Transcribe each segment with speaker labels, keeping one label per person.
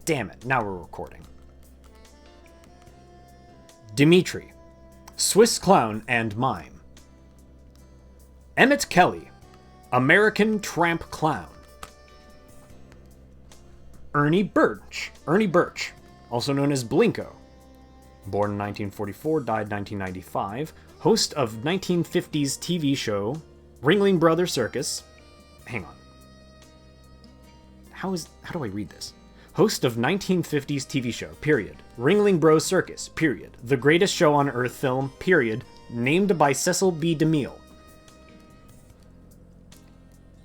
Speaker 1: damn it, now we're recording. Dimitri, Swiss clown and mime. Emmett Kelly, American tramp clown. Ernie Birch, also known as Blinko, born in 1944, died 1995, host of 1950s TV show Ringling Brothers Circus. Hang on. How do I read this? Host of 1950s TV show, period. Ringling Bros Circus, period. The greatest show on earth film, period. Named by Cecil B. DeMille.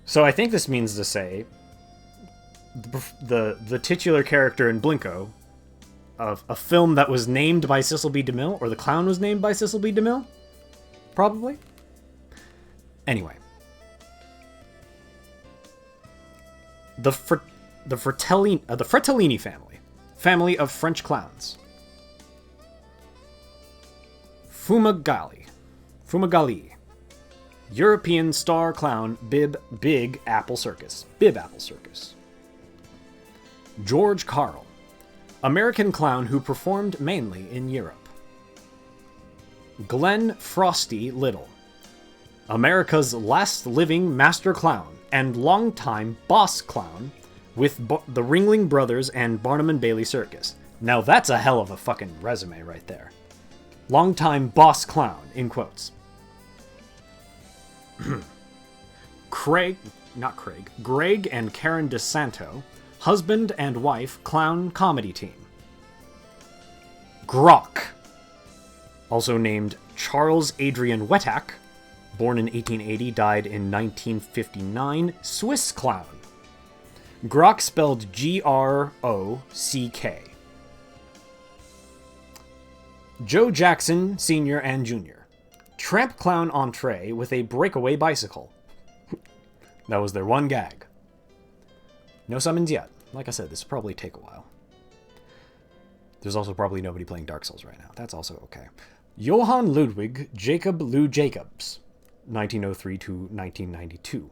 Speaker 1: So I think this means to say the titular character in Blinko of a film that was named by Cecil B. DeMille, or the clown was named by Cecil B. DeMille? Probably. Anyway. The Fratellini family of French clowns. Fumagalli, European star clown, Bib Apple Circus. George Carl, American clown who performed mainly in Europe. Glenn Frosty Little, America's last living master clown and longtime boss clown with the Ringling Brothers and Barnum and Bailey Circus. Now that's a hell of a fucking resume right there. Longtime boss clown, in quotes. Greg and Karen DeSanto, husband and wife clown comedy team. Grock, also named Charles Adrian Wethack, born in 1880, died in 1959, Swiss clown. Grock spelled Grock. Joe Jackson, Sr. and Jr. Tramp clown entree with a breakaway bicycle. That was their one gag. No summons yet. Like I said, this will probably take a while. There's also probably nobody playing Dark Souls right now. That's also okay. Johann Ludwig Jacob Lou Jacobs, 1903 to 1992.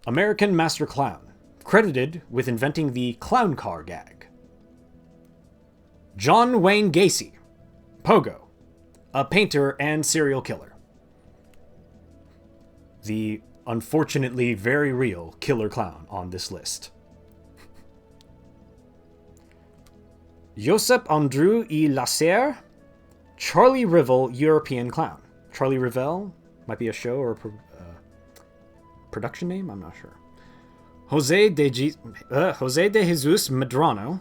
Speaker 1: American master clown, credited with inventing the clown car gag. John Wayne Gacy, Pogo, a painter and serial killer. The unfortunately very real killer clown on this list. Josep Andrew E. Lasserre, Charlie Rivel, European clown. Charlie Rivel might be a show or a production name, I'm not sure. Jose de Jesus Medrano,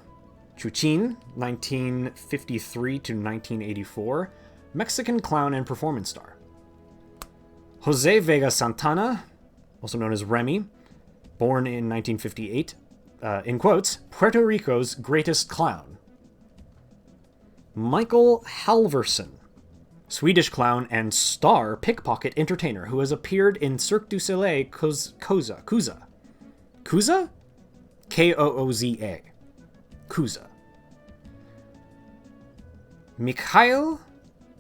Speaker 1: Chuchin, 1953 to 1984, Mexican clown and performance star. Jose Vega Santana, also known as Remy, born in 1958, in quotes, Puerto Rico's greatest clown. Michael Halverson, Swedish clown and star pickpocket entertainer who has appeared in Cirque du Soleil Kooza? Kooza. Kooza. Mikhail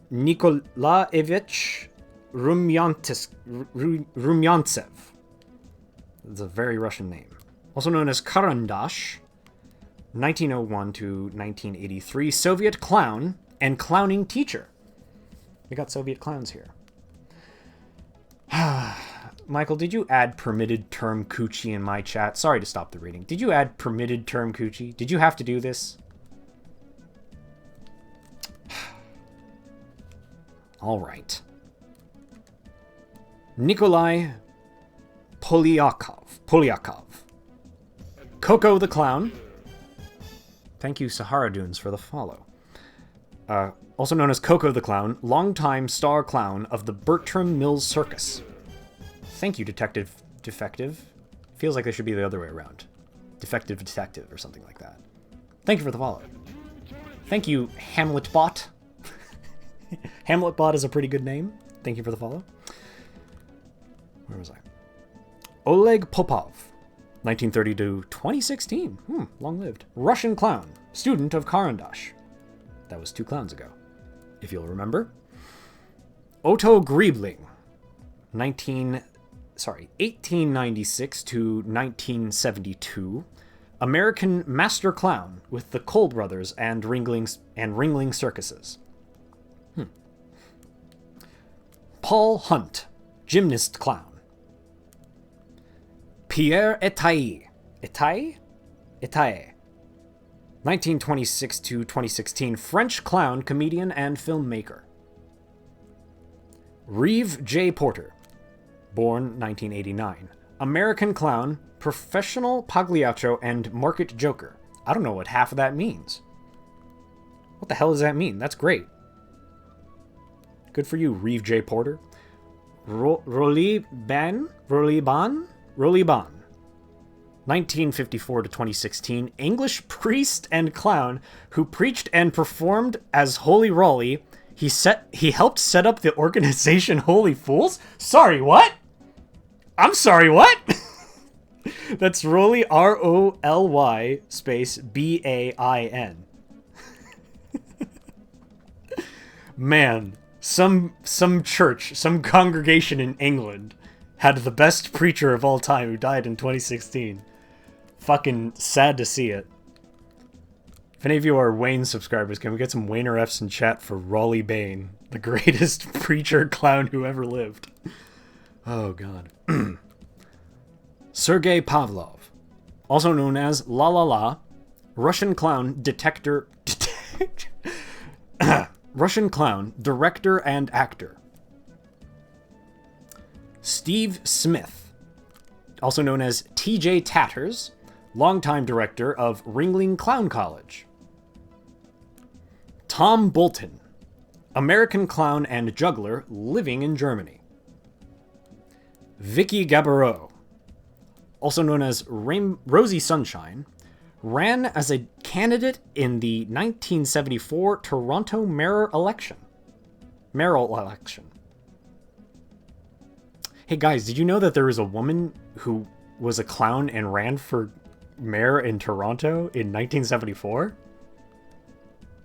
Speaker 1: Nikolaevich Rumyantsev. It's a very Russian name. Also known as Karandash, 1901 to 1983, Soviet clown and clowning teacher. We got Soviet clowns here. Michael, did you add permitted term coochie in my chat? Sorry to stop the reading. Did you add permitted term coochie? Did you have to do this? All right. Nikolai Polyakov. Coco the Clown. Thank you, Sahara Dunes, for the follow. Also known as Coco the Clown, longtime star clown of the Bertram Mills Circus. Thank you, Defective. Feels like they should be the other way around. Defective Detective or something like that. Thank you for the follow. Thank you, HamletBot. HamletBot is a pretty good name. Thank you for the follow. Where was I? Oleg Popov, 1930 to 2016. Long-lived. Russian clown, student of Karandash. That was 2 clowns ago, if you'll remember. Otto Griebling, 1896 to 1972. American master clown with the Cole brothers and Ringling Circuses. Paul Hunt, gymnast clown. Pierre Etaille. Etaille? 1926 to 2016, French clown, comedian, and filmmaker. Reeve J. Porter, born 1989. American clown, professional pagliaccio, and market joker. I don't know what half of that means. What the hell does that mean? That's great. Good for you, Reeve J. Porter. Roliban? 1954 to 2016, English priest and clown who preached and performed as Holy Rolly. He helped set up the organization Holy Fools? Sorry, what? I'm sorry, what? That's Rolly, R-O-L-Y space B-A-I-N. Man, some church, some congregation in England had the best preacher of all time who died in 2016. Fucking sad to see it. If any of you are Wayne subscribers, can we get some Wayner F's in chat for Raleigh Bane, the greatest preacher clown who ever lived? Oh, God. Sergei Pavlov, also known as La La La, Russian clown Russian clown, director, and actor. Steve Smith, also known as T.J. Tatters, longtime director of Ringling Clown College. Tom Bolton, American clown and juggler living in Germany. Vicky Gaboreau, also known as Rosie Sunshine, ran as a candidate in the 1974 Toronto mayoral election. Hey guys, did you know that there was a woman who was a clown and ran for mayor in Toronto in 1974?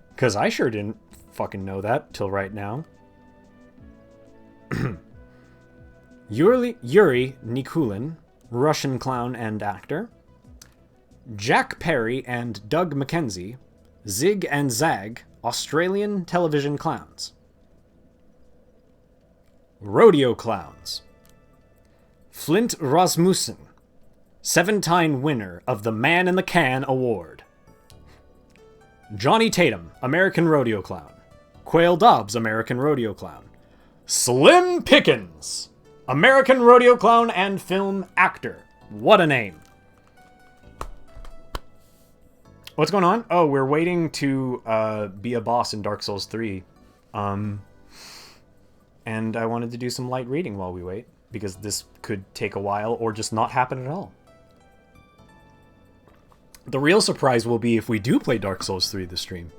Speaker 1: Because I sure didn't fucking know that till right now. Yuri Nikulin, Russian clown and actor. Jack Perry and Doug McKenzie, Zig and Zag, Australian television clowns. Rodeo Clowns. Flint Rasmussen, 7-time winner of the Man in the Can Award. Johnny Tatum, American Rodeo Clown. Quail Dobbs, American Rodeo Clown. Slim Pickens, American Rodeo Clown and film actor. What a name. What's going on? Oh, we're waiting to be a boss in Dark Souls 3. And I wanted to do some light reading while we wait, because this could take a while or just not happen at all. The real surprise will be if we do play Dark Souls 3 this stream.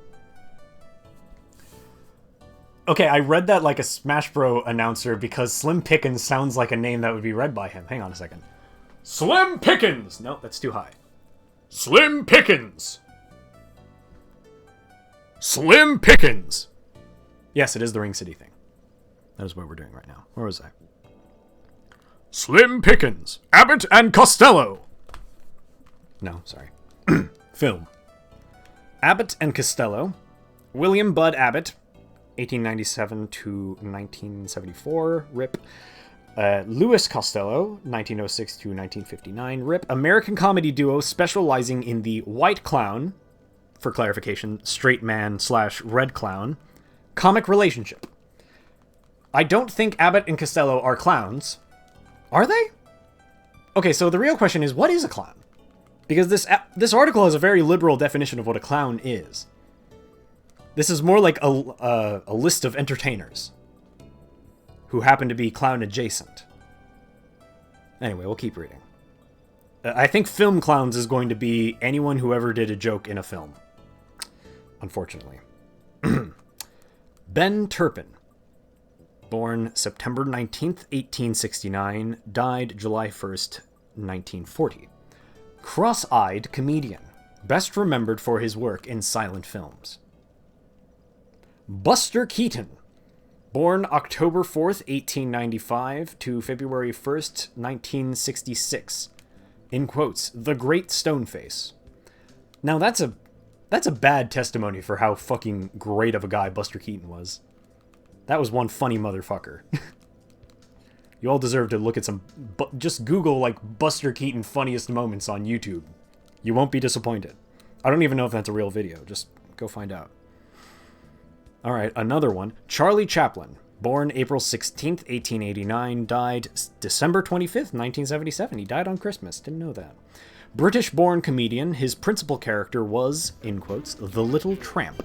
Speaker 1: Okay, I read that like a Smash Bros. Announcer because Slim Pickens sounds like a name that would be read by him. Hang on a second. Slim Pickens! No, that's too high. Slim Pickens! Slim Pickens! Yes, it is the Ring City thing. That is what we're doing right now. Where was I? Slim Pickens, Abbott and Costello! No, sorry. Film. Abbott and Costello. William Budd Abbott, 1897 to 1974, RIP. Louis Costello, 1906 to 1959, RIP. American comedy duo specializing in the white clown, for clarification, straight man / red clown, comic relationship. I don't think Abbott and Costello are clowns. Are they? Okay, so the real question is, what is a clown? Because this article has a very liberal definition of what a clown is. This is more like a list of entertainers who happen to be clown adjacent. Anyway, we'll keep reading. I think film clowns is going to be anyone who ever did a joke in a film. Unfortunately. Ben Turpin. Born September 19th, 1869. Died July 1st, 1940. Cross-eyed comedian. Best remembered for his work in silent films. Buster Keaton. Born October 4th, 1895 to February 1st, 1966. In quotes, the Great Stoneface. Now that's a bad testimony for how fucking great of a guy Buster Keaton was. That was one funny motherfucker. You all deserve to look at some... Just Google, like, Buster Keaton funniest moments on YouTube. You won't be disappointed. I don't even know if that's a real video. Just go find out. Alright, another one. Charlie Chaplin. Born April 16th, 1889. Died December 25th, 1977. He died on Christmas. Didn't know that. British-born comedian. His principal character was, in quotes, the Little Tramp.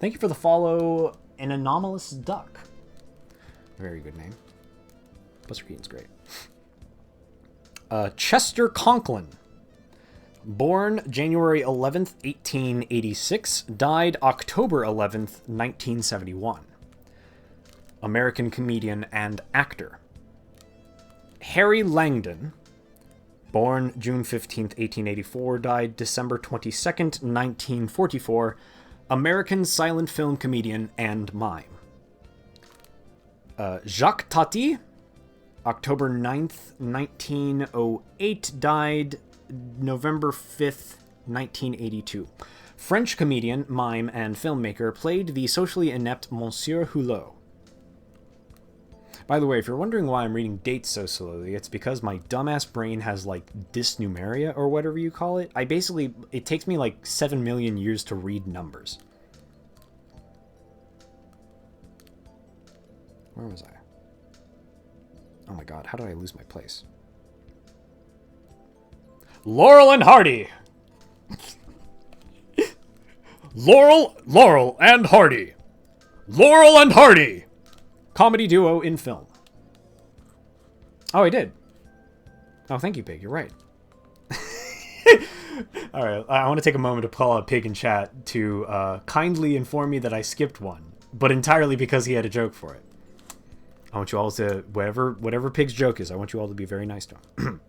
Speaker 1: Thank you for the follow, An Anomalous Duck. Very good name. Buster Keaton's great. Chester Conklin. Born January 11th, 1886. Died October 11th, 1971. American comedian and actor. Harry Langdon. Born June 15th, 1884. Died December 22nd, 1944. American silent film comedian and mime. Jacques Tati. October 9th, 1908, died November 5th, 1982. French comedian, mime, and filmmaker, played the socially inept Monsieur Hulot. By the way, if you're wondering why I'm reading dates so slowly, it's because my dumbass brain has, like, dysnumeria, or whatever you call it. It takes me, like, 7 million years to read numbers. Where was I? Oh my god, how did I lose my place? Laurel and Hardy! Laurel and Hardy! Laurel and Hardy! Comedy duo in film. Oh, I did. Oh, thank you, Pig. You're right. Alright, I want to take a moment to call out Pig in chat to kindly inform me that I skipped one, but entirely because he had a joke for it. I want you all to, whatever Pig's joke is, I want you all to be very nice to him.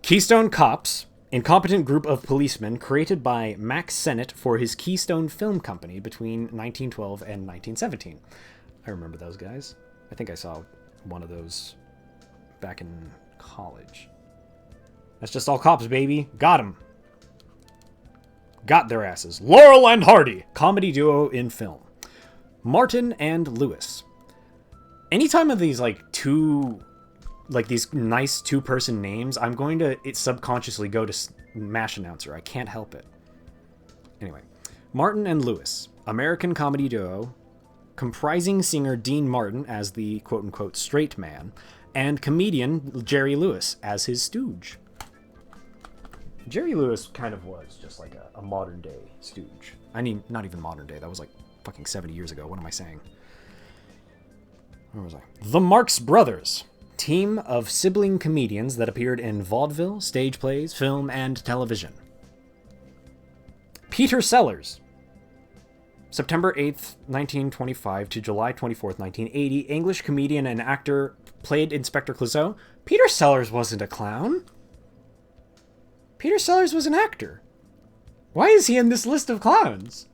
Speaker 1: Keystone Cops, incompetent group of policemen created by Max Sennett for his Keystone Film Company between 1912 and 1917. I remember those guys. I think I saw one of those back in college. That's just all cops, baby. Got them. Got their asses. Laurel and Hardy, comedy duo in film. Martin and Lewis. Anytime of these, like, these nice two-person names, I'm going to subconsciously go to MASH announcer. I can't help it. Anyway. Martin and Lewis. American comedy duo comprising singer Dean Martin as the quote-unquote straight man, and comedian Jerry Lewis as his stooge. Jerry Lewis kind of was just like a modern-day stooge. I mean, not even modern-day. That was like fucking 70 years ago. What am I saying? Where was I? The Marx Brothers. Team of sibling comedians that appeared in vaudeville, stage plays, film, and television. Peter Sellers. September 8th, 1925 to July 24th, 1980. English comedian and actor, played Inspector Clouseau. Peter Sellers wasn't a clown. Peter Sellers was an actor. Why is he in this list of clowns?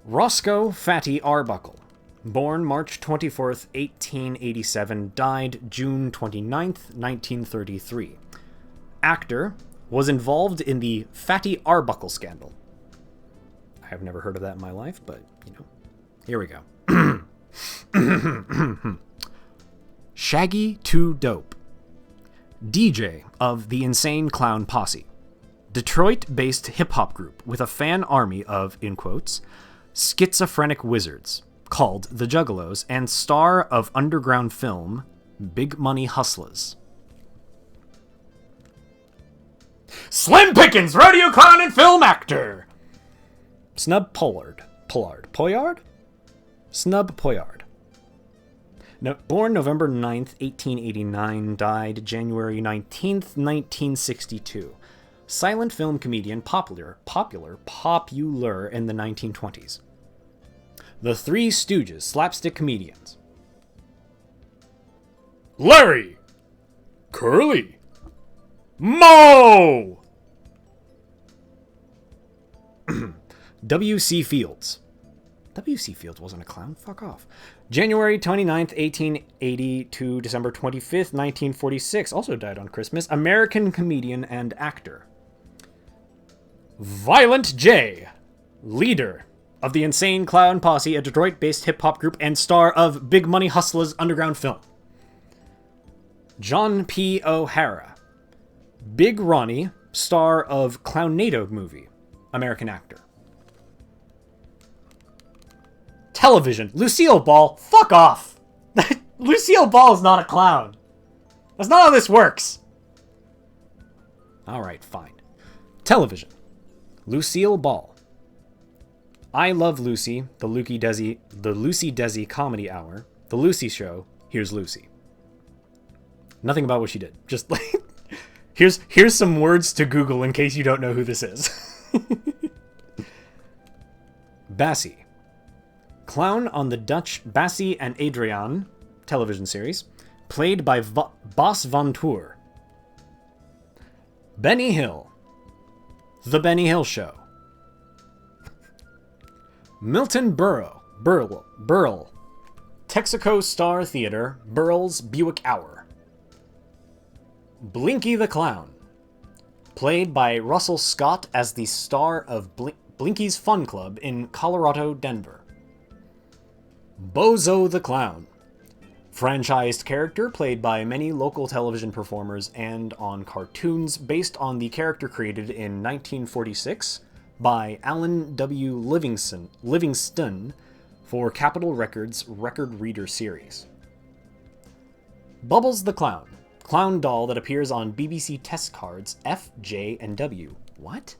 Speaker 1: Roscoe Fatty Arbuckle. Born March 24th, 1887. Died June 29th, 1933. Actor. Was involved in the Fatty Arbuckle scandal. I have never heard of that in my life, but, you know. Here we go. Shaggy Too Dope. DJ of the Insane Clown Posse. Detroit-based hip-hop group with a fan army of, in quotes, schizophrenic wizards called the Juggalos, and star of underground film Big Money Hustlers. Slim Pickens, rodeo clown and film actor. Snub Pollard. Poyard? Snub Poyard. No, born November 9th, 1889, died January 19th, 1962. Silent film comedian, popular in the 1920s. The Three Stooges, slapstick comedians. Larry! Curly! Moe! W.C. Fields. W.C. Fields wasn't a clown. Fuck off. January 29th, 1880 to December 25th, 1946. Also died on Christmas. American comedian and actor. Violent J. Leader of the Insane Clown Posse, a Detroit-based hip-hop group and star of Big Money Hustlers underground film. John P. O'Hara. Big Ronnie, star of Clownado movie. American actor. Television. Lucille Ball. Fuck off. Lucille Ball is not a clown. That's not how this works. Alright, fine. Television. Lucille Ball. I Love Lucy, the Lucy Desi Comedy Hour, The Lucy Show, Here's Lucy. Nothing about what she did. Just like, here's some words to Google in case you don't know who this is. Bassie. Clown on the Dutch Bassie and Adriaan television series, played by Bas van Toor. Benny Hill. The Benny Hill Show. Milton Berle. Texaco Star Theater, Burl's Buick Hour. Blinky the Clown. Played by Russell Scott as the star of Blinky's Fun Club in Colorado, Denver. Bozo the Clown. Franchised character played by many local television performers and on cartoons based on the character created in 1946 by Alan W. Livingston for Capitol Records' Record Reader series. Bubbles the Clown. Clown doll that appears on BBC test cards F, J, and W. What?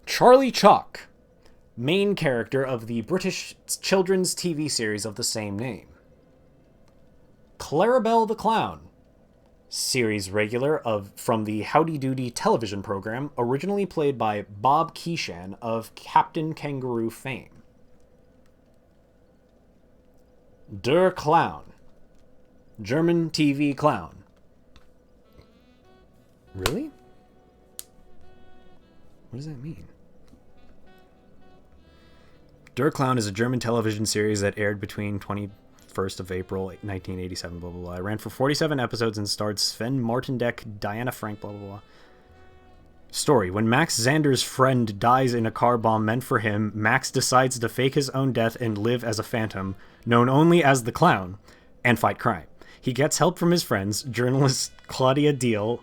Speaker 1: Charlie Chalk. Main character of the British children's TV series of the same name. Clarabelle the Clown. Series regular from the Howdy Doody television program, originally played by Bob Keeshan of Captain Kangaroo fame. Der Clown. German TV clown. Really? What does that mean? Der Clown is a German television series that aired between 21st of April 1987, blah, blah, blah. It ran for 47 episodes and starred Sven Martindek, Diana Frank, blah, blah, blah. Story. When Max Xander's friend dies in a car bomb meant for him, Max decides to fake his own death and live as a phantom, known only as the Clown, and fight crime. He gets help from his friends, journalist Claudia Deal,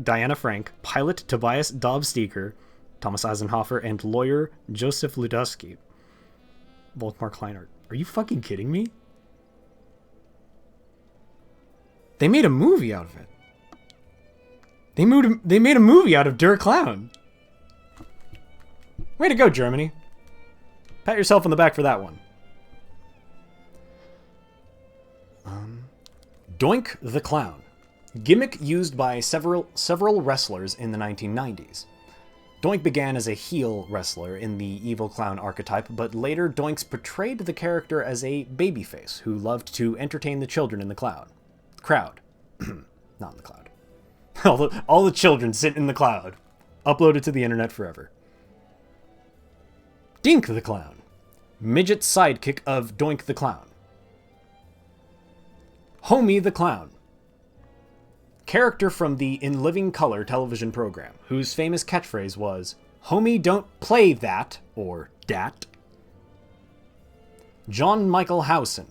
Speaker 1: Diana Frank, pilot Tobias Dobsteker, Thomas Eisenhofer, and lawyer Joseph Ludowski. Volkmar Kleinert. Are you fucking kidding me? They made a movie out of it. They made a movie out of Der Clown. Way to go, Germany. Pat yourself on the back for that one. Doink the Clown. Gimmick used by several wrestlers in the 1990s. Doink began as a heel wrestler in the evil clown archetype, but later Doinks portrayed the character as a babyface who loved to entertain the children in the crowd. Not in the cloud. All the children sit in the cloud. Uploaded to the internet forever. Dink the Clown. Midget sidekick of Doink the Clown. Homie the Clown. Character from the In Living Color television program, whose famous catchphrase was, "Homie, don't play that," or "dat." John Michael Howson.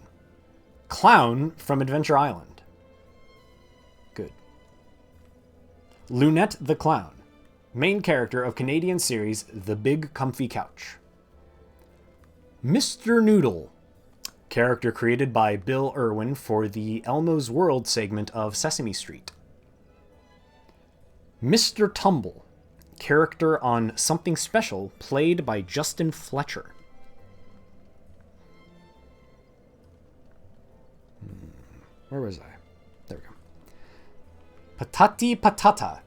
Speaker 1: Clown from Adventure Island. Good. Lunette the Clown. Main character of Canadian series The Big Comfy Couch. Mr. Noodle. Character created by Bill Irwin for the Elmo's World segment of Sesame Street. Mr. Tumble. Character on Something Special, played by Justin Fletcher. Where was I? There we go. Patati Patata.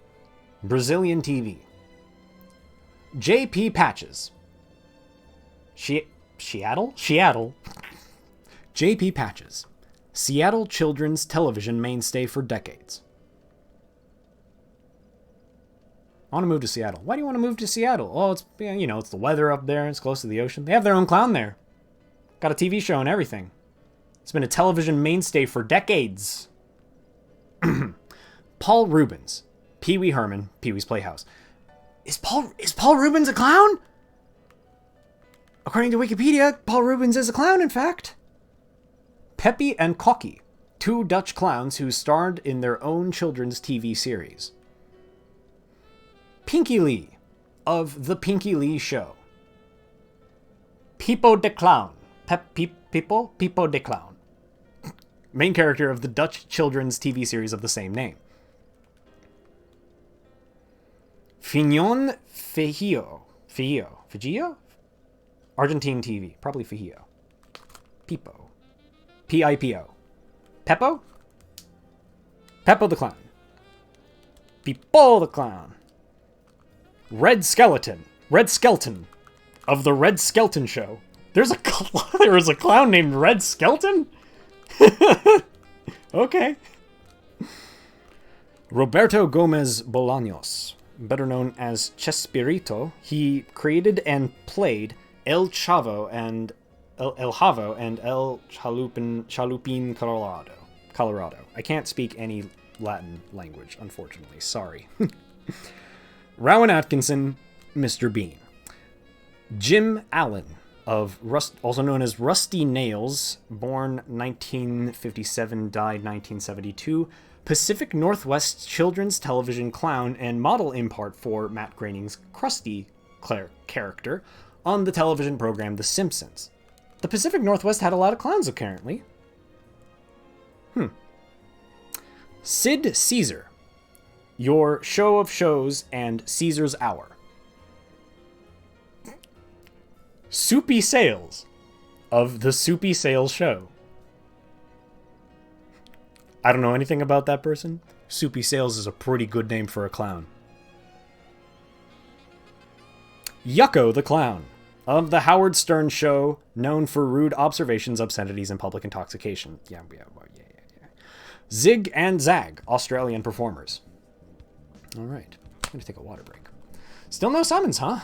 Speaker 1: Brazilian TV. J.P. Patches. Seattle? J.P. Patches. Seattle children's television mainstay for decades. I want to move to Seattle. Why do you want to move to Seattle? Oh, it's, you know, it's the weather up there. It's close to the ocean. They have their own clown there. Got a TV show and everything. It's been a television mainstay for decades. Paul Rubens. Pee Wee Herman, Pee Wee's Playhouse. Is Paul Rubens a clown? According to Wikipedia, Paul Rubens is a clown, in fact. Peppy and Cocky, 2 Dutch clowns who starred in their own children's TV series. Pinky Lee, of The Pinky Lee Show. Pipo de Clown. Pipo de Clown. Main character of the Dutch children's TV series of the same name. Fignon Fijio. Fijio? Argentine TV. Probably Fijio. Pipo. P-I-P-O. Peppo? Peppo the Clown. Pipo the Clown. Red Skeleton of the Red Skelton Show. There was a clown named Red Skelton? Okay. Roberto Gomez Bolaños, better known as Chespirito, he created and played El Chavo and El Chalupin, Colorado. I can't speak any Latin language, unfortunately. Sorry. Rowan Atkinson, Mr. Bean. Jim Allen, also known as Rusty Nails, born 1957, died 1972, Pacific Northwest children's television clown and model impart for Matt Groening's Krusty character on the television program The Simpsons. The Pacific Northwest had a lot of clowns, apparently. Sid Caesar, Your Show of Shows and Caesar's Hour. Soupy Sales, of The Soupy Sales Show. I don't know anything about that person. Soupy Sales is a pretty good name for a clown. Yucko the Clown, of The Howard Stern Show, known for rude observations, obscenities, and public intoxication. Yeah. Zig and Zag, Australian performers. All right, I'm going to take a water break. Still no summons, huh?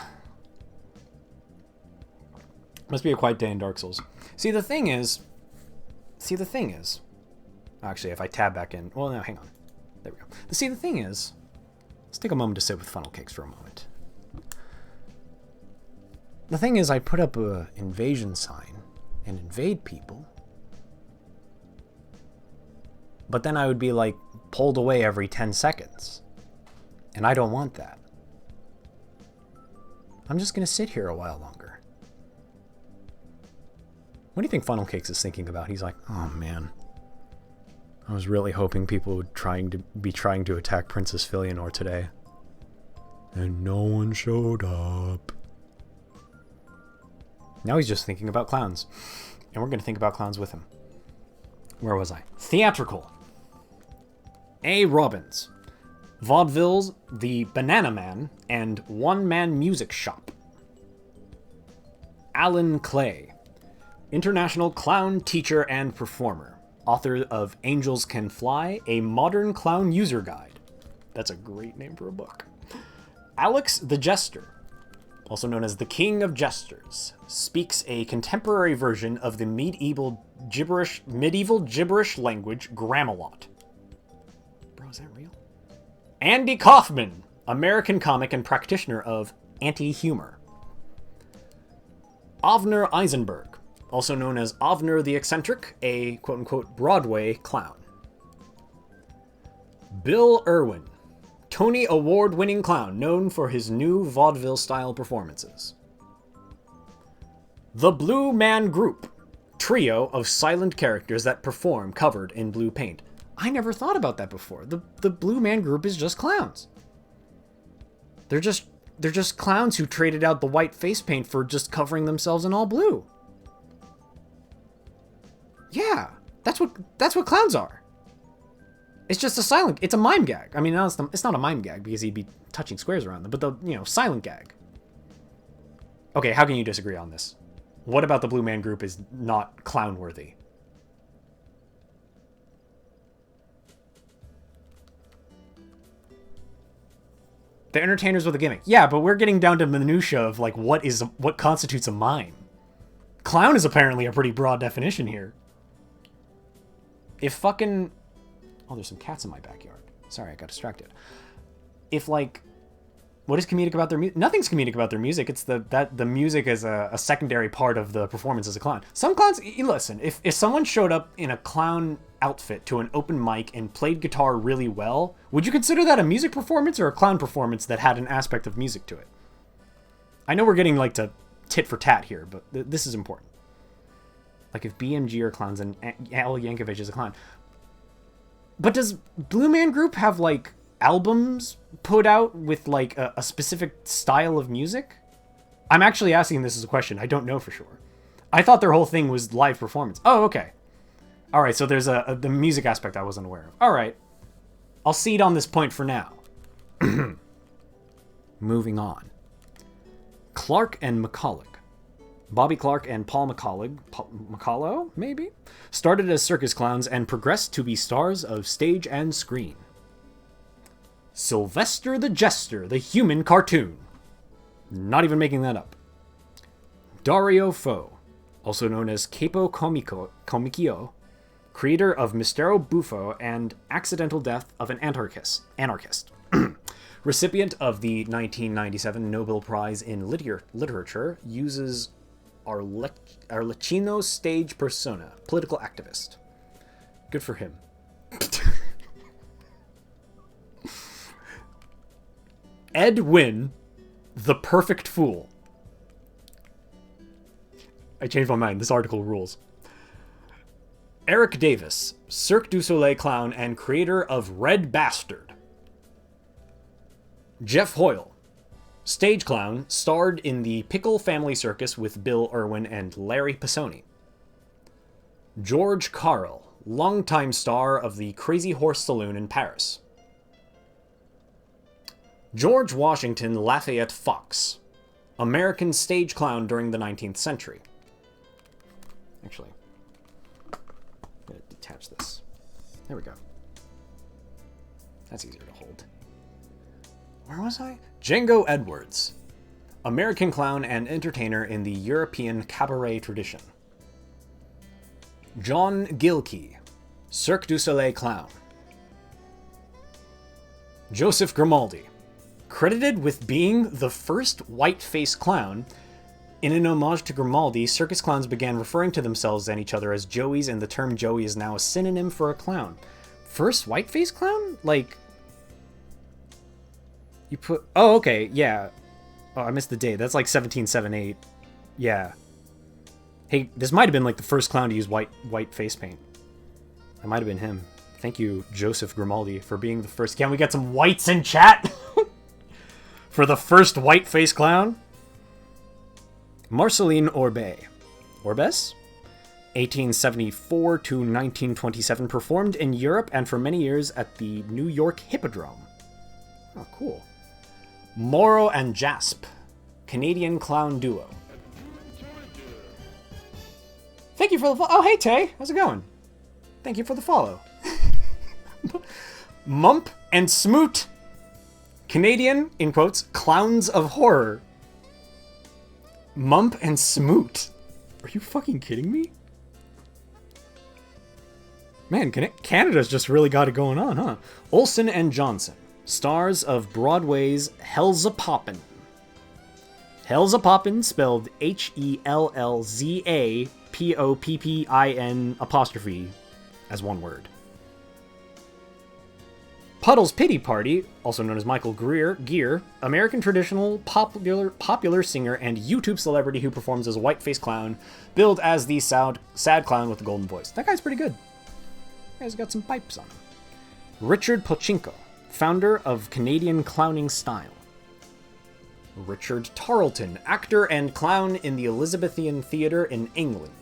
Speaker 1: Must be a quiet day in Dark Souls. See, the thing is... Actually, if I tab back in... Well, no, hang on. There we go. See, the thing is... Let's take a moment to sit with funnel cakes for a moment. The thing is, I put up a invasion sign and invade people. But then I would be, like, pulled away every 10 seconds. And I don't want that. I'm just going to sit here a while longer. What do you think Funnel Cakes is thinking about? He's like, oh man. I was really hoping people would be trying to attack Princess Filianor today. And no one showed up. Now he's just thinking about clowns. And we're going to think about clowns with him. Where was I? Theatrical. A. Robbins. Vaudevilles, The Banana Man, and One Man Music Shop. Alan Clay. International clown teacher and performer. Author of Angels Can Fly, a modern clown user guide. That's a great name for a book. Alex the Jester, also known as the King of Jesters, speaks a contemporary version of the medieval gibberish language Gramalot. Bro, is that real? Andy Kaufman, American comic and practitioner of anti-humor. Avner Eisenberg, also known as Avner the Eccentric, a quote-unquote Broadway clown. Bill Irwin, Tony Award-winning clown known for his new vaudeville-style performances. The Blue Man Group, trio of silent characters that perform covered in blue paint. I never thought about that before. The Blue Man Group is just clowns. They're just clowns who traded out the white face paint for just covering themselves in all blue. Yeah, that's what clowns are. It's just it's a mime gag. I mean, it's not a mime gag because he'd be touching squares around them, but silent gag. Okay, how can you disagree on this? What about the Blue Man Group is not clown-worthy? The entertainers with a gimmick. Yeah, but we're getting down to minutia of, like, what constitutes a mime. Clown is apparently a pretty broad definition here. If fucking... Oh, there's some cats in my backyard. Sorry, I got distracted. If, like... What is comedic about their music? Nothing's comedic about their music. It's the music is a secondary part of the performance as a clown. Some clowns... Listen, if someone showed up in a clown outfit to an open mic and played guitar really well, would you consider that a music performance or a clown performance that had an aspect of music to it? I know we're getting, like, to tit for tat here, but this is important. Like, if BMG are clowns and Al Yankovic is a clown. But does Blue Man Group have, like, albums put out with, like, a specific style of music? I'm actually asking this as a question. I don't know for sure. I thought their whole thing was live performance. Oh, okay. All right, so there's the music aspect I wasn't aware of. All right. I'll cede on this point for now. Moving on. Clark and McCulloch. Bobby Clark and Paul McCullough, maybe? Started as circus clowns and progressed to be stars of stage and screen. Sylvester the Jester, the human cartoon. Not even making that up. Dario Fo, also known as Capo Comicchio, creator of Mistero Buffo and Accidental Death of an Anarchist. Recipient of the 1997 Nobel Prize in Literature, uses Arlecchino's stage persona, political activist. Good for him. Ed Wynn, the perfect fool. I changed my mind. This article rules. Eric Davis, Cirque du Soleil clown and creator of Red Bastard. Jeff Hoyle, stage clown, starred in the Pickle Family Circus with Bill Irwin and Larry Pisoni. George Carl, longtime star of the Crazy Horse Saloon in Paris. George Washington Lafayette Fox, American stage clown during the 19th century. Actually, I'm going to detach this. There we go. That's easier to hold. Where was I? Django Edwards, American clown and entertainer in the European cabaret tradition. John Gilkey, Cirque du Soleil clown. Joseph Grimaldi, credited with being the first white-face clown. In an homage to Grimaldi, circus clowns began referring to themselves and each other as Joeys, and the term Joey is now a synonym for a clown. First white-face clown? Like, you put... Oh, okay, yeah. Oh, I missed the date. That's like 1778. Yeah. Hey, this might have been like the first clown to use white face paint. That might have been him. Thank you, Joseph Grimaldi, for being the first. Can we get some whites in chat? For the first white-face clown? Marceline Orbes, 1874 to 1927, performed in Europe and for many years at the New York Hippodrome. Oh, cool. Morrow and Jasp, Canadian clown duo. Thank you for the follow. Oh, hey, Tay. How's it going? Thank you for the follow. Mump and Smoot, Canadian, in quotes, clowns of horror. Mump and Smoot. Are you fucking kidding me? Man, Canada's just really got it going on, huh? Olsen and Johnson, stars of Broadway's Hellzapoppin'. Hellzapoppin', spelled Hellzapoppin' as one word. Puddle's Pity Party, also known as Michael Gear, American traditional popular singer and YouTube celebrity who performs as a white-faced clown, billed as the sad clown with the golden voice. That guy's pretty good. That guy's got some pipes on him. Richard Pochinko, founder of Canadian clowning style. Richard Tarleton, actor and clown in the Elizabethan Theatre in England.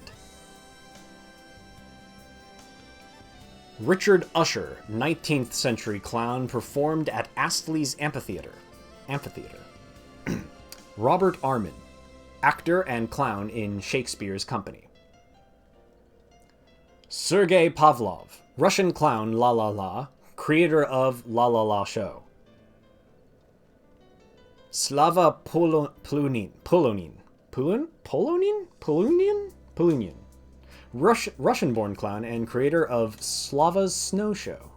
Speaker 1: Richard Usher, 19th century clown, performed at Astley's Amphitheatre. Robert Armin, actor and clown in Shakespeare's company. Sergei Pavlov, Russian clown La La La, creator of La La La Show. Slava Polonin. Russian-born clown and creator of Slava's Snow Show.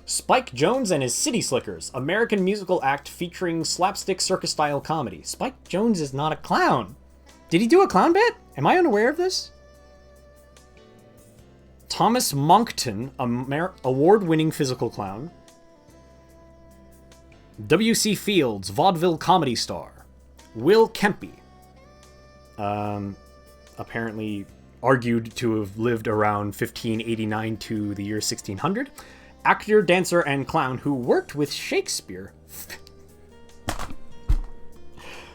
Speaker 1: Spike Jonze and his City Slickers, American musical act featuring slapstick circus-style comedy. Spike Jonze is not a clown. Did he do a clown bit? Am I unaware of this? Thomas Monckton, award-winning physical clown. W.C. Fields, vaudeville comedy star. Will Kempe, apparently argued to have lived around 1589 to the year 1600. Actor, dancer, and clown who worked with Shakespeare.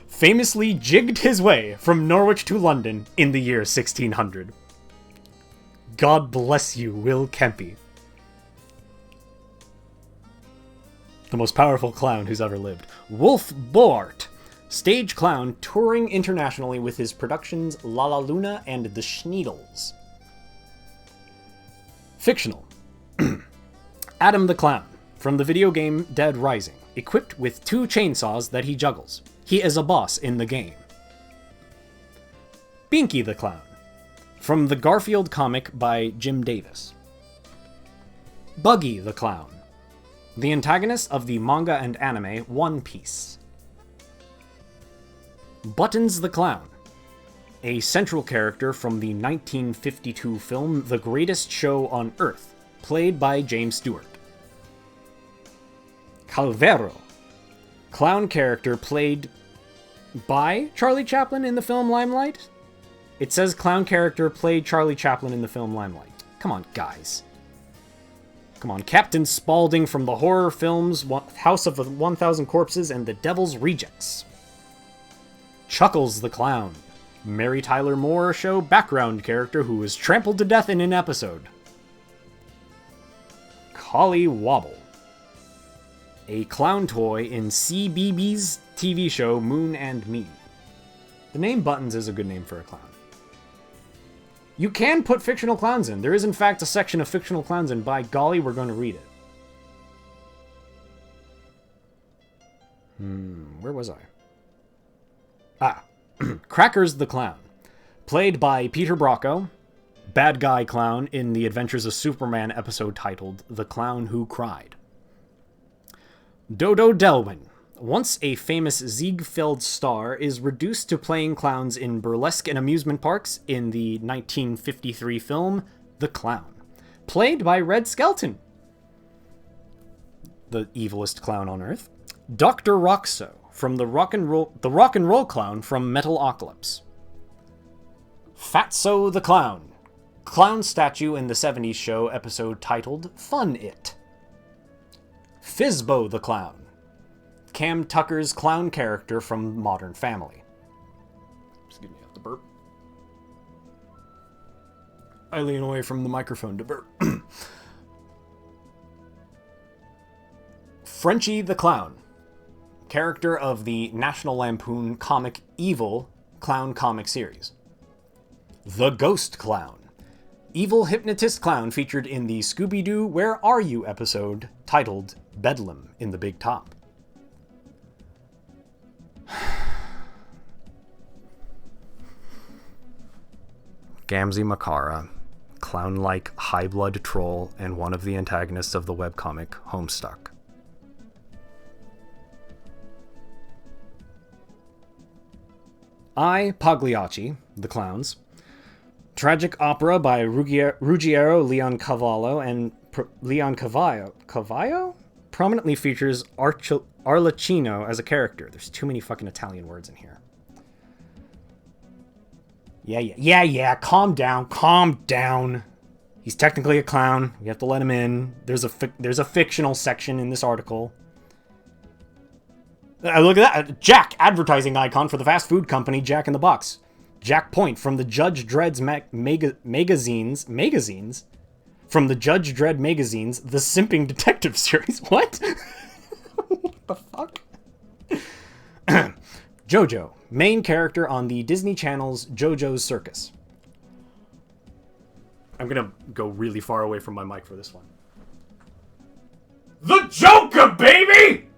Speaker 1: Famously jigged his way from Norwich to London in the year 1600. God bless you, Will Kempe. The most powerful clown who's ever lived. Wolf Boart, stage clown touring internationally with his productions La La Luna and The Schneedles. Fictional. Adam the Clown, from the video game Dead Rising, equipped with 2 chainsaws that he juggles. He is a boss in the game. Binky the Clown, from the Garfield comic by Jim Davis. Buggy the Clown, the antagonist of the manga and anime One Piece. Buttons the Clown, a central character from the 1952 film The Greatest Show on Earth, played by James Stewart. Calvero, clown character played by Charlie Chaplin in the film Limelight? It says clown character played Charlie Chaplin in the film Limelight. Come on, guys. Come on, Captain Spaulding from the horror films House of the 1000 Corpses and The Devil's Rejects. Chuckles the Clown, Mary Tyler Moore show background character who was trampled to death in an episode. Collie Wobble, a clown toy in CBeebies TV show Moon and Me. The name Buttons is a good name for a clown. You can put fictional clowns in. There is in fact a section of fictional clowns, and by golly, we're going to read it. Where was I? Crackers the Clown, played by Peter Brocco, bad guy clown in the Adventures of Superman episode titled The Clown Who Cried. Dodo Delwyn, once a famous Ziegfeld star, is reduced to playing clowns in burlesque and amusement parks in the 1953 film The Clown, played by Red Skelton, the evilest clown on Earth. Dr. Roxo, from the rock and roll clown from Metalocalypse. Fatso the Clown, clown statue in the 70s show episode titled Fun It. Fizbo the Clown, Cam Tucker's clown character from Modern Family. Excuse me, I have to burp. I lean away from the microphone to burp. Frenchie the Clown, character of the National Lampoon comic Evil clown comic series. The Ghost Clown, evil hypnotist clown featured in the Scooby-Doo Where Are You episode titled Bedlam in the Big Top. Gamzee Makara, clown-like high-blood troll and one of the antagonists of the webcomic Homestuck. I, Pagliacci, the Clowns, tragic opera by Ruggiero Leoncavallo and Cavallo prominently features Arlecchino as a character. There's too many fucking Italian words in here. Yeah, calm down. He's technically a clown. We have to let him in. There's a fictional section in this article. Look at that. Jack, advertising icon for the fast food company Jack in the Box. Jack Point from the Judge Dredd's magazines. From the Judge Dredd magazines, the Simping Detective series. What? What the fuck? Jojo, main character on the Disney Channel's JoJo's Circus. I'm gonna go really far away from my mic for this one. The Joker, baby!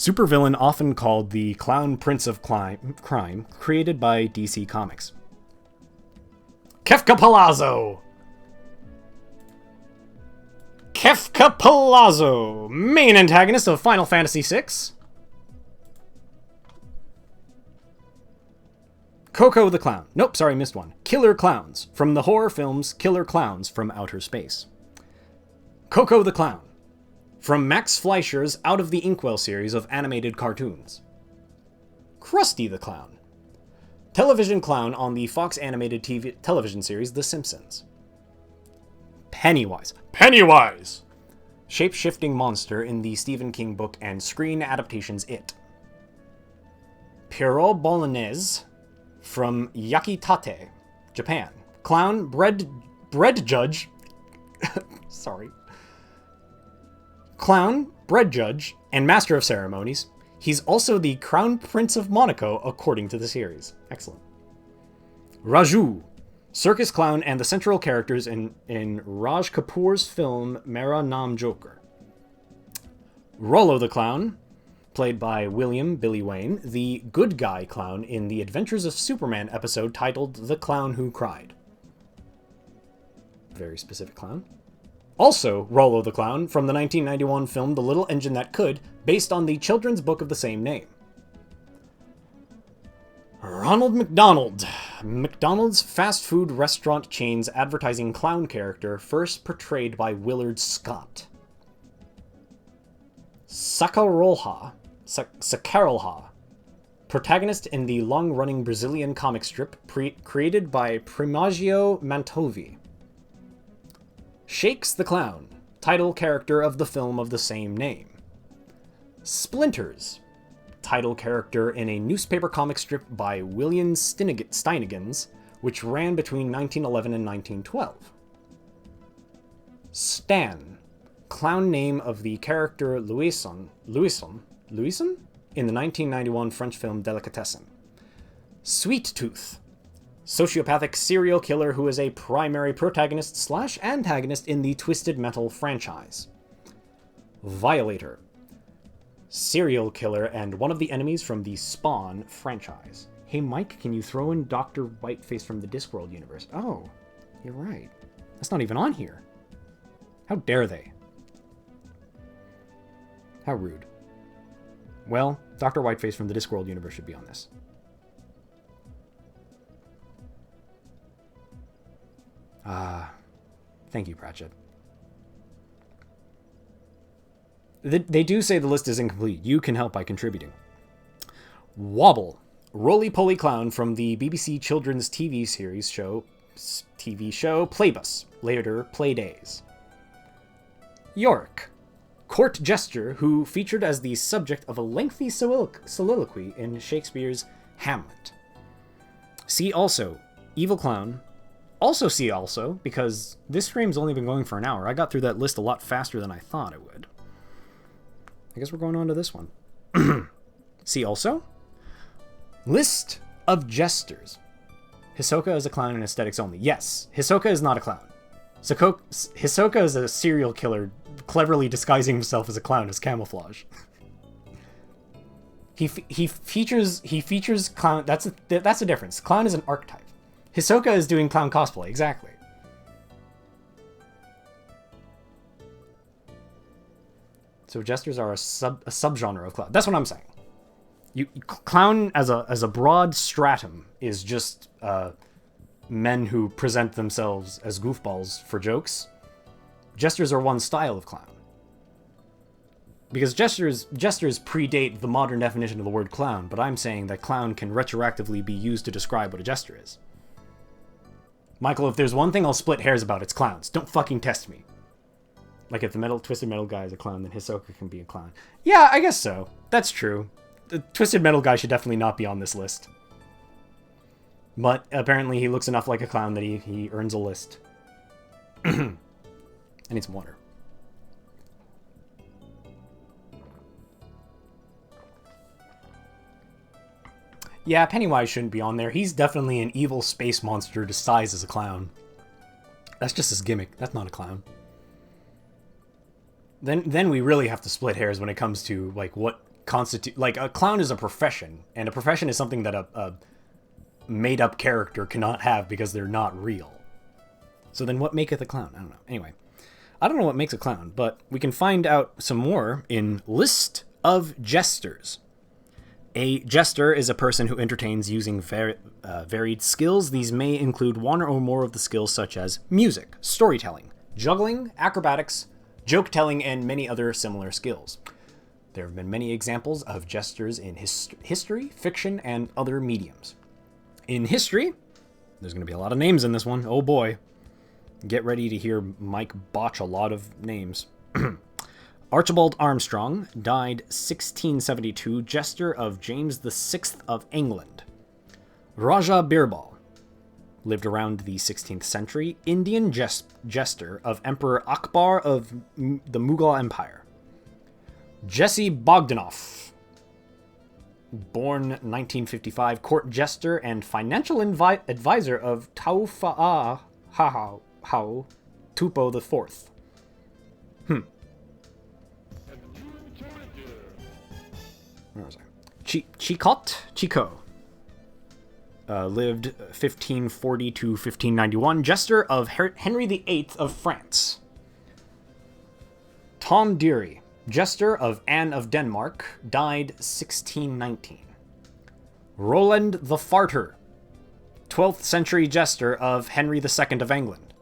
Speaker 1: supervillain often called the Clown Prince of Crime, created by DC Comics. Kefka Palazzo! Kefka Palazzo, main antagonist of Final Fantasy VI. Coco the Clown. Nope, sorry, missed one. Killer Clowns, from the horror films Killer Clowns from Outer Space. Coco the Clown, from Max Fleischer's Out of the Inkwell series of animated cartoons. Krusty the Clown, television clown on the Fox animated television series The Simpsons. Pennywise. Pennywise! Shape-shifting monster in the Stephen King book and screen adaptations It. Pierrot Bolognese, from Yakitate, Japan. Clown, bread judge. Sorry. Clown, bread judge, and master of ceremonies. He's also the Crown Prince of Monaco, according to the series. Excellent. Raju, circus clown and the central characters in Raj Kapoor's film Mera Naam Joker. Rollo the Clown, played by William Billy Wayne, the good guy clown in the Adventures of Superman episode titled The Clown Who Cried. Very specific clown. Also, Rollo the Clown from the 1991 film The Little Engine That Could, based on the children's book of the same name. Ronald McDonald, McDonald's fast food restaurant chain's advertising clown character, first portrayed by Willard Scott. Sacarolha, protagonist in the long-running Brazilian comic strip created by Primagio Mantovi. Shakes the Clown, title character of the film of the same name. Splinters, title character in a newspaper comic strip by William Steinigans, which ran between 1911 and 1912. Stan, clown name of the character Louison in the 1991 French film Delicatessen. Sweet Tooth, sociopathic serial killer who is a primary protagonist / antagonist in the Twisted Metal franchise. Violator, serial killer and one of the enemies from the Spawn franchise. Hey Mike, can you throw in Dr. Whiteface from the Discworld universe? Oh, you're right. That's not even on here. How dare they? How rude. Well, Dr. Whiteface from the Discworld universe should be on this. Thank you, Pratchett. They do say the list is incomplete. You can help by contributing. Wobble, roly-poly clown from the BBC children's TV show Playbus, later Playdays. Yorick, court jester who featured as the subject of a lengthy soliloquy in Shakespeare's Hamlet. See also, evil clown. Also see also, because this stream's only been going for an hour. I got through that list a lot faster than I thought it would. I guess we're going on to this one. See also, list of jesters. Hisoka is a clown in aesthetics only. Yes, Hisoka is not a clown. Hisoka is a serial killer cleverly disguising himself as a clown as camouflage. he features clown. That's a difference. Clown is an archetype. Hisoka is doing clown cosplay, exactly. So jesters are a subgenre of clown. That's what I'm saying. Clown as a broad stratum is just men who present themselves as goofballs for jokes. Jesters are one style of clown. Because jesters predate the modern definition of the word clown, but I'm saying that clown can retroactively be used to describe what a jester is. Michael, if there's one thing I'll split hairs about, it's clowns. Don't fucking test me. Like if the Twisted Metal guy is a clown, then Hisoka can be a clown. Yeah, I guess so. That's true. The Twisted Metal guy should definitely not be on this list. But apparently he looks enough like a clown that he earns a list. I need some water. Yeah, Pennywise shouldn't be on there. He's definitely an evil space monster disguised as a clown. That's just his gimmick. That's not a clown. Then we really have to split hairs when it comes to like what constitute... Like, a clown is a profession, and a profession is something that a made-up character cannot have because they're not real. So then what maketh a clown? I don't know. Anyway, I don't know what makes a clown, but we can find out some more in List of Jesters. A jester is a person who entertains using varied skills. These may include one or more of the skills such as music, storytelling, juggling, acrobatics, joke-telling, and many other similar skills. There have been many examples of jesters in history, fiction, and other mediums. In history, there's going to be a lot of names in this one. Oh boy. Get ready to hear Mike botch a lot of names. Archibald Armstrong died 1672, jester of James VI of England. Raja Birbal lived around the 16th century, Indian jester of Emperor Akbar of the Mughal Empire. Jesse Bogdonoff, born 1955, court jester and financial advisor of Taufa'a Hao Tupo IV. Where was I? Chico. Lived 1540 to 1591, jester of Henry VIII of France. Tom Deary, jester of Anne of Denmark, died 1619. Roland the Farter, 12th century jester of Henry II of England.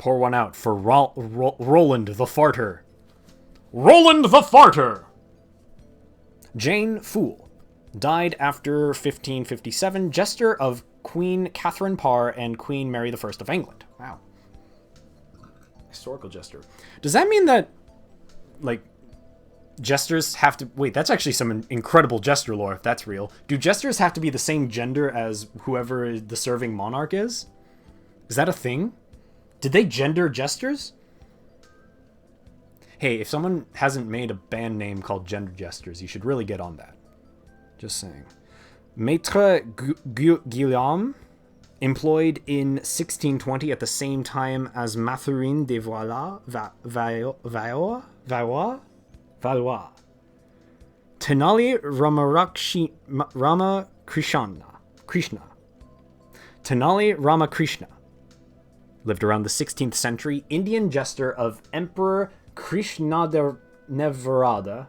Speaker 1: Pour one out for Roland the Farter. Roland the Farter! Jane Fool, died after 1557, jester of Queen Catherine Parr and Queen Mary I of England. Wow. Historical jester. Does that mean that, like, jesters have to... Wait, that's actually some incredible jester lore, if that's real. Do jesters have to be the same gender as whoever the serving monarch is? Is that a thing? Did they gender jesters? Hey, if someone hasn't made a band name called Gender Jesters, you should really get on that. Just saying. Maître Guillaume, employed in 1620 at the same time as Mathurin de Valois. Tenali Krishna. Tenali Ramakrishna. Lived around the 16th century, Indian jester of Emperor Krishnada Navaraya.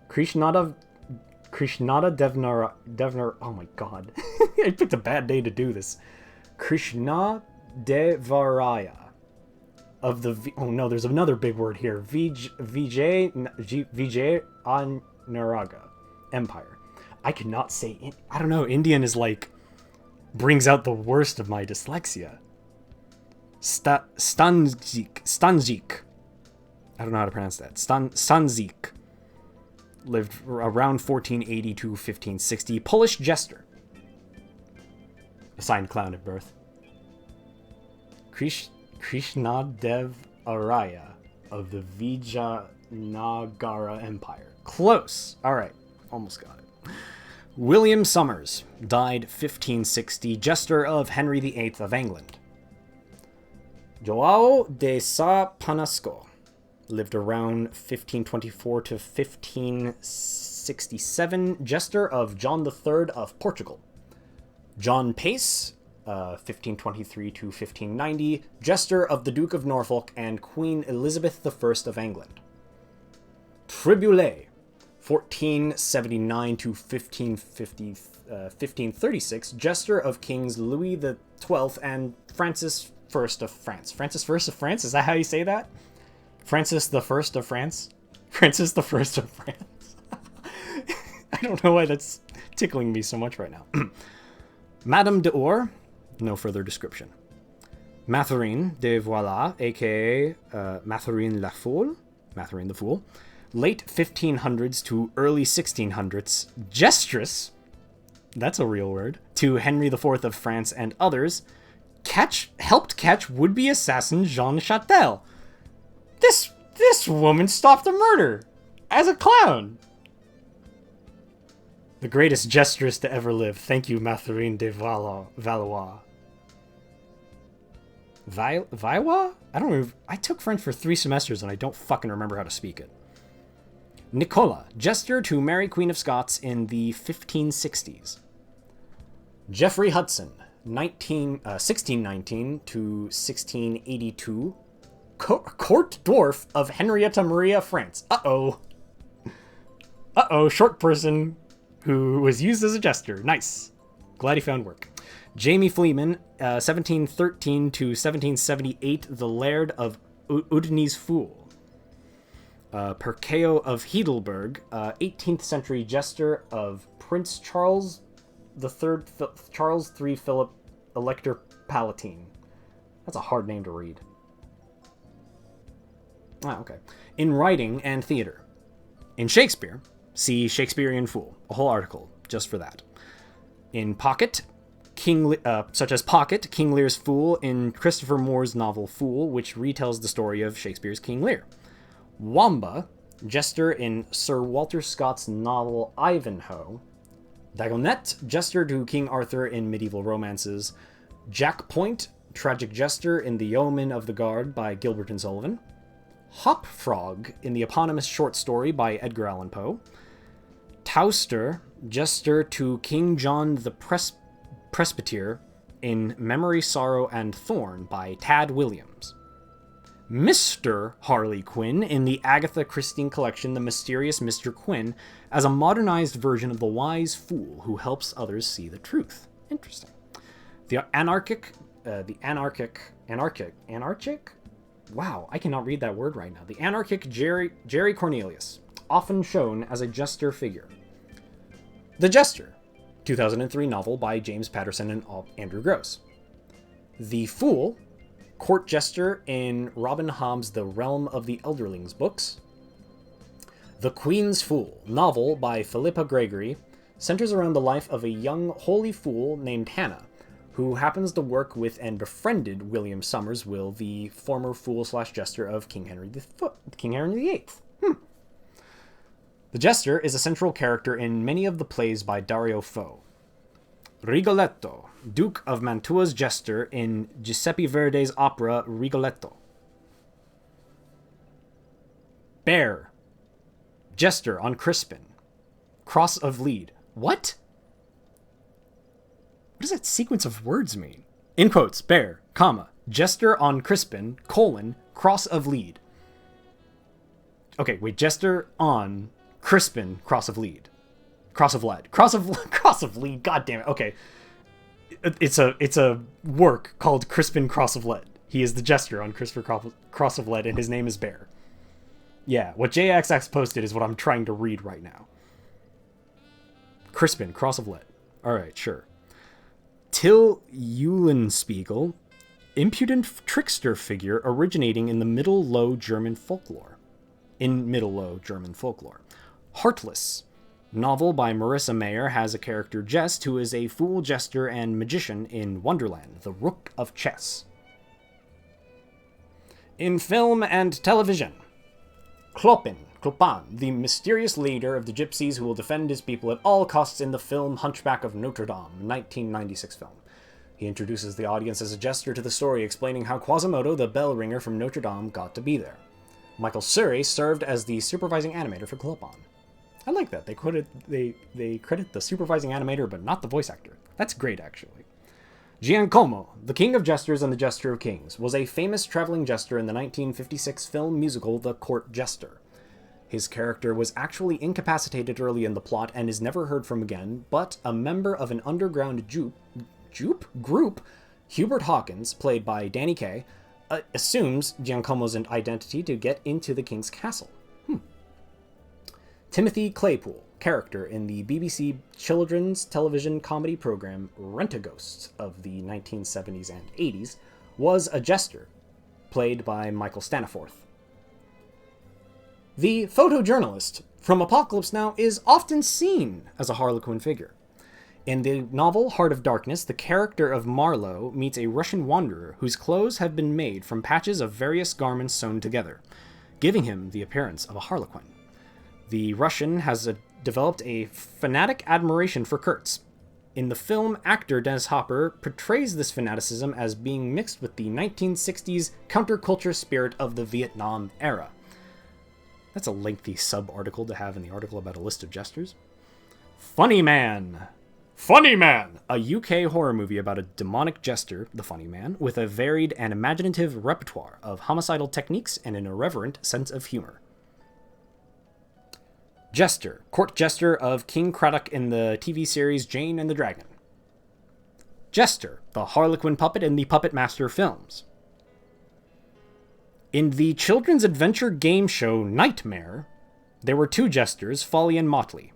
Speaker 1: Krishnada Devnar. Oh my god. I picked a bad day to do this. Krishna Devaraya. Of the... Oh no, there's another big word here. Vijay Naraga Empire. I cannot say... I don't know, Indian is like... brings out the worst of my dyslexia. Stanzik. I don't know how to pronounce that. Stanzik. Lived around 1480 to 1560. Polish jester. Assigned clown at birth. Krishnadev Araya of the Vijayanagara Empire. Close. Alright. Almost got it. William Somers. Died 1560. Jester of Henry VIII of England. Joao de Sa Panasco. Lived around 1524 to 1567, jester of John III of Portugal. John Pace, 1523 to 1590, jester of the Duke of Norfolk and Queen Elizabeth I of England. Triboulet, 1479 to 1536, jester of Kings Louis XII and Francis I of France. Francis I of France? Is that how you say that? Francis the First of France? Francis the First of France. I don't know why that's tickling me so much right now. Madame d'Or, no further description. Mathurin de Voila, aka Mathurin la Fool, Mathurin the Fool, late 1500s to early 1600s, jestress, that's a real word, to Henry IV of France and others, helped catch would-be assassin Jean Châtel. This woman stopped a murder as a clown. The greatest jesteress to ever live. Thank you, Mathurin de Valois. Vaiwa? I don't know. I took French for 3 semesters and I don't fucking remember how to speak it. Nicola, Jester to Mary Queen of Scots in the 1560s. Geoffrey Hudson, 1619 to 1682. Court dwarf of Henrietta Maria, France. Uh-oh, short person who was used as a jester. Nice. Glad he found work. Jamie Fleeman, 1713 to 1778, the Laird of Udinese Fool. Perkeo of Heidelberg, 18th century jester of Prince Charles III Philip, Elector Palatine. That's a hard name to read. Okay. In writing and theater. In Shakespeare, see Shakespearean Fool, a whole article just for that. In Pocket, such as Pocket, King Lear's Fool in Christopher Moore's novel Fool, which retells the story of Shakespeare's King Lear. Wamba, Jester in Sir Walter Scott's novel Ivanhoe. Dagonet, Jester to King Arthur in medieval romances. Jack Point, Tragic Jester in The Yeoman of the Guard by Gilbert and Sullivan. Hop Frog in the eponymous short story by Edgar Allan Poe. Towster, Jester to King John the Presbyter in Memory, Sorrow, and Thorn by Tad Williams. Mr. Harley Quinn in the Agatha Christie collection The Mysterious Mr. Quinn as a modernized version of the wise fool who helps others see the truth. Interesting. The anarchic? Wow, I cannot read that word right now. The anarchic Jerry Cornelius, often shown as a jester figure. The Jester, 2003 novel by James Patterson and Andrew Gross. The Fool, court jester in Robin Hobb's The Realm of the Elderlings books. The Queen's Fool, novel by Philippa Gregory, centers around the life of a young holy fool named Hannah, who happens to work with and befriended William Somerswill, the former fool/jester of King Henry VIII. The Jester is a central character in many of the plays by Dario Fo. Rigoletto, Duke of Mantua's jester in Giuseppe Verdi's opera Rigoletto. Bear, Jester on Crispin, Cross of Lead. What? What does that sequence of words mean? In quotes, Bear, comma, Jester on Crispin, colon, Cross of Lead. Okay, wait, Jester on Crispin, Cross of Lead. Cross of Lead. Cross of Lead, god damn it. Okay. It's a work called Crispin Cross of Lead. He is the jester on Crispin Cross of Lead, and his name is Bear. Yeah, what JXX posted is what I'm trying to read right now. Crispin Cross of Lead. Alright, sure. Till Eulenspiegel, impudent trickster figure originating in Middle Low German folklore. Heartless, novel by Marissa Mayer, has a character Jest who is a fool jester and magician in Wonderland, the Rook of Chess. In film and television, Klopan, the mysterious leader of the gypsies who will defend his people at all costs in the film Hunchback of Notre Dame, 1996 film. He introduces the audience as a jester to the story, explaining how Quasimodo, the bell ringer from Notre Dame, got to be there. Michael Surrey served as the supervising animator for Klopan. I like that. They credit the supervising animator, but not the voice actor. That's great, actually. Giacomo, the King of Jesters and the Jester of Kings, was a famous traveling jester in the 1956 film musical The Court Jester. His character was actually incapacitated early in the plot and is never heard from again, but a member of an underground group, Hubert Hawkins, played by Danny Kaye, assumes Giacomo's identity to get into the king's castle. Timothy Claypool, character in the BBC children's television comedy program Rent-A-Ghosts of the 1970s and 80s, was a jester, played by Michael Staniforth. The photojournalist from Apocalypse Now is often seen as a Harlequin figure. In the novel Heart of Darkness, the character of Marlowe meets a Russian wanderer whose clothes have been made from patches of various garments sewn together, giving him the appearance of a Harlequin. The Russian has developed a fanatic admiration for Kurtz. In the film, actor Dennis Hopper portrays this fanaticism as being mixed with the 1960s counterculture spirit of the Vietnam era. That's a lengthy sub-article to have in the article about a list of jesters. Funny Man! Funny Man! A UK horror movie about a demonic jester, the Funny Man, with a varied and imaginative repertoire of homicidal techniques and an irreverent sense of humor. Jester, court jester of King Craddock in the TV series Jane and the Dragon. Jester, the Harlequin puppet in the Puppet Master films. In the children's adventure game show Nightmare, there were 2 jesters, Folly and Motley.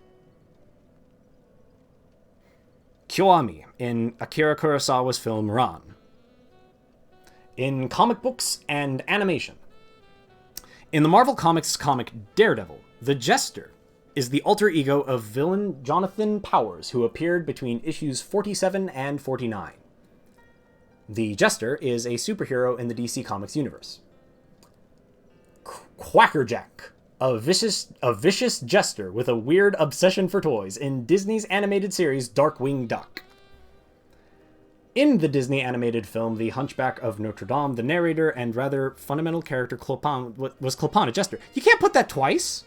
Speaker 1: Kiwami in Akira Kurosawa's film Ran. In comic books and animation. In the Marvel Comics comic Daredevil, the Jester is the alter ego of villain Jonathan Powers, who appeared between issues 47 and 49. The Jester is a superhero in the DC Comics universe. Quackerjack, a vicious jester with a weird obsession for toys in Disney's animated series Darkwing Duck. In the Disney animated film The Hunchback of Notre Dame, the narrator and rather fundamental character was Clopin, a jester. You can't put that twice!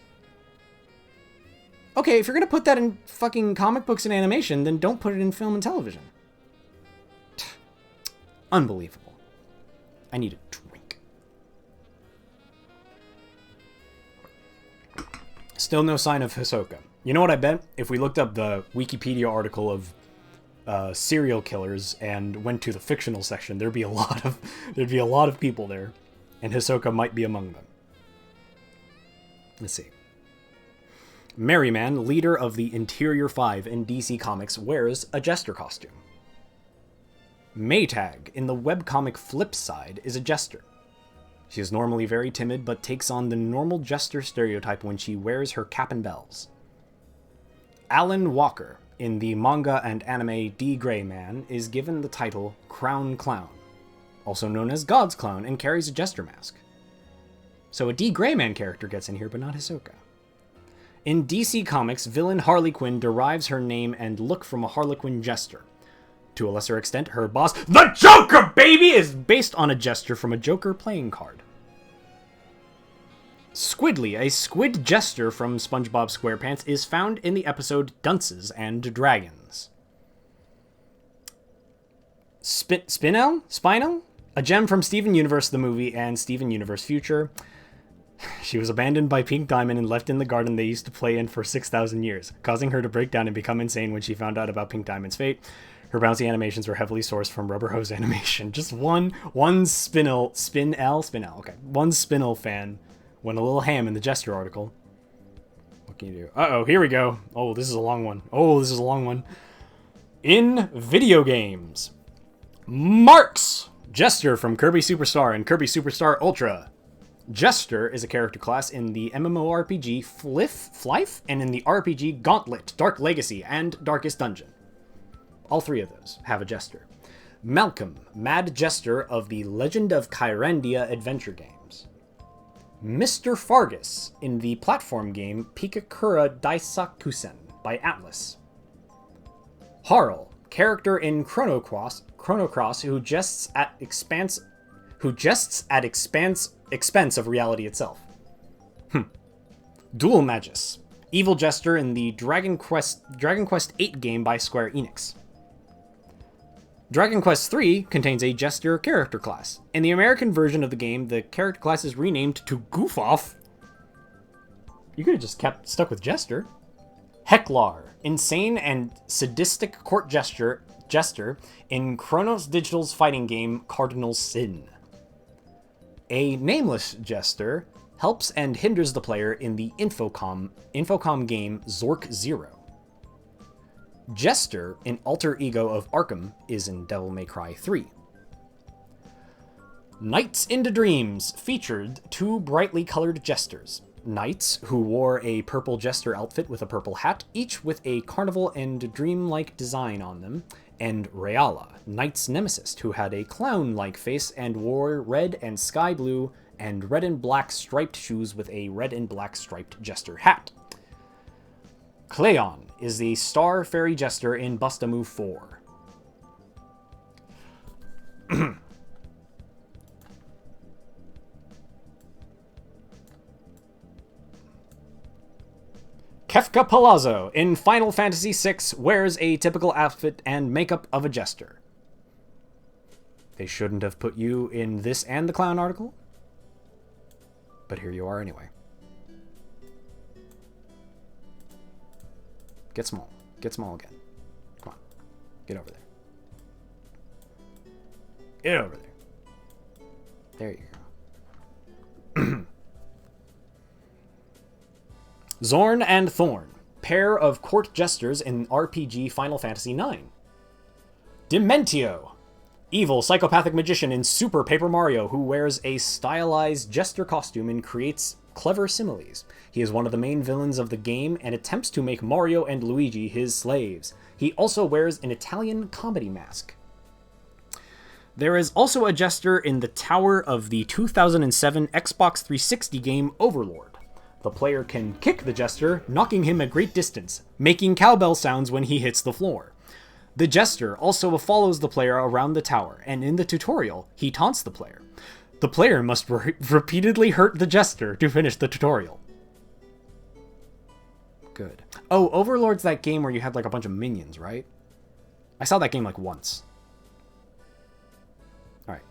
Speaker 1: Okay, if you're gonna put that in fucking comic books and animation, then don't put it in film and television. Unbelievable. I need a drink. Still no sign of Hisoka. You know what I bet? If we looked up the Wikipedia article of serial killers and went to the fictional section, there'd be a lot of people there, and Hisoka might be among them. Let's see. Merryman, leader of the Interior 5 in DC Comics, wears a jester costume. Maytag, in the webcomic Flipside, is a jester. She is normally very timid, but takes on the normal jester stereotype when she wears her cap and bells. Alan Walker, in the manga and anime D. Gray Man, is given the title Crown Clown, also known as God's Clown, and carries a jester mask. So a D. Gray Man character gets in here, but not Hisoka. In DC Comics, villain Harley Quinn derives her name and look from a Harlequin jester. To a lesser extent, her boss, the Joker, baby, is based on a jester from a Joker playing card. Squidly, a squid jester from SpongeBob SquarePants, is found in the episode Dunces and Dragons. Spinel? A gem from Steven Universe the movie and Steven Universe Future. She was abandoned by Pink Diamond and left in the garden they used to play in for 6,000 years, causing her to break down and become insane when she found out about Pink Diamond's fate. Her bouncy animations were heavily sourced from Rubber Hose Animation. Just one Spinel fan went a little ham in the Jester article. What can you do? Uh-oh, here we go. Oh, this is a long one. In video games. Marks! Jester from Kirby Superstar and Kirby Superstar Ultra. Jester is a character class in the MMORPG Flife and in the RPG Gauntlet, Dark Legacy, and Darkest Dungeon. All 3 of those have a Jester. Malcolm, Mad Jester of the Legend of Kyrandia adventure games. Mr. Fargus in the platform game Pikakura Daisakusen by Atlas. Harl, character in Chrono Cross who jests at expense of reality itself. Dual Magus, evil jester in the Dragon Quest VIII game by Square Enix. Dragon Quest III contains a jester character class. In the American version of the game, the character class is renamed to Goof Off. You could have just stuck with jester. Heklar, insane and sadistic court jester in Chronos Digital's fighting game Cardinal Sin. A nameless jester helps and hinders the player in the Infocom game Zork Zero. Jester, an alter ego of Arkham, is in Devil May Cry 3. Nights into Dreams featured 2 brightly colored jesters. Knights, who wore a purple jester outfit with a purple hat, each with a carnival and dreamlike design on them, and Rayala, Knight's nemesis, who had a clown-like face and wore red and sky blue and red and black striped shoes with a red and black striped jester hat. Cleon is the star fairy jester in Bust-a-Move 4. Kefka Palazzo in Final Fantasy VI wears a typical outfit and makeup of a jester. They shouldn't have put you in this and the clown article, but here you are anyway. Get small. Get small again. Come on. Get over there. Get over there. There you go. Zorn and Thorn, pair of court jesters in RPG Final Fantasy IX. Dementio, evil psychopathic magician in Super Paper Mario who wears a stylized jester costume and creates clever similes. He is one of the main villains of the game and attempts to make Mario and Luigi his slaves. He also wears an Italian comedy mask. There is also a jester in the tower of the 2007 Xbox 360 game Overlord. The player can kick the jester, knocking him a great distance, making cowbell sounds when he hits the floor. The jester also follows the player around the tower, and in the tutorial, he taunts the player. The player must repeatedly hurt the jester to finish the tutorial. Good. Oh, Overlord's that game where you had like a bunch of minions, right? I saw that game like once. Alright.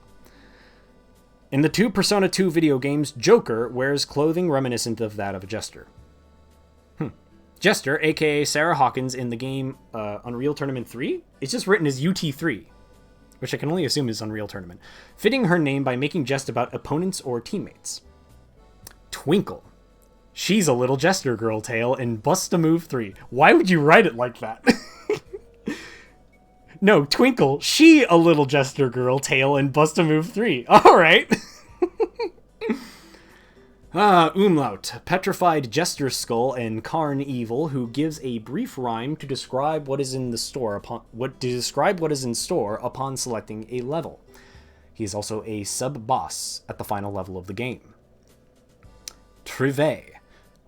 Speaker 1: In the two Persona 2 video games, Joker wears clothing reminiscent of that of a jester. Jester, aka Sarah Hawkins in the game Unreal Tournament 3? It's just written as UT3, which I can only assume is Unreal Tournament, fitting her name by making jest about opponents or teammates. Twinkle. She's a little jester girl tale in Bust-a-Move 3. Why would you write it like that? No, Twinkle, she a little jester girl tale in Bust-a-Move 3. Alright. Umlaut, petrified jester skull and Karn evil, who gives a brief rhyme to describe what is in the store upon selecting a level. He is also a sub-boss at the final level of the game. Trivet,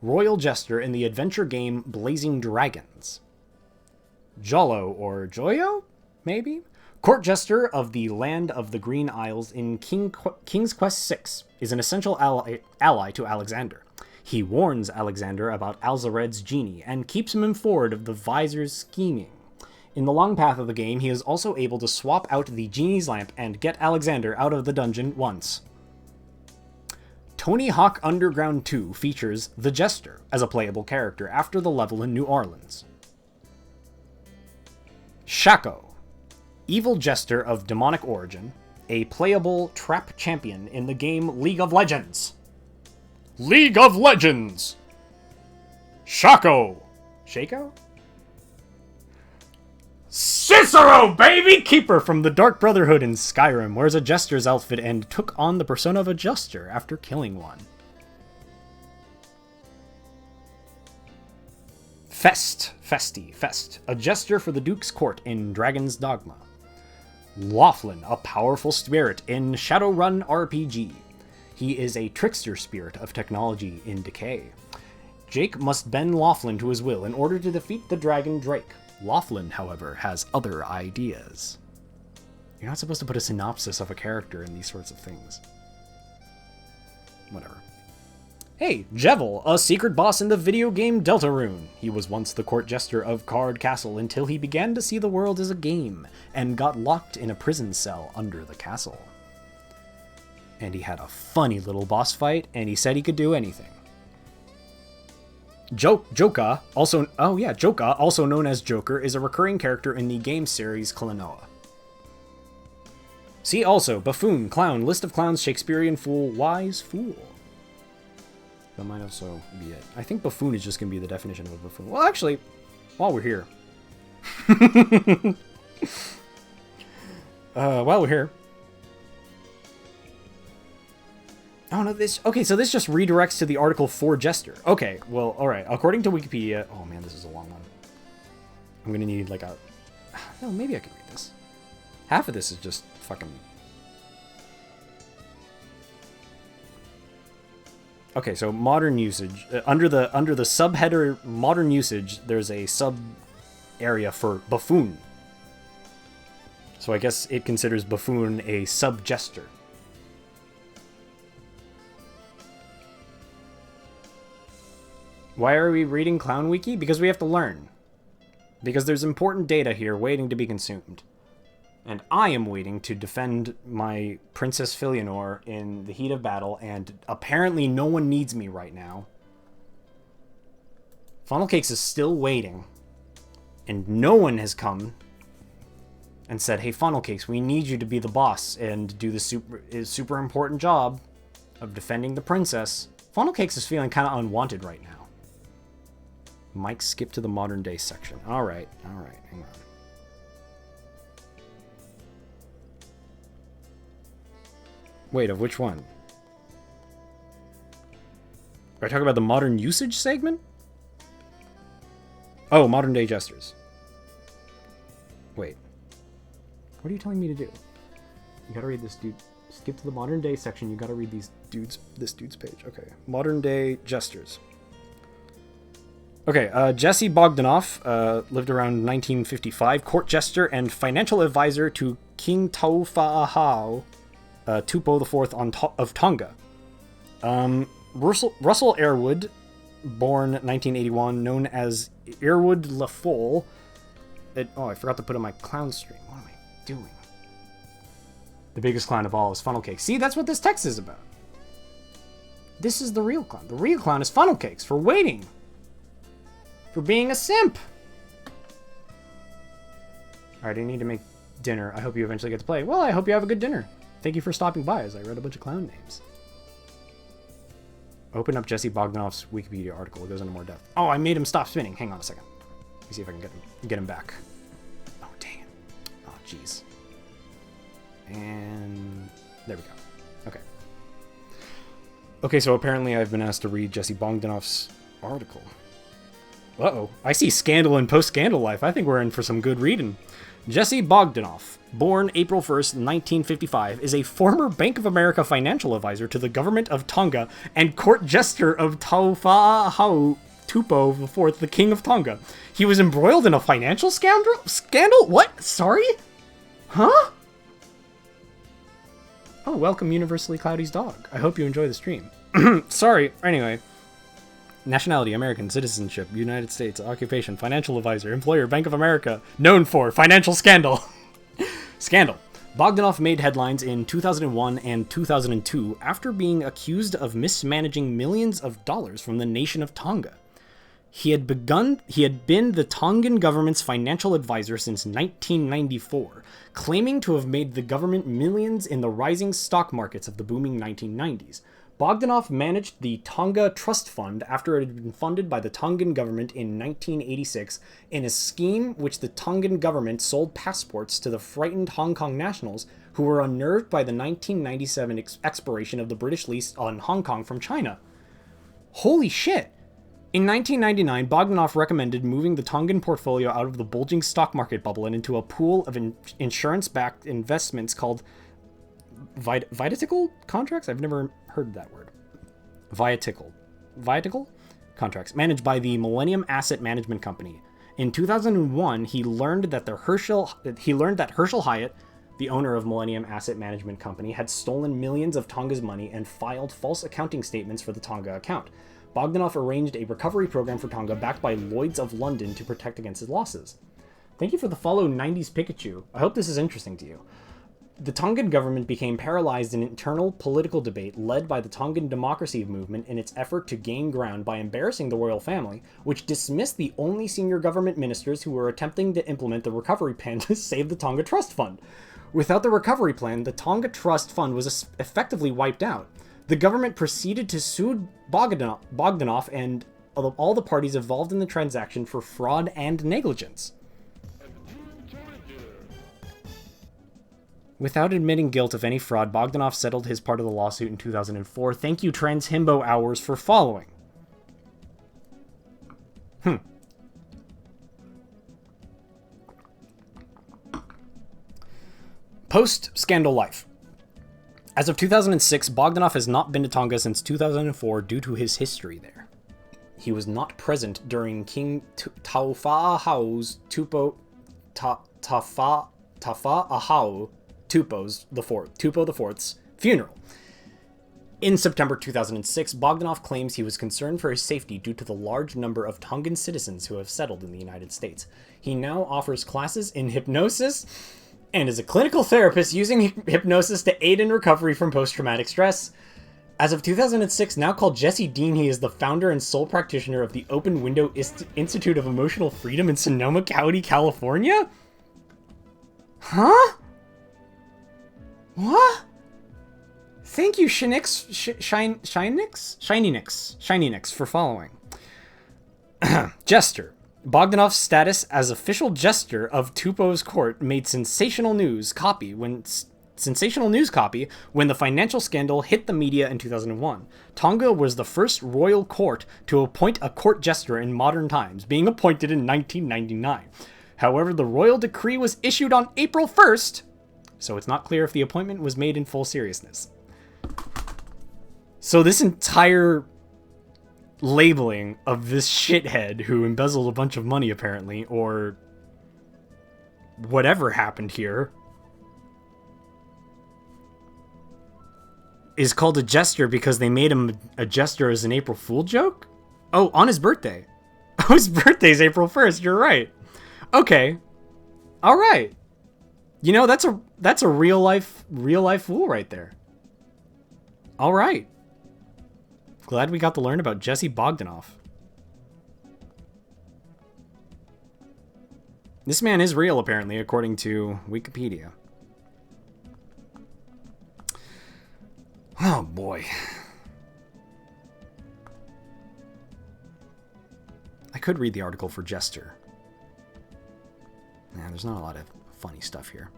Speaker 1: royal jester in the adventure game Blazing Dragons. Jollo, or Joyo, maybe? Court jester of the Land of the Green Isles in King's Quest VI is an essential ally to Alexander. He warns Alexander about Alzared's genie and keeps him informed of the Visor's scheming. In the long path of the game, he is also able to swap out the genie's lamp and get Alexander out of the dungeon once. Tony Hawk Underground 2 features the Jester as a playable character after the level in New Orleans. Shaco, evil jester of demonic origin, a playable trap champion in the game League of Legends. League of Legends! Shaco! Shaco? Cicero, baby! Keeper from the Dark Brotherhood in Skyrim wears a jester's outfit and took on the persona of a jester after killing one. Fest, a jester for the Duke's Court in Dragon's Dogma. Laughlin, a powerful spirit in Shadowrun RPG. He is a trickster spirit of technology in decay. Jake must bend Laughlin to his will in order to defeat the dragon Drake. Laughlin, however, has other ideas. You're not supposed to put a synopsis of a character in these sorts of things. Whatever. Hey, Jevil, a secret boss in the video game Deltarune. He was once the court jester of Card Castle until he began to see the world as a game and got locked in a prison cell under the castle. And he had a funny little boss fight, and he said he could do anything. Joka, also known as Joker, is a recurring character in the game series Klonoa. See also Buffoon, Clown, List of Clowns, Shakespearean Fool, Wise Fool. That might also be it. I think buffoon is just going to be the definition of a buffoon. Well, actually, while we're here. Oh, no, this... Okay, so this just redirects to the article for Jester. Okay, well, alright. According to Wikipedia... Oh, man, this is a long one. I'm going to need, like, a... Oh, maybe I can read this. Half of this is just fucking... Okay, so modern usage under the subheader modern usage, there's a sub area for buffoon. So I guess it considers buffoon a sub-jester. Why are we reading Clown Wiki? Because we have to learn. Because there's important data here waiting to be consumed. And I am waiting to defend my Princess Filianor in the heat of battle, and apparently no one needs me right now. Funnel Cakes is still waiting, and no one has come and said, hey, Funnel Cakes, we need you to be the boss and do the super important job of defending the princess. Funnel Cakes is feeling kind of unwanted right now. Mike skipped to the modern day section. All right, hang on. Wait, of which one? Are I talking about the modern usage segment? Oh, modern day jesters. Wait. What are you telling me to do? You gotta read this dude. Skip to the modern day section. You gotta read this dude's page. Okay. Modern day jesters. Okay, Jesse Bogdonoff lived around 1955, court jester and financial advisor to King Taufa'ahau, Tupou IV of Tonga. Russell Airwood, born 1981, known as Earwood Lafole. I forgot to put in my clown stream. What am I doing? The biggest clown of all is Funnel Cakes. See, that's what this text is about. This is the real clown. The real clown is Funnel Cakes for waiting. For being a simp. Alright, I need to make dinner. I hope you eventually get to play. Well, I hope you have a good dinner. Thank you for stopping by as I read a bunch of clown names. Open up Jesse Bogdonoff's Wikipedia article. It goes into more depth. Oh, I made him stop spinning. Hang on a second. Let me see if I can get him back. Oh, dang it. Oh, jeez. And there we go. Okay. Okay, so apparently I've been asked to read Jesse Bogdonoff's article. Uh-oh. I see scandal and post-scandal life. I think we're in for some good reading. Jesse Bogdonoff, born April 1st, 1955, is a former Bank of America financial advisor to the government of Tonga and court jester of Taufa'ahau Tupou IV, the King of Tonga. He was embroiled in a financial scandal? What? Sorry? Huh? Oh, welcome Universally Cloudy's dog. I hope you enjoy the stream. Sorry. Anyway. Nationality, American. Citizenship, United States. Occupation, financial advisor. Employer, Bank of America. Known for financial scandal. Scandal. Bogdonoff made headlines in 2001 and 2002 after being accused of mismanaging millions of dollars from the nation of Tonga. He had been the Tongan government's financial advisor since 1994, claiming to have made the government millions in the rising stock markets of the booming 1990s. Bogdonoff managed the Tonga Trust Fund after it had been funded by the Tongan government in 1986 in a scheme which the Tongan government sold passports to the frightened Hong Kong nationals who were unnerved by the 1997 expiration of the British lease on Hong Kong from China. Holy shit! In 1999, Bogdonoff recommended moving the Tongan portfolio out of the bulging stock market bubble and into a pool of insurance-backed investments called Viatical contracts? I've never heard that word. Viatical contracts, managed by the Millennium Asset Management Company. In 2001, he learned that Herschel Hyatt, the owner of Millennium Asset Management Company, had stolen millions of Tonga's money and filed false accounting statements for the Tonga account. Bogdonoff arranged a recovery program for Tonga backed by Lloyd's of London to protect against his losses. Thank you for the follow, 90s Pikachu. I hope this is interesting to you. The Tongan government became paralyzed in internal political debate led by the Tongan democracy movement in its effort to gain ground by embarrassing the royal family, which dismissed the only senior government ministers who were attempting to implement the recovery plan to save the Tonga Trust Fund. Without the recovery plan, the Tonga Trust Fund was effectively wiped out. The government proceeded to sue Bogdonoff and all the parties involved in the transaction for fraud and negligence. Without admitting guilt of any fraud, Bogdonoff settled his part of the lawsuit in 2004. Thank you, Transhimbo Hours, for following. Post-scandal life. As of 2006, Bogdonoff has not been to Tonga since 2004 due to his history there. He was not present during King Taufa'ahau's Tafa'ahau Tupou IV's funeral. In September 2006, Bogdonoff claims he was concerned for his safety due to the large number of Tongan citizens who have settled in the United States. He now offers classes in hypnosis and is a clinical therapist using hypnosis to aid in recovery from post-traumatic stress. As of 2006, now called Jesse Dean, he is the founder and sole practitioner of the Open Window Institute of Emotional Freedom in Sonoma County, California? Huh? What? Thank you, Shinynix, for following. Jester. Bogdonoff's status as official jester of Tupou's court made sensational news copy when the financial scandal hit the media in 2001. Tonga was the first royal court to appoint a court jester in modern times, being appointed in 1999. However, the royal decree was issued on April 1st, so it's not clear if the appointment was made in full seriousness. So this entire labeling of this shithead who embezzled a bunch of money, apparently, or whatever happened here, is called a jester because they made him a jester as an April Fool joke? Oh, on his birthday. Oh, his birthday's April 1st, you're right. Okay. Alright. You know, that's a real life fool right there. Alright. Glad we got to learn about Jesse Bogdonoff. This man is real, apparently, according to Wikipedia. Oh, boy. I could read the article for Jester. Yeah, there's not a lot of funny stuff here.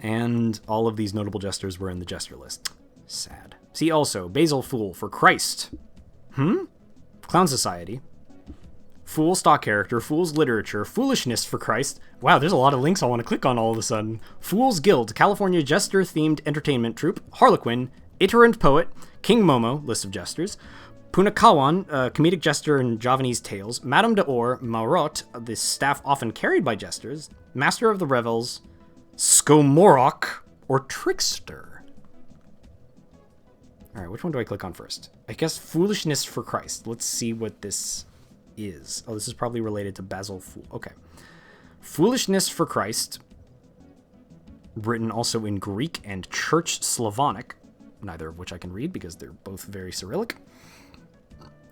Speaker 1: And all of these notable jesters were in the jester list. Sad. See also, Basil Fool for Christ. Clown Society. Fool stock character, Fool's literature, Foolishness for Christ. Wow, there's a lot of links I want to click on all of a sudden. Fool's Guild, California jester-themed entertainment troupe, Harlequin, iterant poet, King Momo, list of jesters, Punakawan, comedic jester in Javanese tales, Madame d'Or, Marot, the staff often carried by jesters, Master of the Revels, Skomorok, or Trickster. Alright, which one do I click on first? I guess Foolishness for Christ. Let's see what this is. Oh, this is probably related to Basil Fool. Okay. Foolishness for Christ, written also in Greek and Church Slavonic, neither of which I can read because they're both very Cyrillic,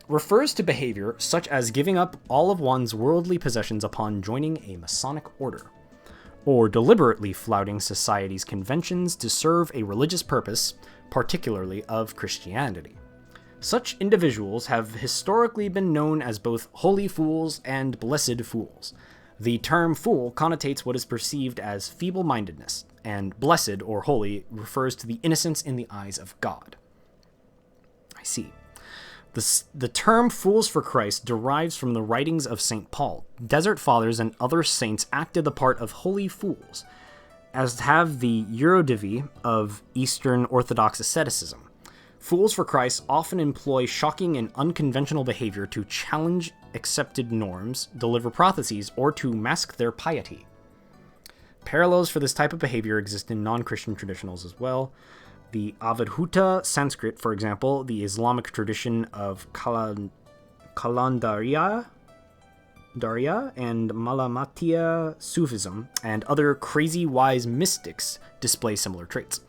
Speaker 1: refers to behavior such as giving up all of one's worldly possessions upon joining a Masonic order, or deliberately flouting society's conventions to serve a religious purpose, particularly of Christianity. Such individuals have historically been known as both holy fools and blessed fools. The term fool connotates what is perceived as feeble-mindedness, and blessed or holy refers to the innocence in the eyes of God. I see. The term Fools for Christ derives from the writings of St. Paul. Desert Fathers and other saints acted the part of holy fools, as have the Eurodivi of Eastern Orthodox asceticism. Fools for Christ often employ shocking and unconventional behavior to challenge accepted norms, deliver prophecies, or to mask their piety. Parallels for this type of behavior exist in non-Christian traditionals as well. The Avadhuta Sanskrit, for example, the Islamic tradition of Kalandaria and Malamatiya Sufism, and other crazy wise mystics display similar traits.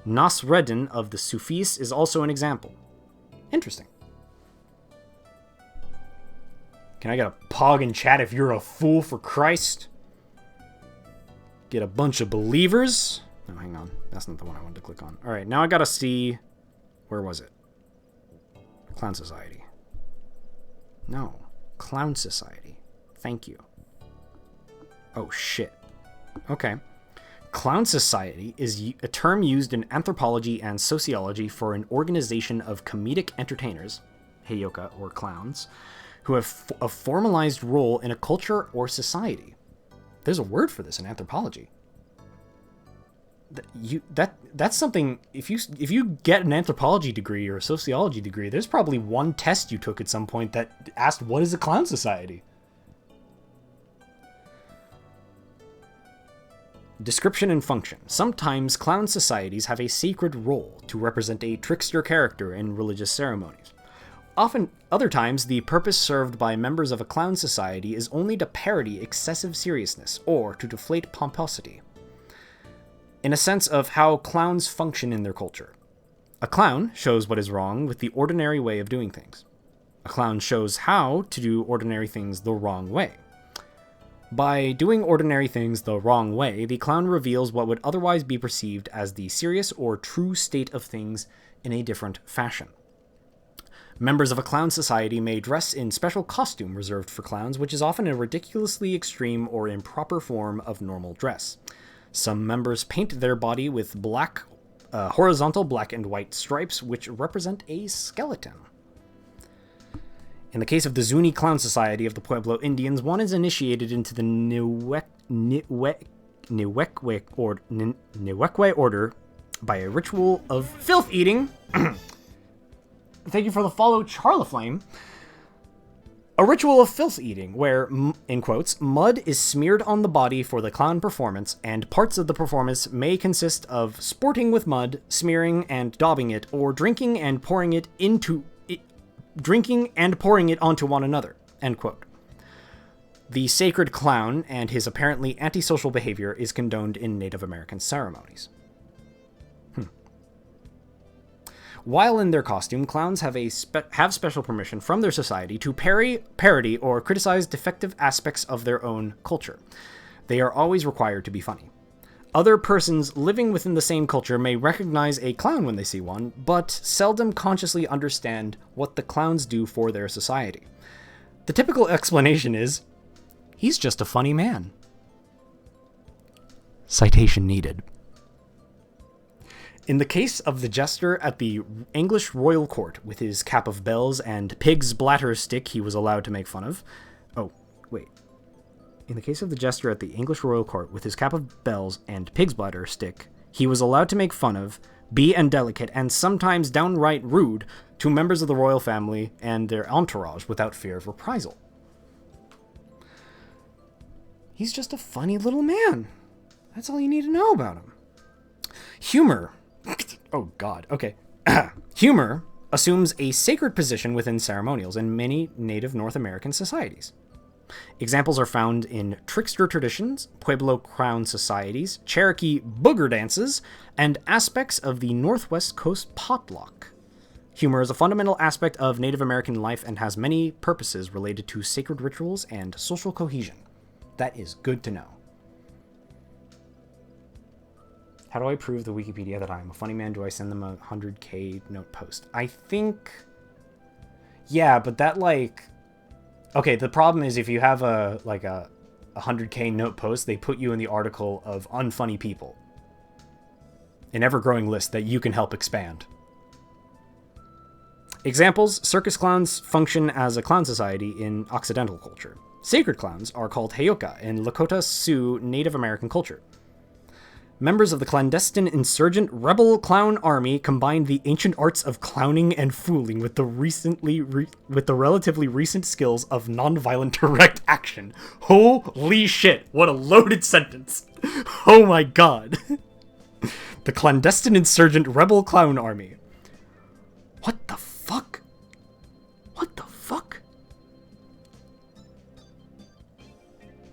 Speaker 1: Nasreddin of the Sufis is also an example. Interesting. Can I get a pog in chat if you're a fool for Christ? Get a bunch of believers. No, hang on. That's not the one I wanted to click on. Alright, now I gotta see... Where was it? Clown Society. No. Clown Society. Thank you. Oh, shit. Okay. Clown Society is a term used in anthropology and sociology for an organization of comedic entertainers, heyoka or clowns, who have a formalized role in a culture or society. There's a word for this in anthropology. That's something. If you get an anthropology degree or a sociology degree, there's probably one test you took at some point that asked, what is a clown society? Description and function. Sometimes clown societies have a sacred role to represent a trickster character in religious ceremonies. Other times, the purpose served by members of a clown society is only to parody excessive seriousness or to deflate pomposity. In a sense of how clowns function in their culture. A clown shows what is wrong with the ordinary way of doing things. A clown shows how to do ordinary things the wrong way. By doing ordinary things the wrong way, the clown reveals what would otherwise be perceived as the serious or true state of things in a different fashion. Members of a clown society may dress in special costume reserved for clowns, which is often a ridiculously extreme or improper form of normal dress. Some members paint their body with horizontal black and white stripes, which represent a skeleton. In the case of the Zuni Clown Society of the Pueblo Indians, one is initiated into the Niwekwe order by a ritual of filth eating. Thank you for the follow, Charlaflame. A ritual of filth eating, where, in quotes, mud is smeared on the body for the clown performance, and parts of the performance may consist of sporting with mud, smearing and daubing it, or drinking and pouring it onto one another, end quote. The sacred clown and his apparently antisocial behavior is condoned in Native American ceremonies. While in their costume, clowns have special permission from their society to parody or criticize defective aspects of their own culture. They are always required to be funny. Other persons living within the same culture may recognize a clown when they see one, but seldom consciously understand what the clowns do for their society. The typical explanation is, he's just a funny man. Citation needed. In the case of the jester at the English royal court with his cap of bells and pig's bladder stick he was allowed to make fun of... In the case of the jester at the English royal court with his cap of bells and pig's bladder stick, he was allowed to make fun of, be indelicate, and sometimes downright rude to members of the royal family and their entourage without fear of reprisal. He's just a funny little man. That's all you need to know about him. Humor. Oh, God. Okay. Humor assumes a sacred position within ceremonials in many Native North American societies. Examples are found in trickster traditions, Pueblo clown societies, Cherokee booger dances, and aspects of the Northwest Coast potluck. Humor is a fundamental aspect of Native American life and has many purposes related to sacred rituals and social cohesion. That is good to know. How do I prove the Wikipedia that I'm a funny man? Do I send them a 100k note post? I think... Yeah, but that, like... Okay, the problem is if you have a 100k note post, they put you in the article of unfunny people. An ever-growing list that you can help expand. Examples: circus clowns function as a clown society in Occidental culture. Sacred clowns are called Heyoka in Lakota Sioux Native American culture. Members of the clandestine insurgent rebel clown army combined the ancient arts of clowning and fooling with the relatively recent skills of nonviolent direct action. Holy shit, what a loaded sentence. Oh my god. The clandestine insurgent rebel clown army. What the fuck? What the fuck?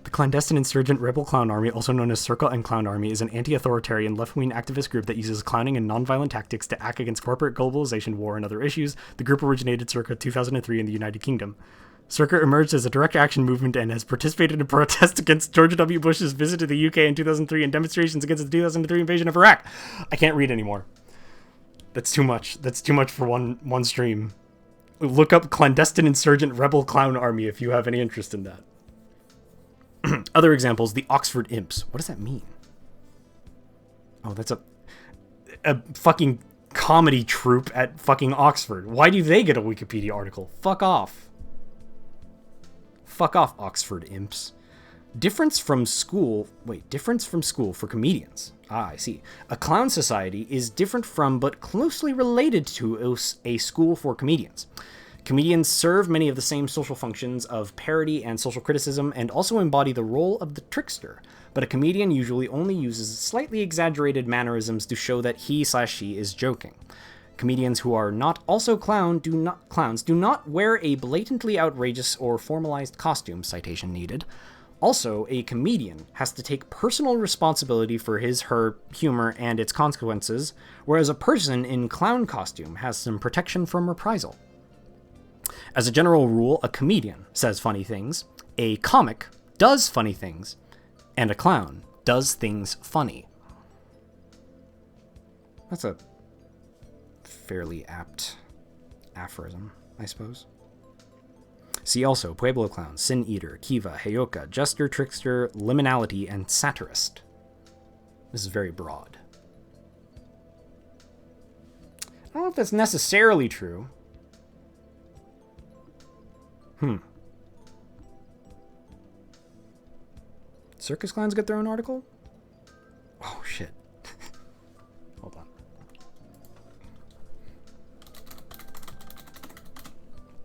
Speaker 1: The clandestine insurgent rebel clown army, also known as Circus and Clown Army, is an anti-authoritarian left-wing activist group that uses clowning and non-violent tactics to act against corporate globalization, war, and other issues. The group originated circa 2003 in the United Kingdom. Circus emerged as a direct action movement and has participated in protests against George W. Bush's visit to the UK in 2003 and demonstrations against the 2003 invasion of Iraq. I can't read anymore. That's too much. That's too much for one stream. Look up clandestine insurgent rebel clown army if you have any interest in that. Other examples, the Oxford Imps. What does that mean? Oh, that's a fucking comedy troupe at fucking Oxford. Why do they get a Wikipedia article? Fuck off. Fuck off, Oxford Imps. Difference from school for comedians. Ah, I see. A clown society is different from but closely related to a school for comedians. Comedians serve many of the same social functions of parody and social criticism and also embody the role of the trickster, but a comedian usually only uses slightly exaggerated mannerisms to show that he/she is joking. Comedians who are not also clowns do not wear a blatantly outrageous or formalized costume, citation needed. Also, a comedian has to take personal responsibility for his/her humor and its consequences, whereas a person in clown costume has some protection from reprisal. As a general rule, a comedian says funny things, a comic does funny things, and a clown does things funny. That's a fairly apt aphorism, I suppose. See also Pueblo Clown, Sin Eater, Kiva, Heyoka, Jester, Trickster, Liminality, and Satirist. This is very broad. I don't know if that's necessarily true. Circus clowns get their own article? Oh, shit. Hold on.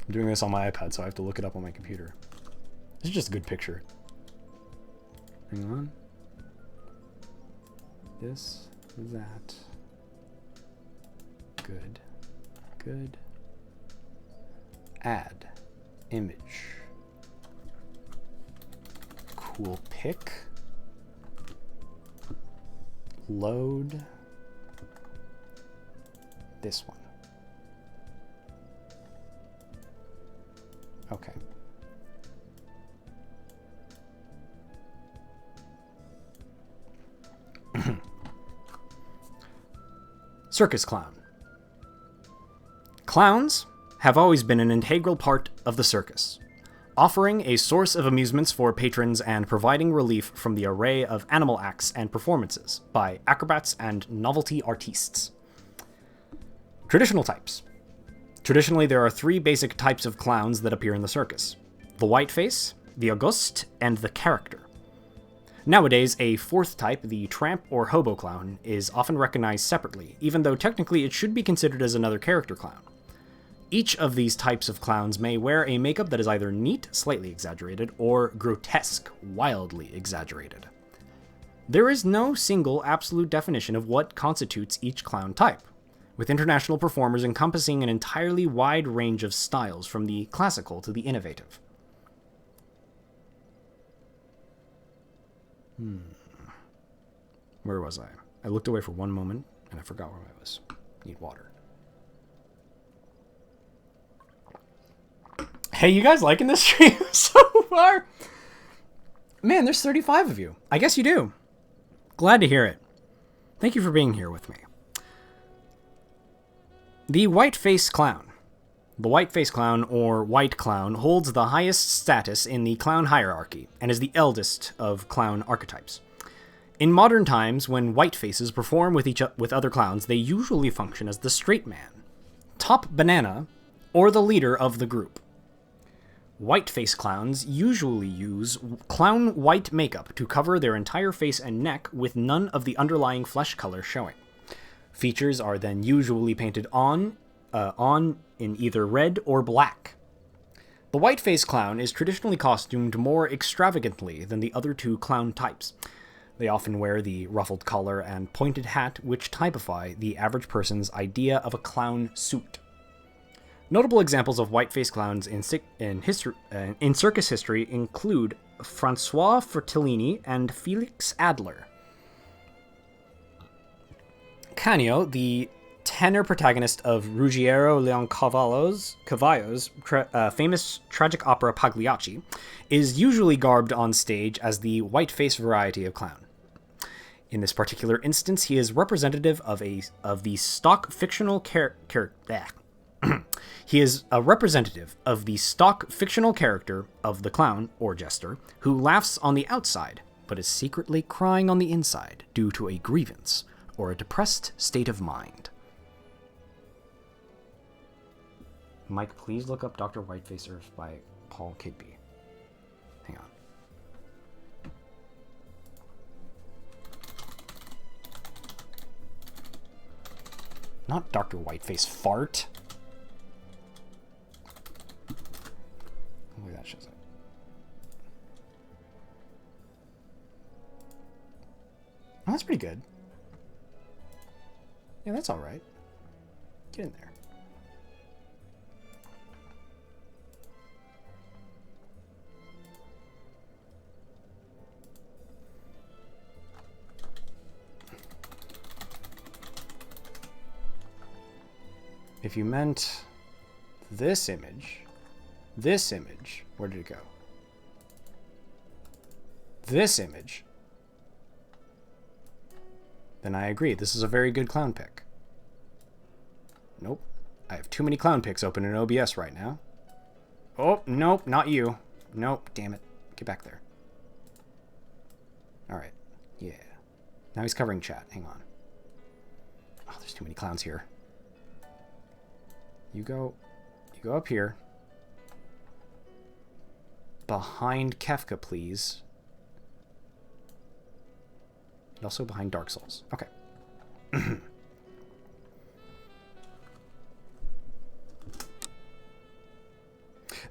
Speaker 1: I'm doing this on my iPad, so I have to look it up on my computer. This is just a good picture. Hang on. This, that. Good. Good. Add. Image. Cool pic. Load. This one. Okay. Circus clown. Clowns have always been an integral part of the circus, offering a source of amusements for patrons and providing relief from the array of animal acts and performances by acrobats and novelty artistes. Traditional types. Traditionally, there are three basic types of clowns that appear in the circus: the whiteface, the Auguste, and the character. Nowadays, a fourth type, the tramp or hobo clown, is often recognized separately, even though technically it should be considered as another character clown. Each of these types of clowns may wear a makeup that is either neat, slightly exaggerated, or grotesque, wildly exaggerated. There is no single absolute definition of what constitutes each clown type, with international performers encompassing an entirely wide range of styles from the classical to the innovative. Where was I? I looked away for one moment, and I forgot where I was. Need water. Hey, you guys liking this stream so far? Man, there's 35 of you. I guess you do. Glad to hear it. Thank you for being here with me. The white-face clown. The white-face clown, or white clown, holds the highest status in the clown hierarchy, and is the eldest of clown archetypes. In modern times, when white faces perform with other clowns, they usually function as the straight man, top banana, or the leader of the group. White-face clowns usually use clown white makeup to cover their entire face and neck with none of the underlying flesh color showing. Features are then usually painted on in either red or black. The white-face clown is traditionally costumed more extravagantly than the other two clown types. They often wear the ruffled collar and pointed hat, which typify the average person's idea of a clown suit. Notable examples of white-face clowns in circus history include Francois Fertellini and Felix Adler. Canio, the tenor protagonist of Ruggiero Leoncavallo's famous tragic opera Pagliacci, is usually garbed on stage as the white-face variety of clown. In this particular instance, he is representative of the stock fictional He is a representative of the stock fictional character of the clown, or jester, who laughs on the outside, but is secretly crying on the inside due to a grievance or a depressed state of mind. Mike, please look up Dr. Whiteface Earth by Paul Kidby. Hang on. Not Dr. Whiteface Fart. Look, that shows it. Oh, that's pretty good. Yeah, that's alright. Get in there. If you meant this image, where did it go? This image, then I agree. This is a very good clown pick. Nope. I have too many clown picks open in OBS right now. Oh, nope, not you. Nope, damn it. Get back there. Alright. Yeah. Now he's covering chat. Hang on. Oh, there's too many clowns here. You go up here. Behind Kefka, please. And also behind Dark Souls. Okay.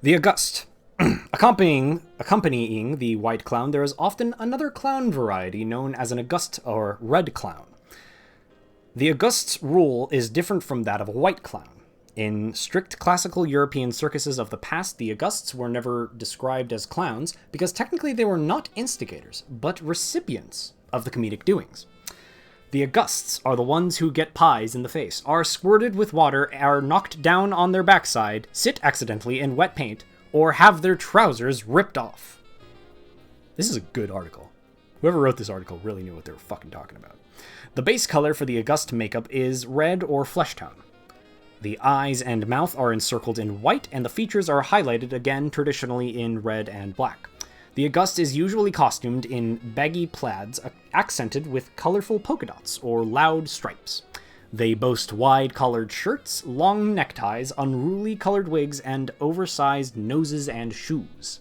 Speaker 1: The August. Accompanying the white clown, there is often another clown variety known as an August or red clown. The August's rule is different from that of a white clown. In strict classical European circuses of the past, the Augusts were never described as clowns because technically they were not instigators, but recipients of the comedic doings. The Augusts are the ones who get pies in the face, are squirted with water, are knocked down on their backside, sit accidentally in wet paint, or have their trousers ripped off. This is a good article. Whoever wrote this article really knew what they were fucking talking about. The base color for the August makeup is red or flesh tone. The eyes and mouth are encircled in white, and the features are highlighted again traditionally in red and black. The August is usually costumed in baggy plaids accented with colorful polka dots or loud stripes. They boast wide-collared shirts, long neckties, unruly colored wigs, and oversized noses and shoes.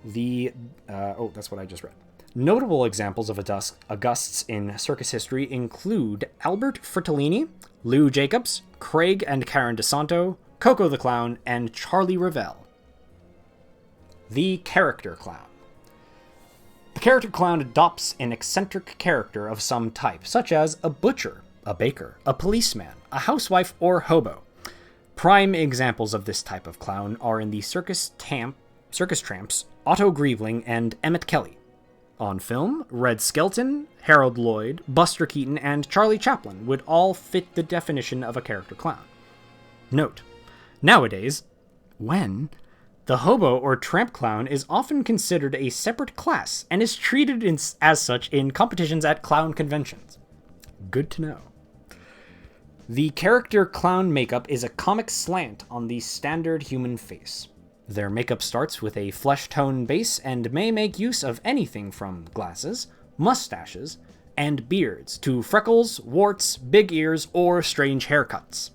Speaker 1: That's what I just read. Notable examples of Augusts in circus history include Albert Fritellini, Lou Jacobs, Craig and Karen DeSanto, Coco the Clown, and Charlie Revelle. The Character Clown. The Character Clown adopts an eccentric character of some type, such as a butcher, a baker, a policeman, a housewife, or hobo. Prime examples of this type of clown are in the Circus Tramps, Otto Greveling, and Emmett Kelly. On film, Red Skelton, Harold Lloyd, Buster Keaton, and Charlie Chaplin would all fit the definition of a character clown. Note, nowadays, the hobo or tramp clown is often considered a separate class and is treated as such in competitions at clown conventions. Good to know. The character clown makeup is a comic slant on the standard human face. Their makeup starts with a flesh tone base and may make use of anything from glasses, mustaches, and beards to freckles, warts, big ears, or strange haircuts.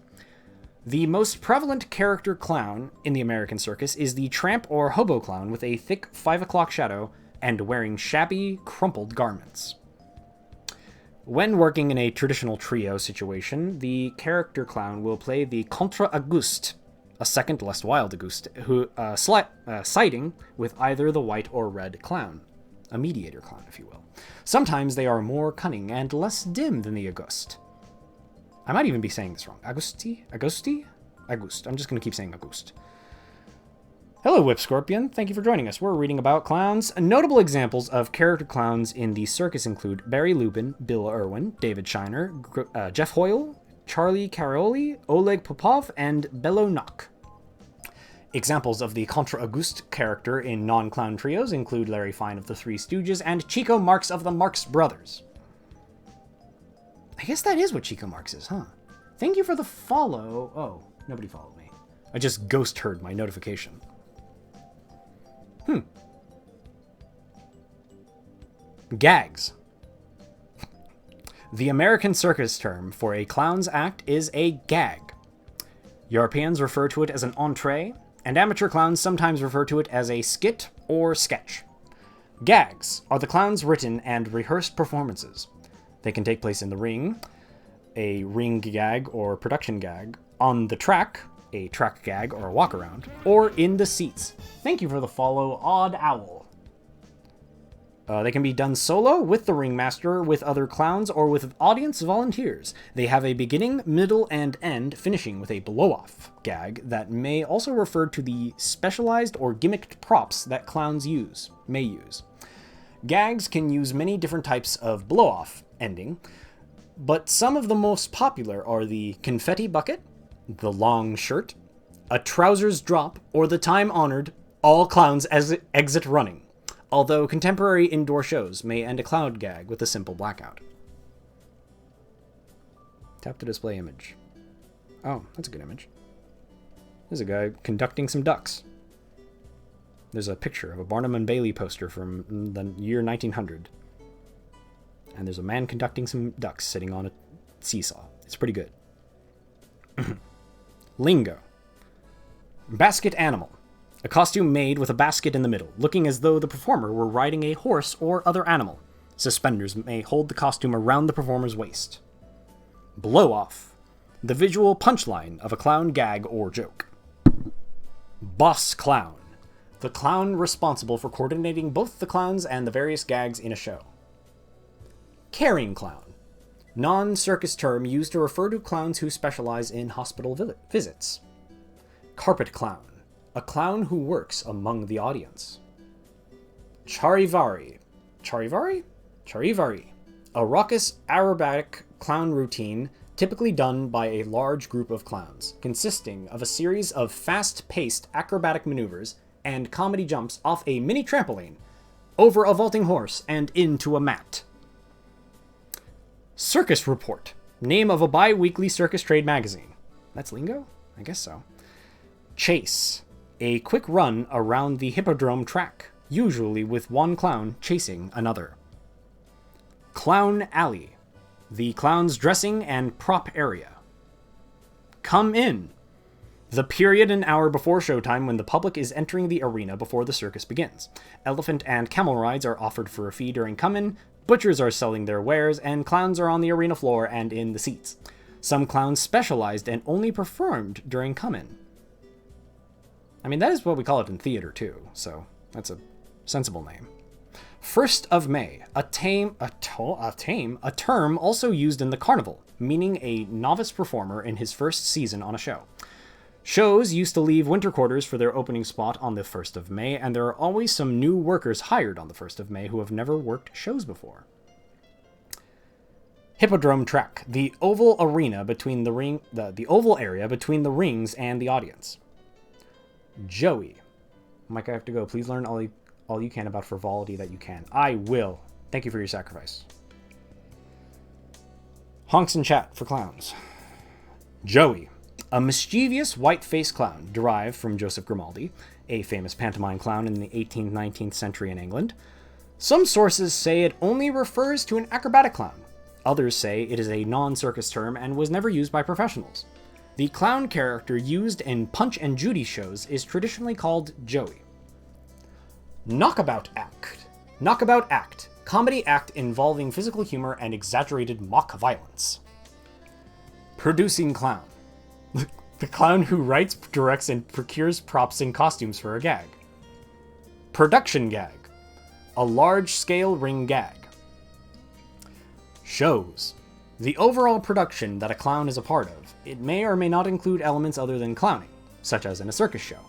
Speaker 1: The most prevalent character clown in the American circus is the tramp or hobo clown with a thick 5 o'clock shadow and wearing shabby, crumpled garments. When working in a traditional trio situation, the character clown will play the contre Auguste, a second, less wild Auguste, who siding with either the white or red clown, a mediator clown, if you will. Sometimes they are more cunning and less dim than the Auguste. I might even be saying this wrong. Auguste? I'm just going to keep saying Auguste. Hello, Whip Scorpion. Thank you for joining us. We're reading about clowns. Notable examples of character clowns in the circus include Barry Lubin, Bill Irwin, David Shiner, Jeff Hoyle, Charlie Caroli, Oleg Popov, and Bello Nock. Examples of the Contra Auguste character in non-clown trios include Larry Fine of the Three Stooges and Chico Marx of the Marx Brothers. I guess that is what Chico Marx is, huh? Thank you for the follow. Oh, nobody followed me. I just ghost heard my notification. Gags. The American circus term for a clown's act is a gag. Europeans refer to it as an entree, and amateur clowns sometimes refer to it as a skit or sketch. Gags are the clown's written and rehearsed performances. They can take place in the ring, a ring gag or production gag, on the track, a track gag or a walk around, or in the seats. Thank you for the follow, Odd Owl. They can be done solo, with the ringmaster, with other clowns, or with audience volunteers. They have a beginning, middle, and end, finishing with a blow-off gag that may also refer to the specialized or gimmicked props that clowns may use. Gags can use many different types of blow-off ending, but some of the most popular are the confetti bucket, the long shirt, a trousers drop, or the time-honored all clowns exit running. Although contemporary indoor shows may end a clown gag with a simple blackout. Tap to display image. Oh, that's a good image. There's a guy conducting some ducks. There's a picture of a Barnum and Bailey poster from the year 1900. And there's a man conducting some ducks sitting on a seesaw. It's pretty good. Lingo. Basket animal. A costume made with a basket in the middle, looking as though the performer were riding a horse or other animal. Suspenders may hold the costume around the performer's waist. Blow-off. The visual punchline of a clown gag or joke. Boss clown. The clown responsible for coordinating both the clowns and the various gags in a show. Carrying clown. Non-circus term used to refer to clowns who specialize in hospital visits. Carpet clown. A clown who works among the audience. Charivari. Charivari. A raucous aerobatic clown routine typically done by a large group of clowns, consisting of a series of fast-paced acrobatic maneuvers and comedy jumps off a mini trampoline, over a vaulting horse, and into a mat. Circus report. Name of a bi-weekly circus trade magazine. That's lingo? I guess so. Chase. A quick run around the hippodrome track, usually with one clown chasing another. Clown alley. The clown's dressing and prop area. Come in. The period an hour before showtime when the public is entering the arena before the circus begins. Elephant and camel rides are offered for a fee during come-in, butchers are selling their wares, and clowns are on the arena floor and in the seats. Some clowns specialized and only performed during come-in. I mean, that is what we call it in theater, too, so that's a sensible name. 1st of May, a term also used in the carnival, meaning a novice performer in his first season on a show. Shows used to leave winter quarters for their opening spot on the 1st of May, and there are always some new workers hired on the 1st of May who have never worked shows before. Hippodrome track, the oval area between the rings and the audience. Joey. Mike, I have to go. Please learn all you can about frivolity that you can. I will. Thank you for your sacrifice. Honks in chat for clowns. Joey. A mischievous white-faced clown derived from Joseph Grimaldi, a famous pantomime clown in the 18th-19th century in England. Some sources say it only refers to an acrobatic clown. Others say it is a non-circus term and was never used by professionals. The clown character used in Punch and Judy shows is traditionally called Joey. Knockabout act. Knockabout act. Comedy act involving physical humor and exaggerated mock violence. Producing clown. The clown who writes, directs, and procures props and costumes for a gag. Production gag. A large-scale ring gag. Shows. The overall production that a clown is a part of. It may or may not include elements other than clowning, such as in a circus show.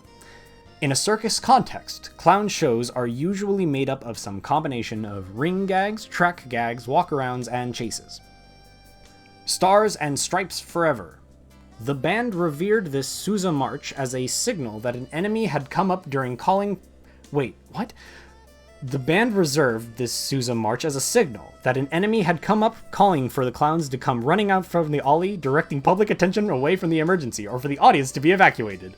Speaker 1: In a circus context, clown shows are usually made up of some combination of ring gags, track gags, walkarounds, and chases. Stars and Stripes Forever. The band revered this Sousa march as a signal that an enemy had come up during calling... Wait, what? The band reserved this Sousa march as a signal that an enemy had come up calling for the clowns to come running out from the alley, directing public attention away from the emergency, or for the audience to be evacuated.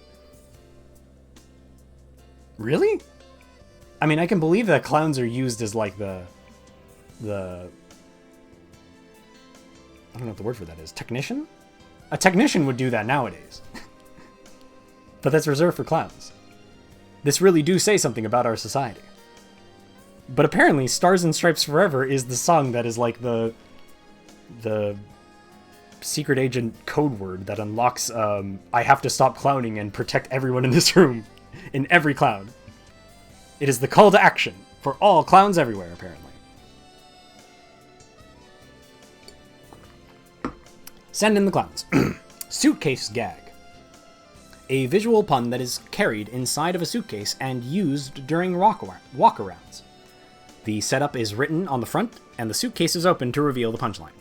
Speaker 1: Really? I mean, I can believe that clowns are used as like the I don't know what the word for that is. Technician? A technician would do that nowadays. But that's reserved for clowns. This really do say something about our society. But apparently, Stars and Stripes Forever is the song that is like the the secret agent code word that unlocks I have to stop clowning and protect everyone in this room in every clown. It is the call to action for all clowns everywhere, apparently. Send in the clowns. Suitcase gag. A visual pun that is carried inside of a suitcase and used during walk-arounds. The setup is written on the front, and the suitcase is open to reveal the punchline.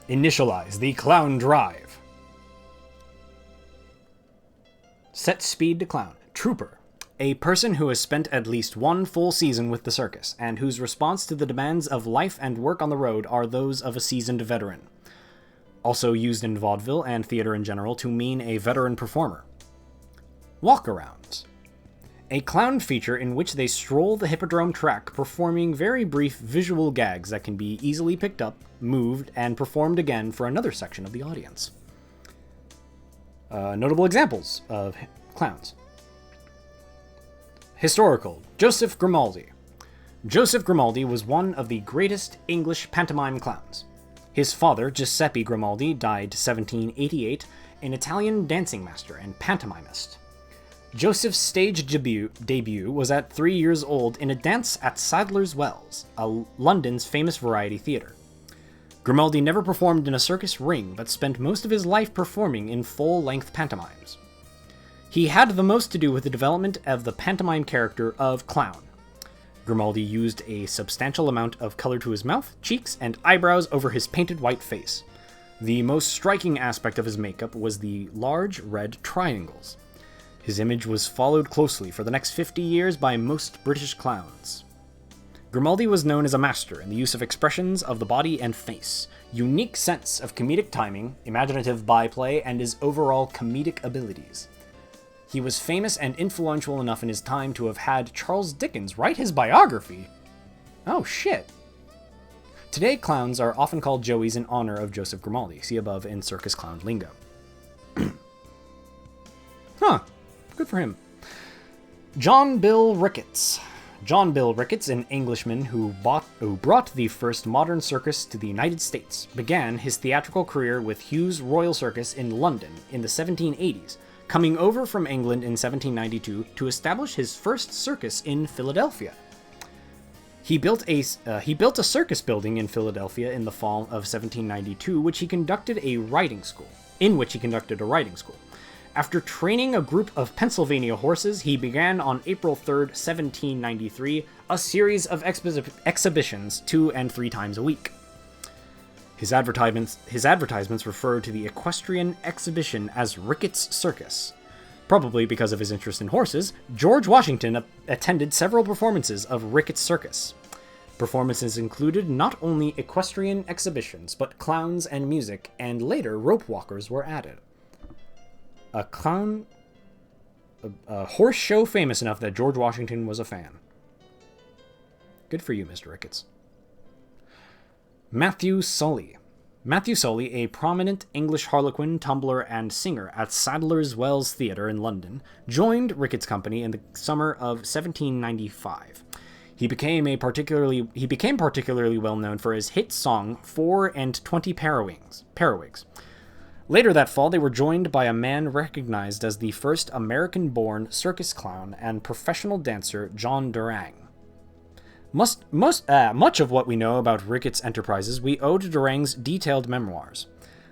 Speaker 1: Initialize the clown drive. Set speed to clown. Trooper. A person who has spent at least one full season with the circus, and whose response to the demands of life and work on the road are those of a seasoned veteran. Also used in vaudeville and theater in general to mean a veteran performer. Walkarounds. A clown feature in which they stroll the hippodrome track, performing very brief visual gags that can be easily picked up, moved, and performed again for another section of the audience. Notable examples of clowns. Historical. Joseph Grimaldi. Joseph Grimaldi was one of the greatest English pantomime clowns. His father, Giuseppe Grimaldi, died 1788, an Italian dancing master and pantomimist. Joseph's stage debut was at 3 years old in a dance at Sadler's Wells, London's famous variety theatre. Grimaldi never performed in a circus ring, but spent most of his life performing in full-length pantomimes. He had the most to do with the development of the pantomime character of clown. Grimaldi used a substantial amount of color to his mouth, cheeks, and eyebrows over his painted white face. The most striking aspect of his makeup was the large red triangles. His image was followed closely for the next 50 years by most British clowns. Grimaldi was known as a master in the use of expressions of the body and face, unique sense of comedic timing, imaginative byplay, and his overall comedic abilities. He was famous and influential enough in his time to have had Charles Dickens write his biography. Oh shit. Today, clowns are often called Joeys in honor of Joseph Grimaldi. See above in circus clown lingo. Huh. Good for him. John Bill Ricketts. John Bill Ricketts, an Englishman who brought the first modern circus to the United States, began his theatrical career with Hugh's Royal Circus in London in the 1780s, coming over from England in 1792 to establish his first circus in Philadelphia. He built a circus building in Philadelphia in the fall of 1792, in which he conducted a riding school. After training a group of Pennsylvania horses, he began on April 3rd, 1793, a series of exhibitions 2 and 3 times a week. His advertisements referred to the equestrian exhibition as Ricketts' Circus. Probably because of his interest in horses, George Washington attended several performances of Ricketts' Circus. Performances included not only equestrian exhibitions, but clowns and music, and later rope walkers were added. A horse show famous enough that George Washington was a fan. Good for you, Mr. Ricketts. Matthew Sully. Matthew Sully, a prominent English harlequin, tumbler, and singer at Sadler's Wells Theatre in London, joined Ricketts' company in the summer of 1795. He became particularly well known for his hit song 4 and 20 Periwigs. Later that fall, they were joined by a man recognized as the first American-born circus clown and professional dancer, John Durang. Much of what we know about Ricketts' enterprises we owe to Durang's detailed memoirs.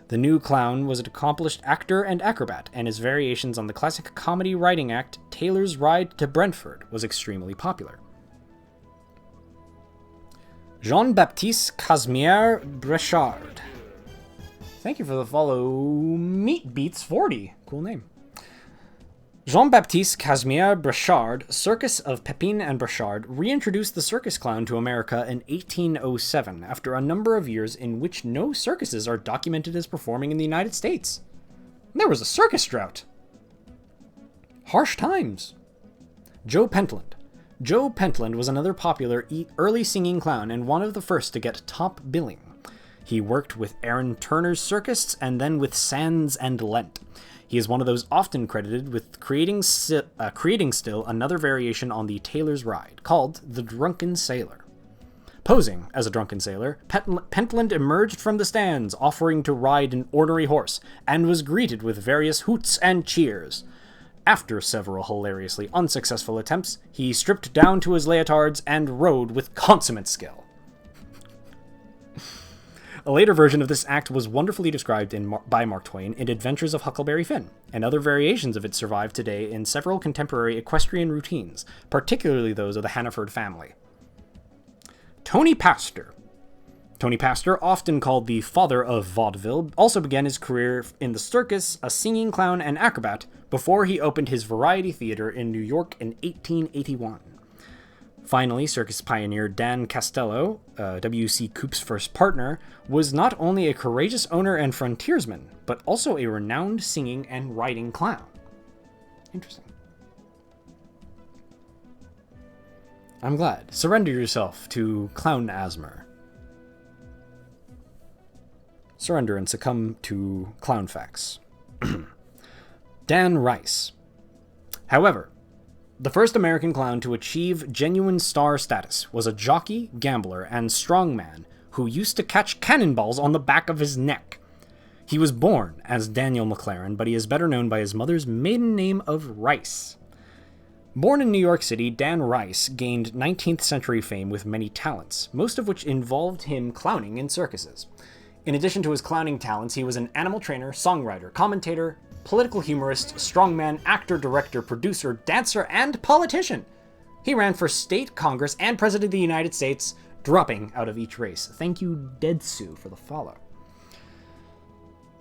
Speaker 1: The new clown was an accomplished actor and acrobat, and his variations on the classic comedy writing act Taylor's Ride to Brentford was extremely popular. Jean-Baptiste Casimir Brechard. Thank you for the follow, Meatbeats40. Cool name. Jean-Baptiste Casimir Brechard, Circus of Pepin and Brechard, reintroduced the circus clown to America in 1807, after a number of years in which no circuses are documented as performing in the United States. There was a circus drought. Harsh times. Joe Pentland. Joe Pentland was another popular early singing clown and one of the first to get top billing. He worked with Aaron Turner's Circus and then with Sands and Lent. He is one of those often credited with creating still another variation on the Taylor's Ride, called The Drunken Sailor. Posing as a drunken sailor, Pentland emerged from the stands, offering to ride an ornery horse, and was greeted with various hoots and cheers. After several hilariously unsuccessful attempts, he stripped down to his leotards and rode with consummate skill. A later version of this act was wonderfully described by Mark Twain in Adventures of Huckleberry Finn, and other variations of it survive today in several contemporary equestrian routines, particularly those of the Hannaford family. Tony Pastor. Tony Pastor, often called the father of vaudeville, also began his career in the circus, a singing clown and acrobat, before he opened his variety theater in New York in 1881. Finally, circus pioneer Dan Costello, W.C. Coop's first partner, was not only a courageous owner and frontiersman, but also a renowned singing and writing clown. Interesting. I'm glad. Surrender yourself to clown asthma. Surrender and succumb to clown facts. Dan Rice. However, the first American clown to achieve genuine star status was a jockey, gambler, and strongman who used to catch cannonballs on the back of his neck. He was born as Daniel McLaren, but he is better known by his mother's maiden name of Rice. Born in New York City, Dan Rice gained 19th century fame with many talents, most of which involved him clowning in circuses. In addition to his clowning talents, he was an animal trainer, songwriter, commentator, political humorist, strongman, actor, director, producer, dancer, and politician. He ran for state, Congress, and President of the United States, dropping out of each race. Thank you, Deadsu, for the follow.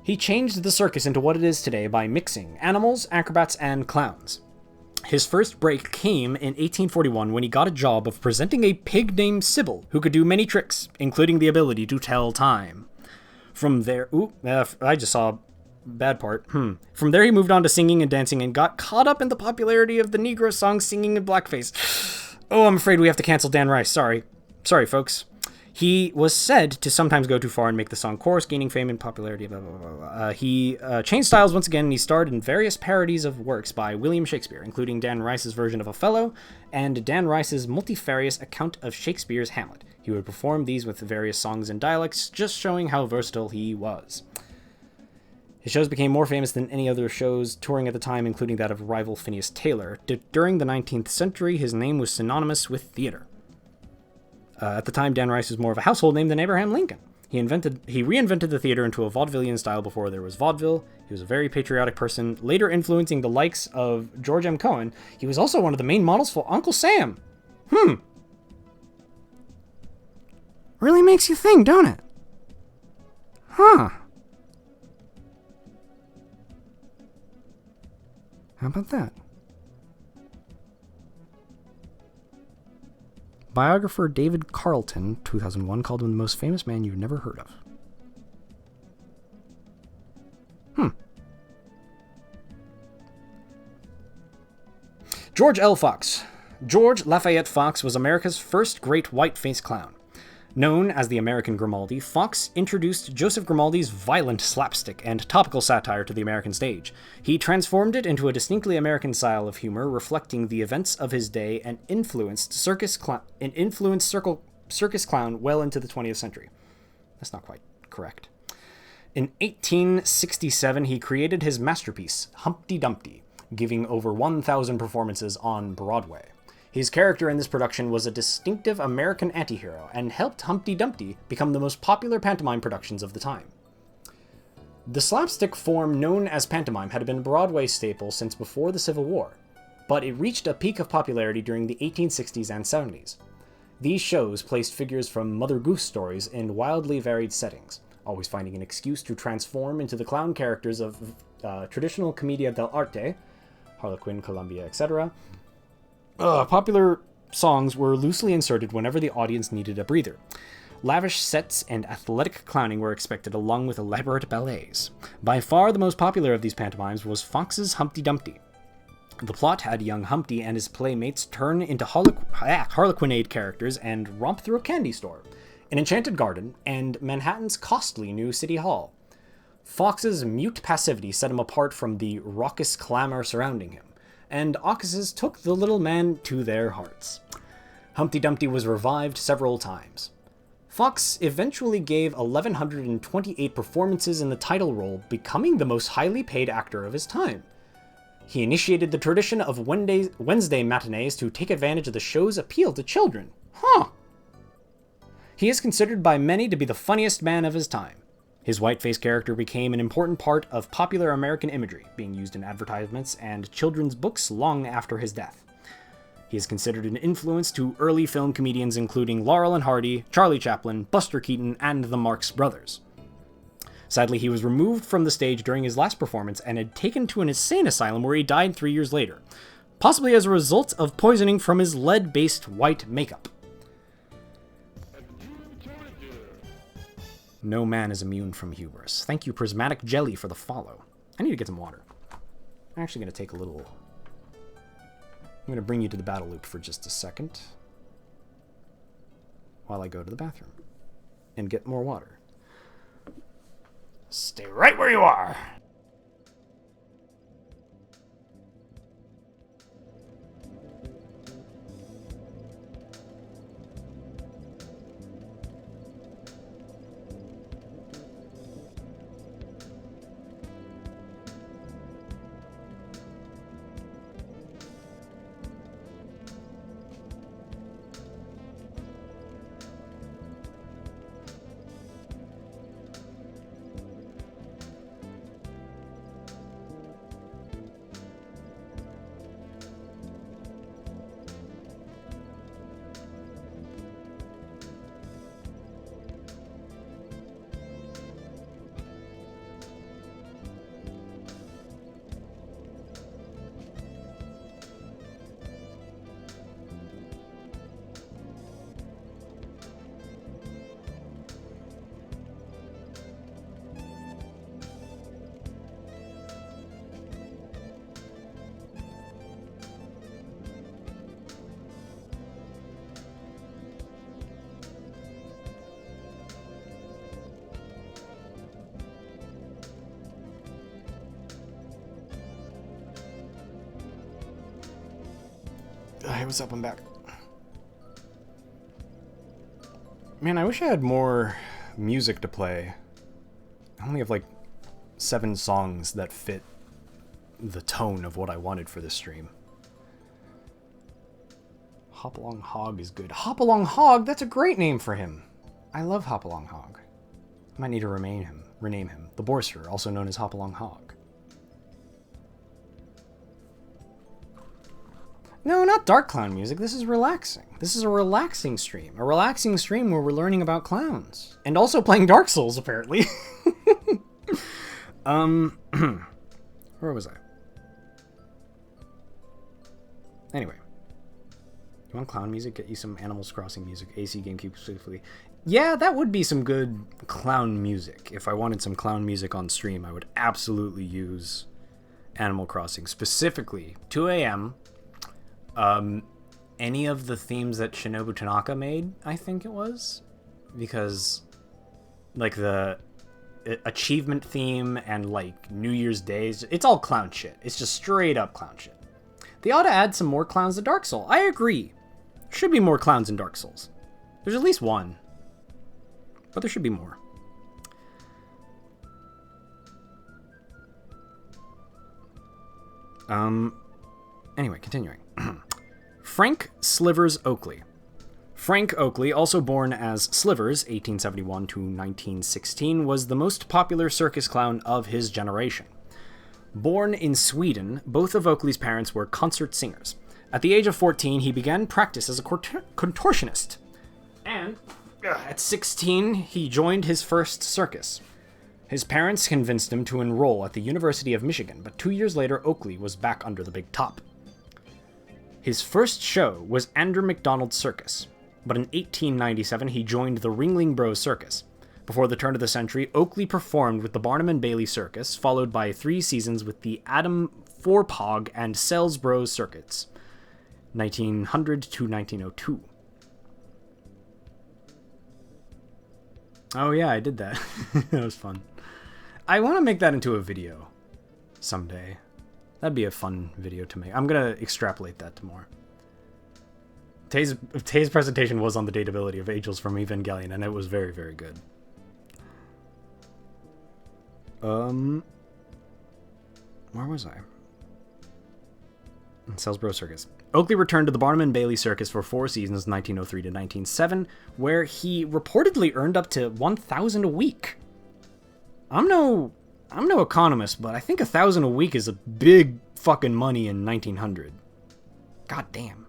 Speaker 1: He changed the circus into what it is today by mixing animals, acrobats, and clowns. His first break came in 1841 when he got a job of presenting a pig named Sybil, who could do many tricks, including the ability to tell time. From there... I just saw... bad part. From there he moved on to singing and dancing and got caught up in the popularity of the Negro song singing in blackface. Oh, I'm afraid we have to cancel Dan Rice. Sorry, folks. He was said to sometimes go too far and make the song chorus, gaining fame and popularity. Blah, blah, blah, blah. He changed styles once again, and he starred in various parodies of works by William Shakespeare, including Dan Rice's version of Othello and Dan Rice's multifarious account of Shakespeare's Hamlet. He would perform these with various songs and dialects, just showing how versatile he was. His shows became more famous than any other shows touring at the time, including that of rival Phineas Taylor. During the 19th century, his name was synonymous with theater. At the time, Dan Rice was more of a household name than Abraham Lincoln. He reinvented the theater into a vaudevillian style before there was vaudeville. He was a very patriotic person, later influencing the likes of George M. Cohan. He was also one of the main models for Uncle Sam. Really makes you think, don't it? Huh. How about that? Biographer David Carlton, 2001, called him the most famous man you've never heard of. George L. Fox. George Lafayette Fox was America's first great white-faced clown. Known as the American Grimaldi, Fox introduced Joseph Grimaldi's violent slapstick and topical satire to the American stage. He transformed it into a distinctly American style of humor, reflecting the events of his day and influenced circus clown well into the 20th century. That's not quite correct. In 1867, he created his masterpiece, Humpty Dumpty, giving over 1,000 performances on Broadway. His character in this production was a distinctive American antihero and helped Humpty Dumpty become the most popular pantomime productions of the time. The slapstick form known as pantomime had been a Broadway staple since before the Civil War, but it reached a peak of popularity during the 1860s and 70s. These shows placed figures from Mother Goose stories in wildly varied settings, always finding an excuse to transform into the clown characters of traditional commedia dell'arte, Harlequin, Columbia, etc. Popular songs were loosely inserted whenever the audience needed a breather. Lavish sets and athletic clowning were expected, along with elaborate ballets. By far the most popular of these pantomimes was Fox's Humpty Dumpty. The plot had young Humpty and his playmates turn into harlequinade characters and romp through a candy store, an enchanted garden, and Manhattan's costly new city hall. Fox's mute passivity set him apart from the raucous clamor surrounding him, and audiences took the little man to their hearts. Humpty Dumpty was revived several times. Fox eventually gave 1,128 performances in the title role, becoming the most highly paid actor of his time. He initiated the tradition of Wednesday matinees to take advantage of the show's appeal to children. Huh! He is considered by many to be the funniest man of his time. His whiteface character became an important part of popular American imagery, being used in advertisements and children's books long after his death. He is considered an influence to early film comedians including Laurel and Hardy, Charlie Chaplin, Buster Keaton, and the Marx Brothers. Sadly, he was removed from the stage during his last performance and had taken to an insane asylum where he died 3 years later, possibly as a result of poisoning from his lead-based white makeup. No man is immune from hubris. Thank you, Prismatic Jelly, for the follow. I need to get some water. I'm actually going to take a little... I'm going to bring you to the battle loop for just a second while I go to the bathroom and get more water. Stay right where you are! Hey, what's up? I'm back. Man, I wish I had more music to play. I only have like 7 songs that fit the tone of what I wanted for this stream. Hopalong Hog is good. Hopalong Hog? That's a great name for him. I love Hopalong Hog. I might need to rename him. The Borster, also known as Hopalong Hog. No, not dark clown music. This is relaxing. This is a relaxing stream. A relaxing stream where we're learning about clowns. And also playing Dark Souls, apparently. Where was I? Anyway. You want clown music? Get you some Animals Crossing music. AC GameCube specifically. Yeah, that would be some good clown music. If I wanted some clown music on stream, I would absolutely use Animal Crossing. Specifically, 2 a.m., any of the themes that Shinobu Tanaka made, I think it was, because like the achievement theme and like New Year's Days, it's all clown shit. It's just straight up clown shit. They ought to add some more clowns to Dark Souls. I agree. There should be more clowns in Dark Souls. There's at least one, but there should be more. Anyway, continuing. Frank Slivers Oakley. Frank Oakley, also born as Slivers, 1871 to 1916, was the most popular circus clown of his generation. Born in Sweden, both of Oakley's parents were concert singers. At the age of 14, he began practice as a contortionist. And at 16, he joined his first circus. His parents convinced him to enroll at the University of Michigan, but 2 years later, Oakley was back under the big top. His first show was Andrew McDonald's Circus, but in 1897 he joined the Ringling Bros Circus. Before the turn of the century, Oakley performed with the Barnum and Bailey Circus, followed by 3 seasons with the Adam Forpog and Sells Bros Circuits, 1900 to 1902. Oh yeah, I did that. That was fun. I want to make that into a video someday. That'd be a fun video to make. I'm gonna extrapolate that to more. Tay's presentation was on the dateability of Angels from Evangelion, and it was very, very good. Where was I? Salisbury Circus. Oakley returned to the Barnum and Bailey Circus for 4 seasons, 1903 to 1907, where he reportedly earned up to $1,000 a week. I'm no economist, but I think $1,000 a week is a big fucking money in 1900. God damn.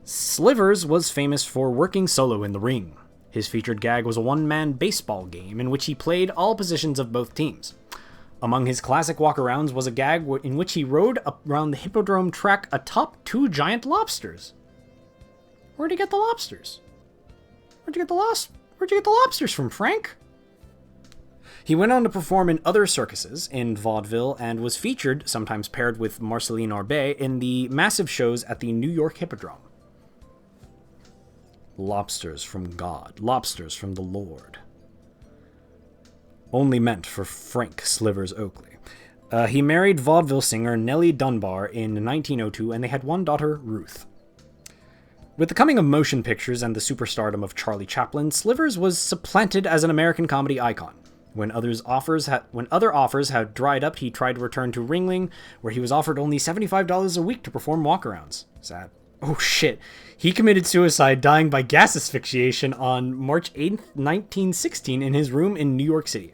Speaker 1: Slivers was famous for working solo in the ring. His featured gag was a one-man baseball game in which he played all positions of both teams. Among his classic walk-arounds was a gag in which he rode around the Hippodrome track atop 2 giant lobsters. Where'd he get the lobsters? Where'd you get the lobsters from, Frank? He went on to perform in other circuses in vaudeville and was featured, sometimes paired with Marceline Orbet, in the massive shows at the New York Hippodrome. Lobsters from God, lobsters from the Lord. Only meant for Frank Slivers Oakley. He married vaudeville singer Nellie Dunbar in 1902, and they had one daughter, Ruth. With the coming of motion pictures and the superstardom of Charlie Chaplin, Slivers was supplanted as an American comedy icon. When other offers had dried up, he tried to return to Ringling, where he was offered only $75 a week to perform walkarounds. Sad. Oh shit. He committed suicide, dying by gas asphyxiation on March 8th, 1916, in his room in New York City.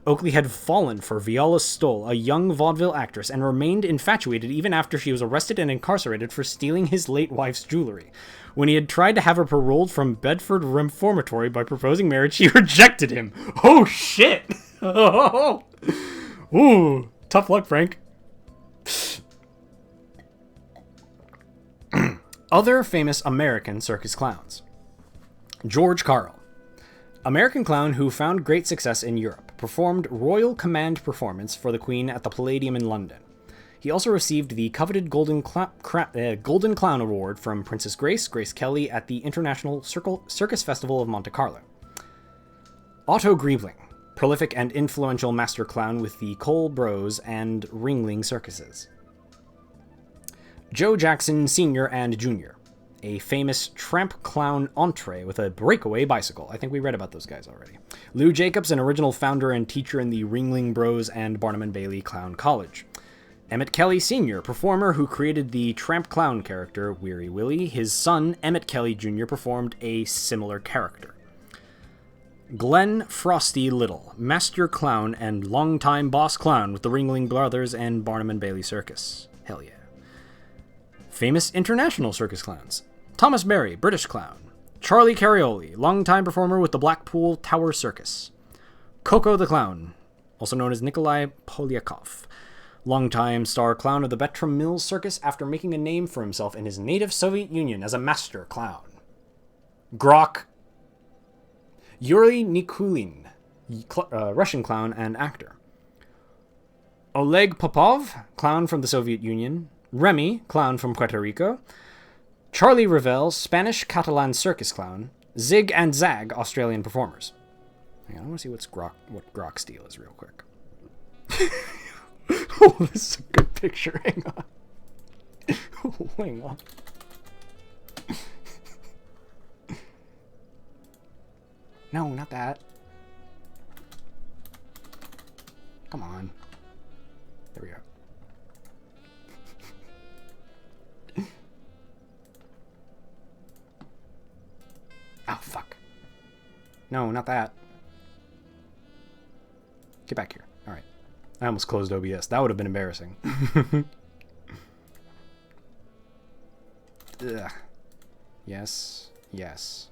Speaker 1: Oakley had fallen for Viola Stoll, a young vaudeville actress, and remained infatuated even after she was arrested and incarcerated for stealing his late wife's jewelry. When he had tried to have her paroled from Bedford Reformatory by proposing marriage, she rejected him. Oh, shit! Ooh, tough luck, Frank. Other famous American circus clowns. George Carl. American clown who found great success in Europe, performed Royal Command performance for the Queen at the Palladium in London. He also received the coveted Golden Clown Award from Princess Grace Kelly, at the International Circus Festival of Monte Carlo. Otto Griebling, prolific and influential master clown with the Cole Bros and Ringling Circuses. Joe Jackson Sr. and Jr., a famous tramp clown entree with a breakaway bicycle. I think we read about those guys already. Lou Jacobs, an original founder and teacher in the Ringling Bros and Barnum and Bailey Clown College. Emmett Kelly Sr., performer who created the tramp clown character Weary Willie. His son, Emmett Kelly Jr., performed a similar character. Glenn Frosty Little, master clown and longtime boss clown with the Ringling Brothers and Barnum and Bailey Circus. Hell yeah. Famous international circus clowns. Thomas Berry, British clown. Charlie Carioli, longtime performer with the Blackpool Tower Circus. Coco the Clown, also known as Nikolai Polyakov, longtime star clown of the Bertram Mills Circus after making a name for himself in his native Soviet Union as a master clown. Grock. Yuri Nikulin, Russian clown and actor. Oleg Popov, clown from the Soviet Union. Remy, clown from Puerto Rico. Charlie Ravel, Spanish-Catalan circus clown. Zig and Zag, Australian performers. Hang on, I want to see what Grock steel is real quick. Oh, this is a good picture. Hang on. Oh, hang on. No, not that. Come on. There we go. Oh, fuck. No, not that. Get back here. All right. I almost closed OBS. That would have been embarrassing. Ugh. Yes. Yes.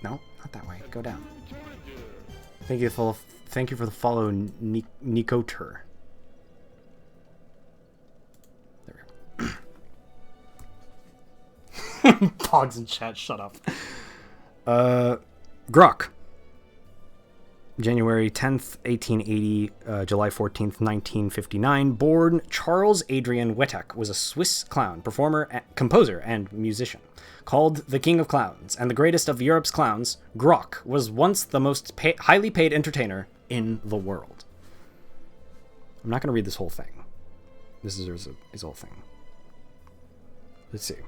Speaker 1: No, not that way. Go down. Thank you for the follow, Nikotur. There we go. Dogs in chat, shut up. Grock. January 10th, 1880, July 14th, 1959. Born Charles Adrian Wettek was a Swiss clown, performer, composer, and musician. Called the King of Clowns and the greatest of Europe's clowns, Grock was once the most highly paid entertainer in the world. I'm not going to read this whole thing. This is his whole thing. Let's see. He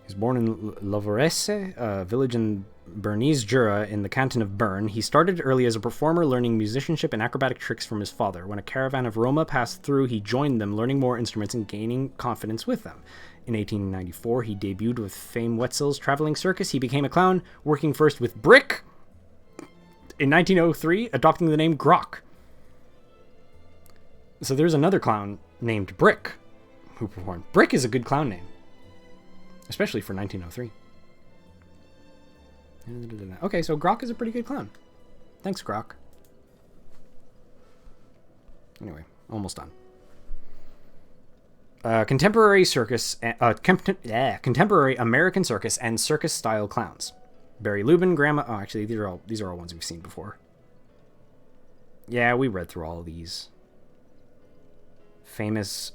Speaker 1: was born in Loveresse, a village in Bernese Jura in the canton of Bern. He started early as a performer, learning musicianship and acrobatic tricks from his father. When a caravan of Roma passed through, he joined them, learning more instruments and gaining confidence with them. In 1894, he debuted with Fame Wetzel's traveling circus. He became a clown, working first with Brick. In 1903, adopting the name Grock. So there's another clown named Brick who performed. Brick is a good clown name, especially for 1903. Okay, so Grock is a pretty good clown. Thanks, Grock. Anyway, almost done. Contemporary circus, contemporary American circus and circus-style clowns. Barry Lubin, Grandma. Oh, actually, these are all ones we've seen before. Yeah, we read through all of these. Famous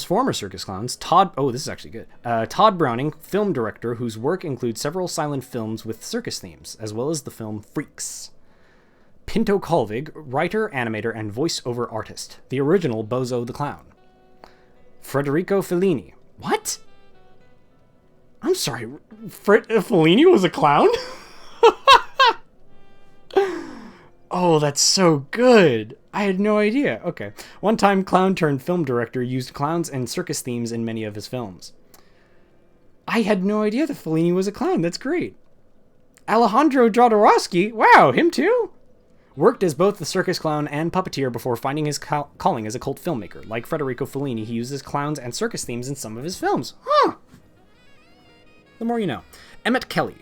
Speaker 1: former circus clowns. This is actually good. Todd Browning, film director, whose work includes several silent films with circus themes, as well as the film Freaks. Pinto Colvig, writer, animator, and voice-over artist. The original Bozo the Clown. Federico Fellini. What? I'm sorry, Fellini was a clown? Oh, that's so good. I had no idea. Okay. One-time clown-turned-film director used clowns and circus themes in many of his films. I had no idea that Fellini was a clown. That's great. Alejandro Jodorowsky. Wow, him too? Worked as both the circus clown and puppeteer before finding his calling as a cult filmmaker. Like Federico Fellini, he uses clowns and circus themes in some of his films. Huh. The more you know. Emmett Kelly.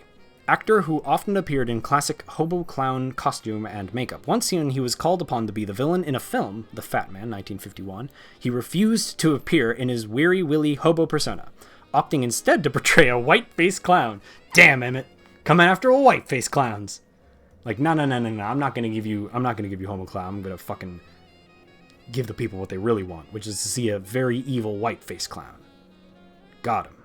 Speaker 1: Actor who often appeared in classic hobo clown costume and makeup. Once seen, he was called upon to be the villain in a film, The Fat Man, 1951. He refused to appear in his Weary Willy hobo persona, opting instead to portray a white-faced clown. Damn, Emmett, coming after a white-faced clowns. Like, no, I'm not gonna give you hobo clown. I'm gonna fucking give the people what they really want, which is to see a very evil white-faced clown. Got him.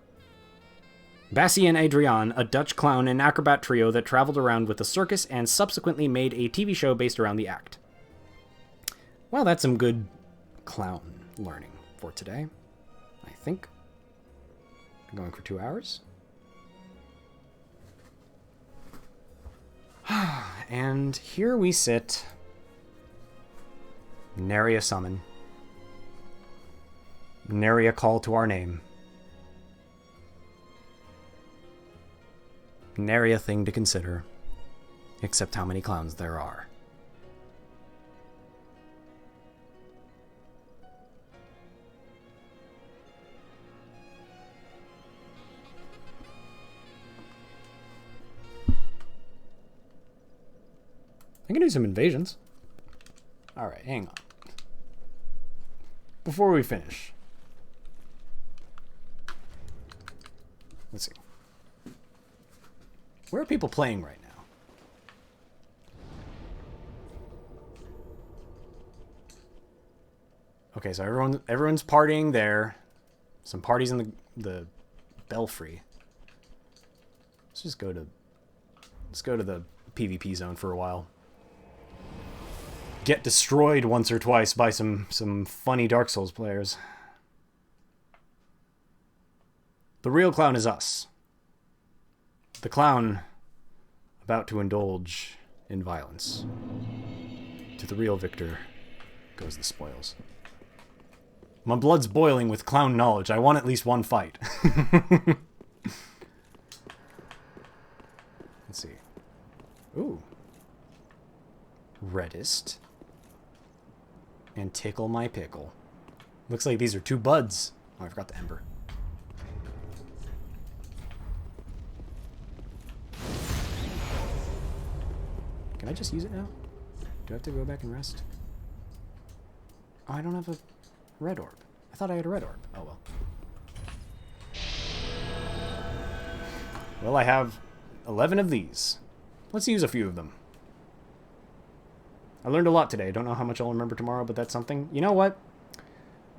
Speaker 1: Bassie and Adriaan, a Dutch clown and acrobat trio that traveled around with a circus and subsequently made a TV show based around the act. Well, that's some good clown learning for today, I think. I'm going for 2 hours. And here we sit. Nary a summon. Nary a call to our name. Nary a thing to consider, except how many clowns there are. I can do some invasions. Alright, hang on. Before we finish. Let's see. Where are people playing right now? Okay, so everyone's partying there. Some parties in the belfry. Let's go to the PvP zone for a while. Get destroyed once or twice by some funny Dark Souls players. The real clown is us. The clown about to indulge in violence. To the real victor goes the spoils. My blood's boiling with clown knowledge. I want at least one fight. Let's see. Ooh. Reddest. And tickle my pickle. Looks like these are 2 buds. Oh, I forgot the ember. Can I just use it now? Do I have to go back and rest? Oh, I don't have a red orb. I thought I had a red orb. Oh, well. Well, I have 11 of these. Let's use a few of them. I learned a lot today. I don't know how much I'll remember tomorrow, but that's something. You know what?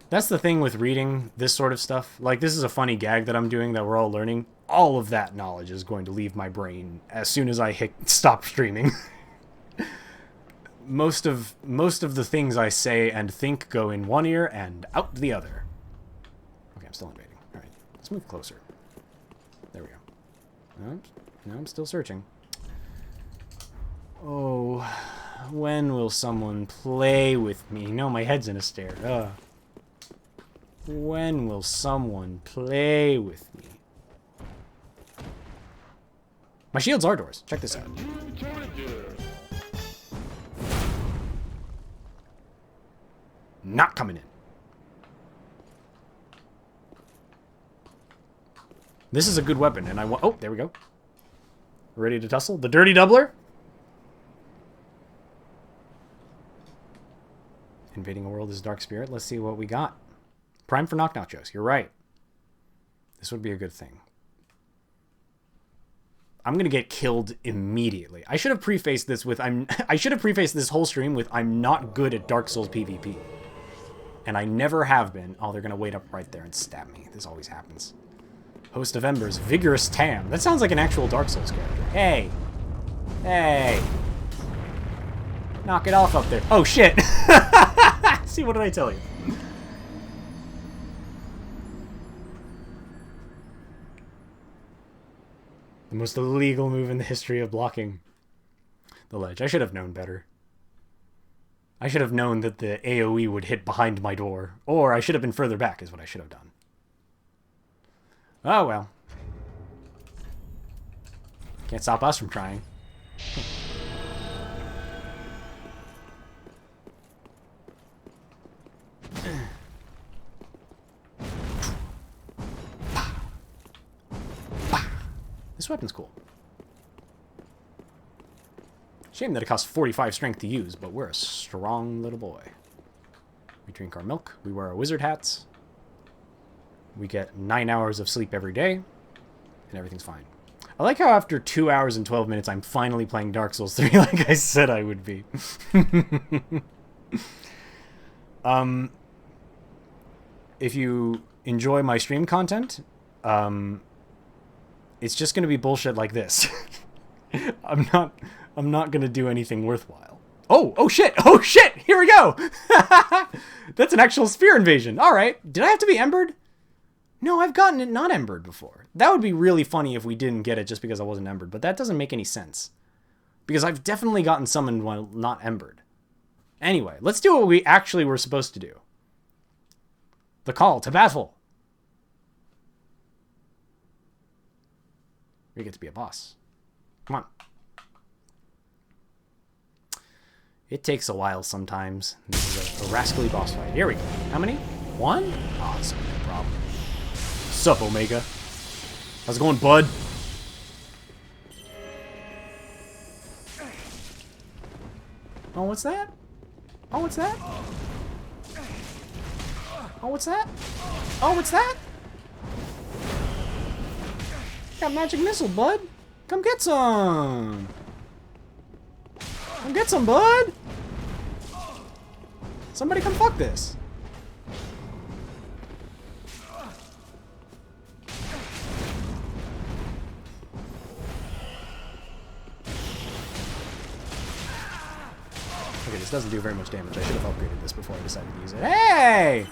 Speaker 1: That's the thing with reading this sort of stuff. Like, this is a funny gag that I'm doing that we're all learning. All of that knowledge is going to leave my brain as soon as I hit stop streaming. Most of the things I say and think go in one ear and out the other. Okay, I'm still invading. All right, let's move closer. There we go. No, I'm still searching. Oh, when will someone play with me? No, my head's in a stare. Ugh. When will someone play with me? My shields are doors. Check this out. Not coming in. This is a good weapon, and I want... Oh, there we go. Ready to tussle? The Dirty Doubler? Invading a world is a dark spirit. Let's see what we got. Prime for knock-knock jokes. You're right. This would be a good thing. I'm gonna get killed immediately. I should have prefaced this with I should have prefaced this whole stream with I'm not good at Dark Souls PvP. And I never have been. Oh, they're gonna wait up right there and stab me. This always happens. Host of Embers, Vigorous Tam. That sounds like an actual Dark Souls character. Hey. Hey. Knock it off up there. Oh, shit. See, what did I tell you? The most illegal move in the history of blocking the ledge. I should have known better. I should have known that the AoE would hit behind my door. Or I should have been further back is what I should have done. Oh, well. Can't stop us from trying. This weapon's cool. Shame that it costs 45 strength to use, but we're a strong little boy. We drink our milk, we wear our wizard hats, we get 9 hours of sleep every day, and everything's fine. I like how after 2 hours and 12 minutes, I'm finally playing Dark Souls 3 like I said I would be. If you enjoy my stream content, it's just going to be bullshit like this. I'm not going to do anything worthwhile. Oh shit! Oh shit! Here we go! That's an actual spear invasion. All right. Did I have to be embered? No, I've gotten it not embered before. That would be really funny if we didn't get it just because I wasn't embered, but that doesn't make any sense. Because I've definitely gotten summoned while not embered. Anyway, let's do what we actually were supposed to do. The call to battle. You get to be a boss. Come on. It takes a while sometimes. This is a rascally boss fight. Here we go. How many? One? Awesome. No problem. Sup, Omega? How's it going, bud? Oh, what's that? Oh, what's that? Oh, what's that? Oh, what's that? Got magic missile, bud. Come get some. Come get some, bud. Somebody come fuck this. Okay, this doesn't do very much damage. I should have upgraded this before I decided to use it. Hey!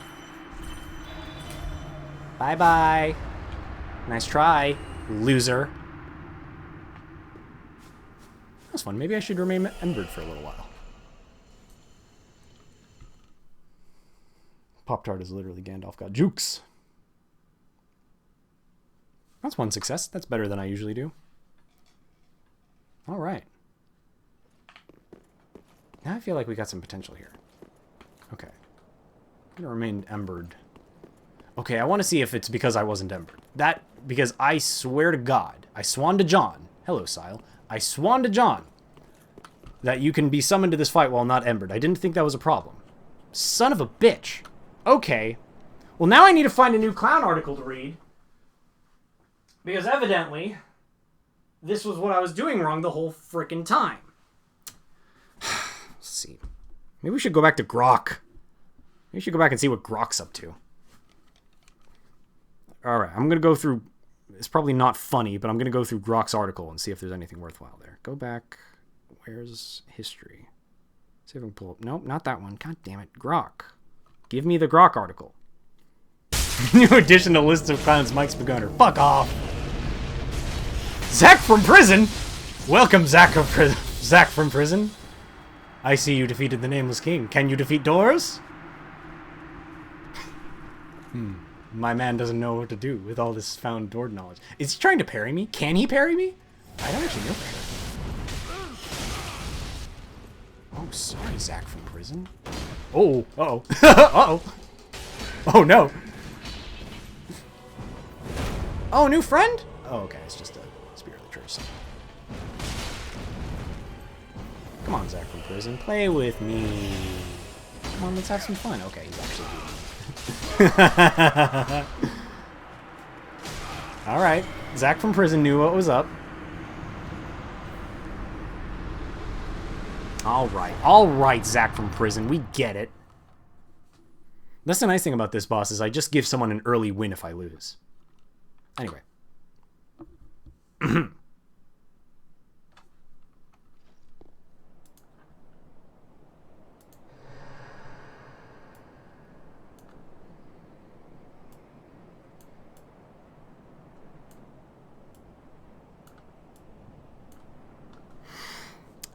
Speaker 1: Bye-bye. Nice try, loser. That was fun. Maybe I should remain embered for a little while. Pop-Tart is literally Gandalf got jukes. That's one success. That's better than I usually do. All right. Now I feel like we got some potential here. Okay. I'm gonna remain embered. Okay, I want to see if it's because I wasn't embered. Because I swear to God, I swan to John. Hello, Sile. I swan to John that you can be summoned to this fight while not embered. I didn't think that was a problem. Son of a bitch. Okay. Well, now I need to find a new clown article to read. Because evidently, this was what I was doing wrong the whole frickin' time. Let's see. Maybe we should go back to Grock. Maybe we should go back and see what Grock's up to. Alright, I'm going to go through... It's probably not funny, but I'm going to go through Grock's article and see if there's anything worthwhile there. Go back. Where's history? See if I can pull up... Nope, not that one. God damn it. Grock. Give me the Grock article. New addition to list of clowns, Mike's Begunner. Fuck off. Zack from prison? Welcome, Zack from prison. Zack from prison. I see you defeated the Nameless King. Can you defeat Doors? My man doesn't know what to do with all this found door knowledge. Is he trying to parry me? Can he parry me? I don't actually know. Oh, sorry, Zack from prison. Oh, uh-oh. Uh-oh. Oh, no. Oh, new friend? Oh, okay, it's just a Spirit of the Church. Come on, Zack from prison. Play with me. Come on, let's have some fun. Okay, he's actually doing it. Alright, Zack from prison knew what was up. Alright, Zack from prison. We get it. That's the nice thing about this boss is I just give someone an early win if I lose. Anyway.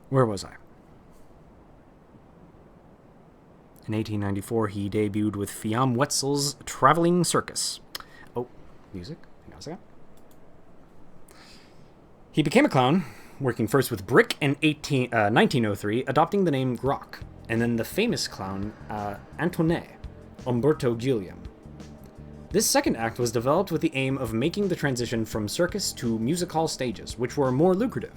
Speaker 1: Where was I? In 1894, he debuted with Fiam Wetzel's Traveling Circus. Oh, music. Hang on a second. He became a clown, working first with Brick in 1903, adopting the name Grock, and then the famous clown Antoine Umberto Gilliam. This second act was developed with the aim of making the transition from circus to music hall stages, which were more lucrative.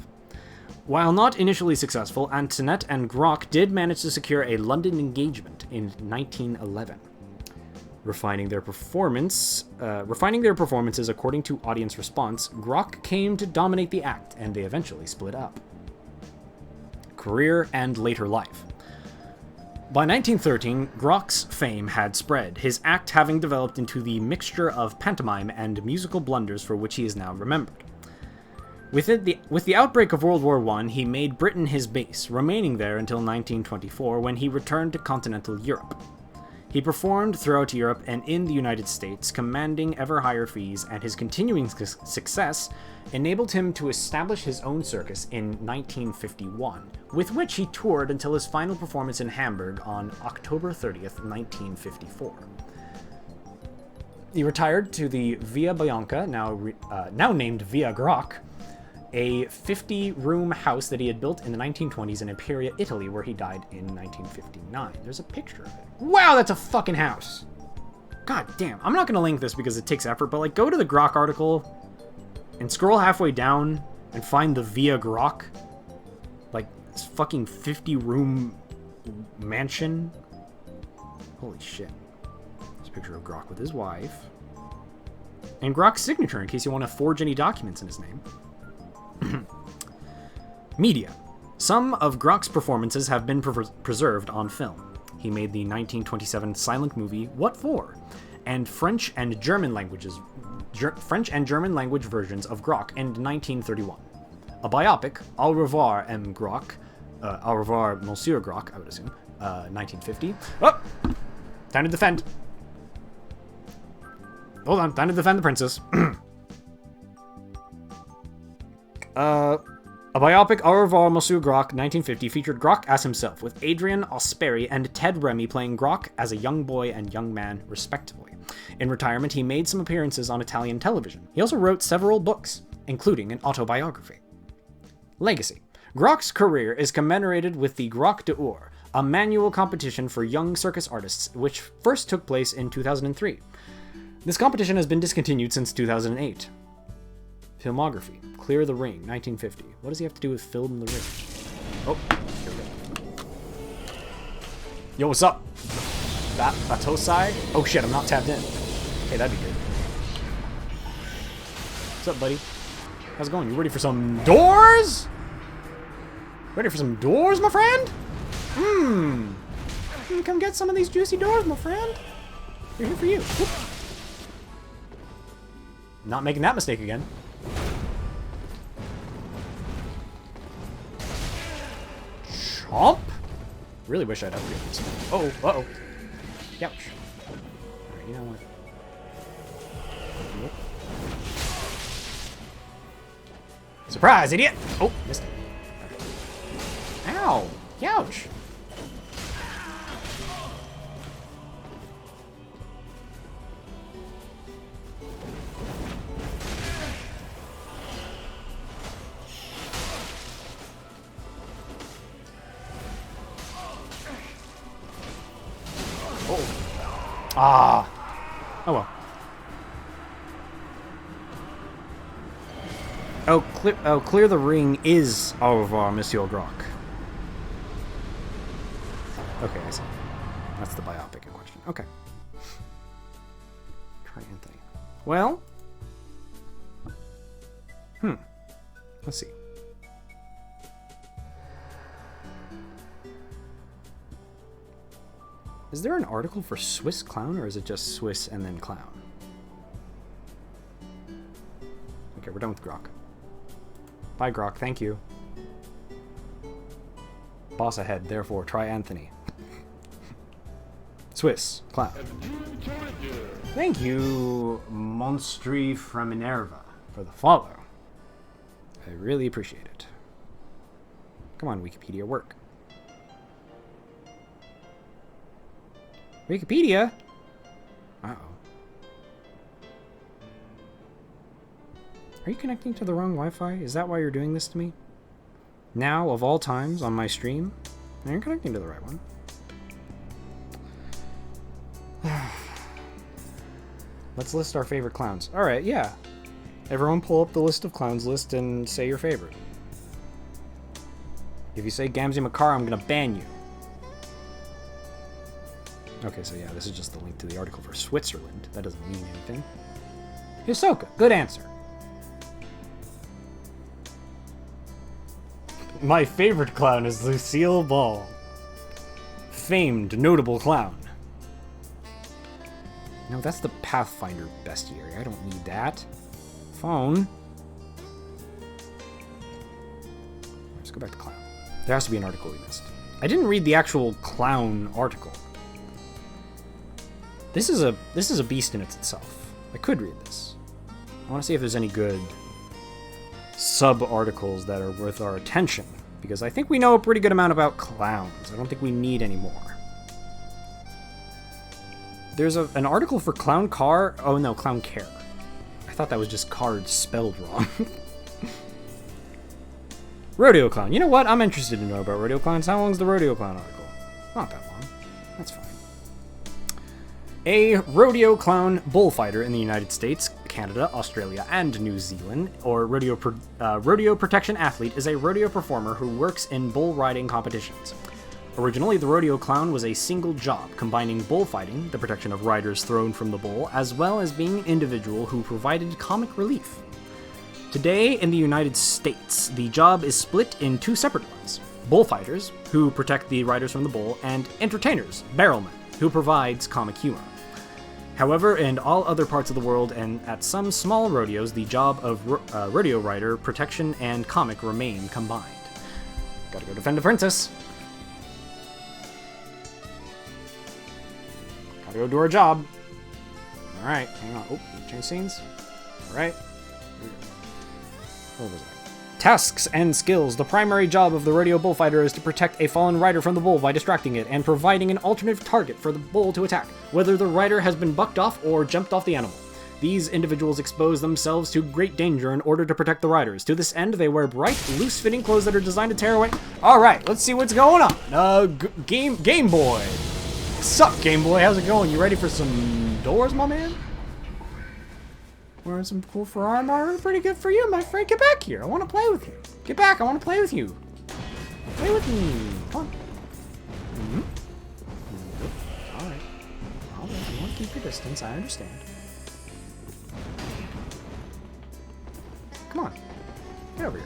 Speaker 1: While not initially successful, Antoinette and Grock did manage to secure a London engagement in 1911. Refining their performances according to audience response, Grock came to dominate the act, and they eventually split up. Career and later life. By 1913, Grock's fame had spread, his act having developed into the mixture of pantomime and musical blunders for which he is now remembered. With the outbreak of World War I, he made Britain his base, remaining there until 1924 when he returned to continental Europe. He performed throughout Europe and in the United States, commanding ever higher fees, and his continuing success enabled him to establish his own circus in 1951, with which he toured until his final performance in Hamburg on October 30th, 1954. He retired to the Via Bianca, now named Via Grock, a 50-room house that he had built in the 1920s in Imperia, Italy, where he died in 1959. There's a picture of it. Wow, that's a fucking house! God damn. I'm not going to link this because it takes effort, but, like, go to the Grock article and scroll halfway down and find the Via Grock. Like, this fucking 50-room mansion. Holy shit. There's a picture of Grock with his wife. And Grock's signature, in case you want to forge any documents in his name. Media. Some of Grock's performances have been preserved on film. He made the 1927 silent movie What For? And French and German language versions of Grock in 1931. A biopic, Au revoir, M. Grock, Au revoir, Monsieur Grock, I would assume, 1950. Oh! Time to defend. Hold on, time to defend the princess. A biopic, Au revoir, Monsieur Grock, 1950, featured Grock as himself, with Adrian Osperi and Ted Remy playing Grock as a young boy and young man, respectively. In retirement, he made some appearances on Italian television. He also wrote several books, including an autobiography. Legacy. Grock's career is commemorated with the Grock d'Or, a manual competition for young circus artists, which first took place in 2003. This competition has been discontinued since 2008. Filmography. Clear the Ring, 1950. What does he have to do with Film the Ring? Oh, here we go. Yo, what's up? Batosai? Oh shit, I'm not tapped in. Hey, that'd be good. What's up, buddy? How's it going? You ready for some doors? Ready for some doors, my friend? Come get some of these juicy doors, my friend. They're here for you. Whoop. Not making that mistake again. Chomp. Really wish I'd upgraded this one. Oh, uh-oh. Ouch. Alright, you know what? Whoop. Surprise, idiot! Oh, missed it. Right. Ow! Ouch! Ah. Oh well. Oh, clear the ring is au revoir, Monsieur Grock. Okay, I see. That's the biopic in question. Okay. Try Anthony. Well. Let's see. Is there an article for Swiss Clown, or is it just Swiss and then Clown? Okay, we're done with Grock. Bye, Grock. Thank you. Boss ahead, therefore, try Anthony. Swiss Clown. Thank you, Monstri from Minerva, for the follow. I really appreciate it. Come on, Wikipedia, work. Wikipedia? Uh-oh. Are you connecting to the wrong Wi-Fi? Is that why you're doing this to me? Now, of all times, on my stream? No, you're connecting to the right one. Let's list our favorite clowns. Alright, yeah. Everyone pull up the list of clowns list and say your favorite. If you say Gamzee Makar, I'm gonna ban you. Okay, so yeah, this is just the link to the article for Switzerland. That doesn't mean anything. Hisoka, good answer. My favorite clown is Lucille Ball. Famed, notable clown. No, that's the Pathfinder bestiary. I don't need that. Phone. Let's go back to clown. There has to be an article we missed. I didn't read the actual clown article. This is a beast in itself. I could read this. I want to see if there's any good sub-articles that are worth our attention, because I think we know a pretty good amount about clowns. I don't think we need any more. There's an article for Clown Car. Oh no, Clown Care. I thought that was just cards spelled wrong. Rodeo Clown. You know what? I'm interested to know about Rodeo Clowns. How long is the Rodeo Clown article? Not that long. That's fine. A rodeo clown bullfighter in the United States, Canada, Australia, and New Zealand, or rodeo protection athlete, is a rodeo performer who works in bull riding competitions. Originally, the rodeo clown was a single job, combining bullfighting, the protection of riders thrown from the bull, as well as being an individual who provided comic relief. Today, in the United States, the job is split in two separate ones: bullfighters, who protect the riders from the bull, and entertainers, barrelmen, who provides comic humor. However, in all other parts of the world and at some small rodeos, the job of rodeo rider, protection, and comic remain combined. Gotta go defend the princess. Gotta go do our job. Alright, hang on. Oh, change scenes. Alright. What was that? Tasks and skills. The primary job of the rodeo bullfighter is to protect a fallen rider from the bull by distracting it and providing an alternative target for the bull to attack, whether the rider has been bucked off or jumped off the animal. These individuals expose themselves to great danger in order to protect the riders. To this end, they wear bright, loose-fitting clothes that are designed to tear away. Alright, let's see what's going on. Game Boy. Sup, Game Boy? How's it going? You ready for some doors, my man? Wearing some cool Ferrari armor? Pretty good for you, my friend. Get back here. I want to play with you. Get back. I want to play with you. Play with me. Come on. Alright. Alright. You want to keep your distance. I understand. Come on. Get over here.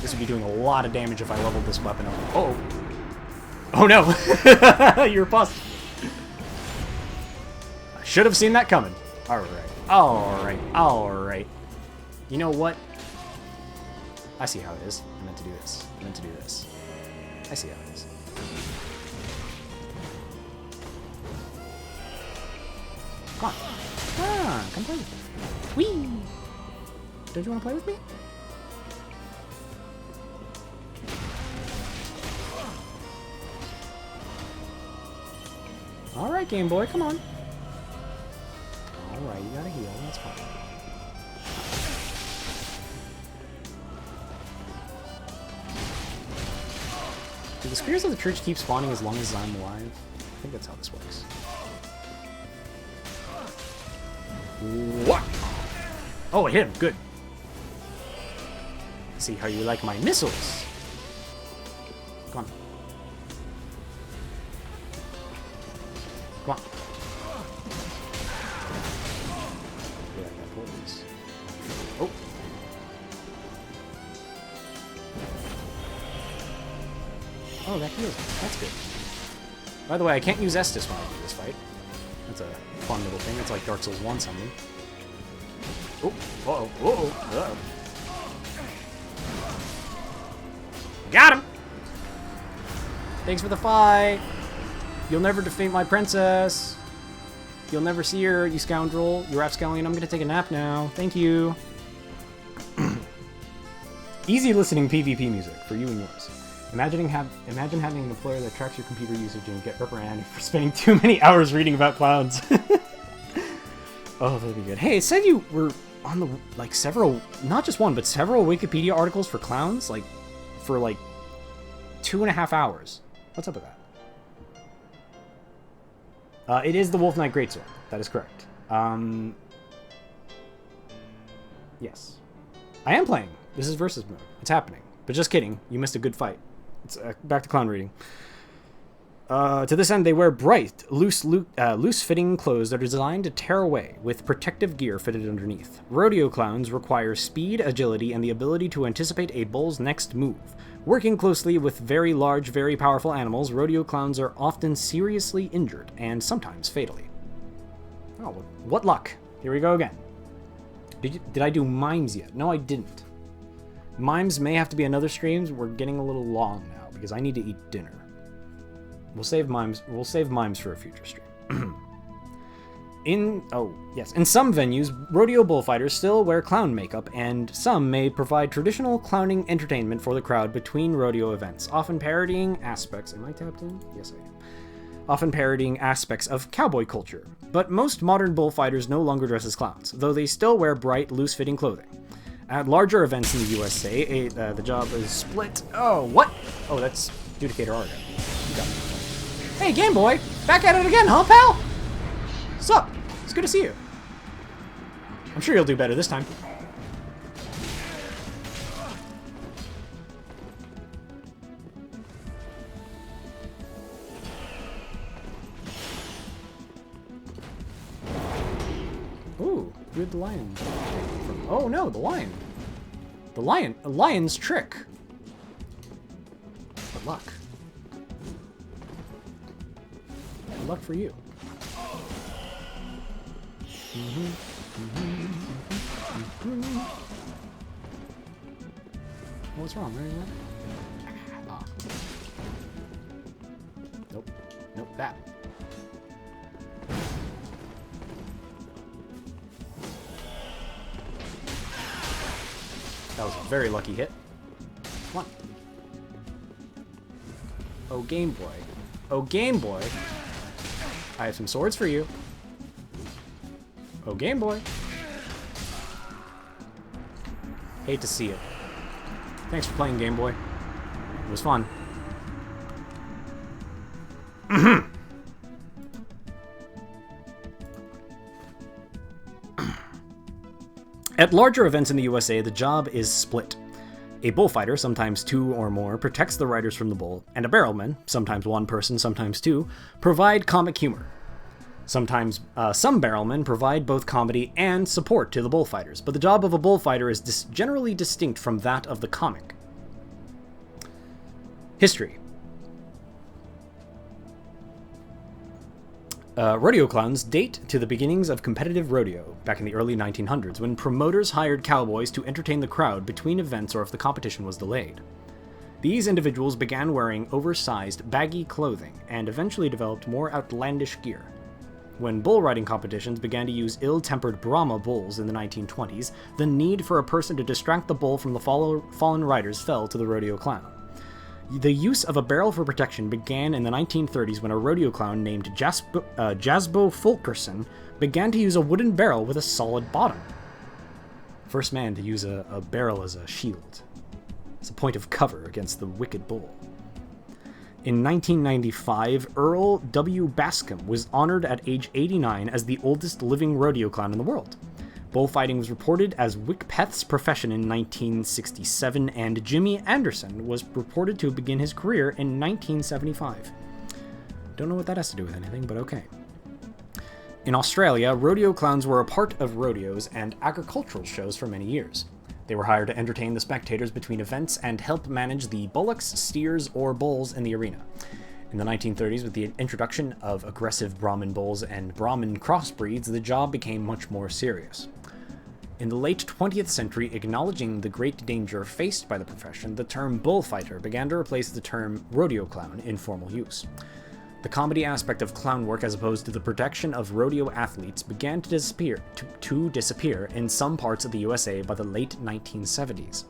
Speaker 1: this would be doing a lot of damage if I leveled this weapon up. Oh. Oh no! You're busted. I should have seen that coming. Alright. Alright. Alright. You know what? I see how it is. I meant to do this. I meant to do this. I see how it is. Come on. Ah, come play with me. Whee! Don't you want to play with me? Alright, Game Boy, come on. Alright, you gotta heal. That's fine. Do the Spears of the Church keep spawning as long as I'm alive? I think that's how this works. What? Oh, I hit him. Good. See how you like my missiles. Come on. Come on. Yeah, I got these. Oh. Oh, that heals me. That's good. By the way, I can't use Jesters when I do this fight. That's a fun little thing. It's like Dark Souls 1 something. Oh, uh-oh, uh-oh, uh-oh. Got him! Thanks for the fight! You'll never defeat my princess! You'll never see her, you scoundrel. You rapscallion, I'm gonna take a nap now. Thank you. Easy listening PvP music for you and yours. Imagine having an employer that tracks your computer usage and get reprimanded for spending too many hours reading about clowns. Oh, that'd be good. Hey, it said you were on the, like, several, not just one, but several Wikipedia articles for clowns, like, for, like, 2.5 hours. What's up with that? It is the Wolf Knight Greatsword. That is correct. Yes. I am playing. This is versus mode. It's happening. But just kidding. You missed a good fight. It's back to clown reading. To this end, they wear bright, loose-fitting clothes that are designed to tear away, with protective gear fitted underneath. Rodeo clowns require speed, agility, and the ability to anticipate a bull's next move. Working closely with very large, very powerful animals, rodeo clowns are often seriously injured, and sometimes fatally. Oh, what luck. Here we go again. Did I do mimes yet? No, I didn't. Mimes may have to be another stream. We're getting a little long now, because I need to eat dinner. We'll save mimes for a future stream. In some venues, rodeo bullfighters still wear clown makeup, and some may provide traditional clowning entertainment for the crowd between rodeo events, often parodying aspects. Am I tapped in? Yes, I am. Often parodying aspects of cowboy culture. But most modern bullfighters no longer dress as clowns, though they still wear bright, loose-fitting clothing. At larger events in the USA, the job is split. Oh, what? Oh, that's Judicator Argo. You got me. Hey, Game Boy! Back at it again, huh, pal? Sup? It's good to see you. I'm sure you'll do better this time. Ooh, you had the lion. Oh no, the lion. The lion. A lion's trick. Good luck. Good luck for you. What's wrong? Where are you at? Ah. Nope. Nope, that. That was a very lucky hit. Come on. Oh, Game Boy. Oh, Game Boy. I have some swords for you. Oh, Game Boy. Hate to see it. Thanks for playing, Game Boy. It was fun. At larger events in the USA, the job is split. A bullfighter, sometimes two or more, protects the riders from the bull, and a barrelman, sometimes one person, sometimes two, provide comic humor. Sometimes some barrelmen provide both comedy and support to the bullfighters, but the job of a bullfighter is generally distinct from that of the comic. History. Rodeo clowns date to the beginnings of competitive rodeo back in the early 1900s, when promoters hired cowboys to entertain the crowd between events or if the competition was delayed. These individuals began wearing oversized, baggy clothing and eventually developed more outlandish gear. When bull riding competitions began to use ill-tempered Brahma bulls in the 1920s, the need for a person to distract the bull from the fallen riders fell to the rodeo clown. The use of a barrel for protection began in the 1930s when a rodeo clown named Jasbo Fulkerson began to use a wooden barrel with a solid bottom. First man to use a barrel as a shield. It's a point of cover against the wicked bull. In 1995, Earl W. Bascom was honored at age 89 as the oldest living rodeo clown in the world. Bullfighting was reported as Wickpeth's profession in 1967, and Jimmy Anderson was reported to begin his career in 1975. Don't know what that has to do with anything, but okay. In Australia, rodeo clowns were a part of rodeos and agricultural shows for many years. They were hired to entertain the spectators between events and help manage the bullocks, steers, or bulls in the arena. In the 1930s, with the introduction of aggressive Brahmin bulls and Brahmin crossbreeds, the job became much more serious. In the late 20th century, acknowledging the great danger faced by the profession, the term bullfighter began to replace the term rodeo clown in formal use. The comedy aspect of clown work, as opposed to the protection of rodeo athletes, began to disappear in some parts of the USA by the late 1970s.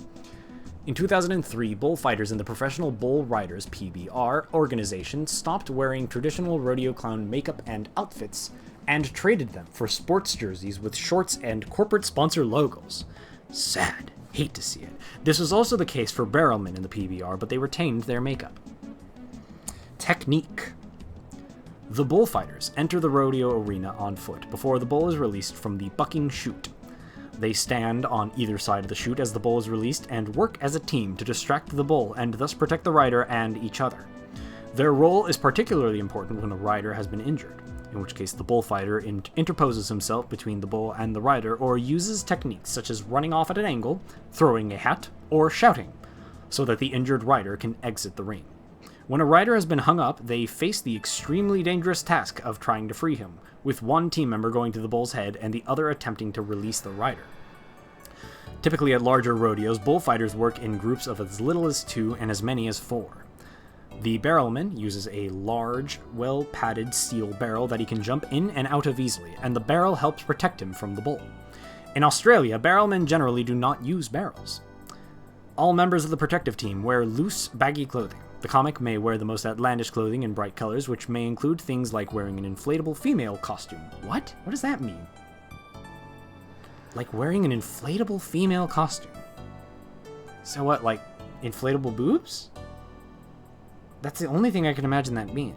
Speaker 1: In 2003, bullfighters in the Professional Bull Riders (PBR) organization stopped wearing traditional rodeo clown makeup and outfits and traded them for sports jerseys with shorts and corporate sponsor logos. Sad. Hate to see it. This was also the case for barrelmen in the PBR, but they retained their makeup. Technique. The bullfighters enter the rodeo arena on foot before the bull is released from the bucking chute. They stand on either side of the chute as the bull is released and work as a team to distract the bull and thus protect the rider and each other. Their role is particularly important when a rider has been injured, in which case the bullfighter interposes himself between the bull and the rider, or uses techniques such as running off at an angle, throwing a hat, or shouting, so that the injured rider can exit the ring. When a rider has been hung up, they face the extremely dangerous task of trying to free him, with one team member going to the bull's head and the other attempting to release the rider. Typically at larger rodeos, bullfighters work in groups of as little as 2 and as many as 4. The barrelman uses a large, well-padded steel barrel that he can jump in and out of easily, and the barrel helps protect him from the bull. In Australia, barrelmen generally do not use barrels. All members of the protective team wear loose, baggy clothing. The comic may wear the most outlandish clothing in bright colors, which may include things like wearing an inflatable female costume. What? What does that mean? Like wearing an inflatable female costume? So what, like inflatable boobs? That's the only thing I can imagine that being.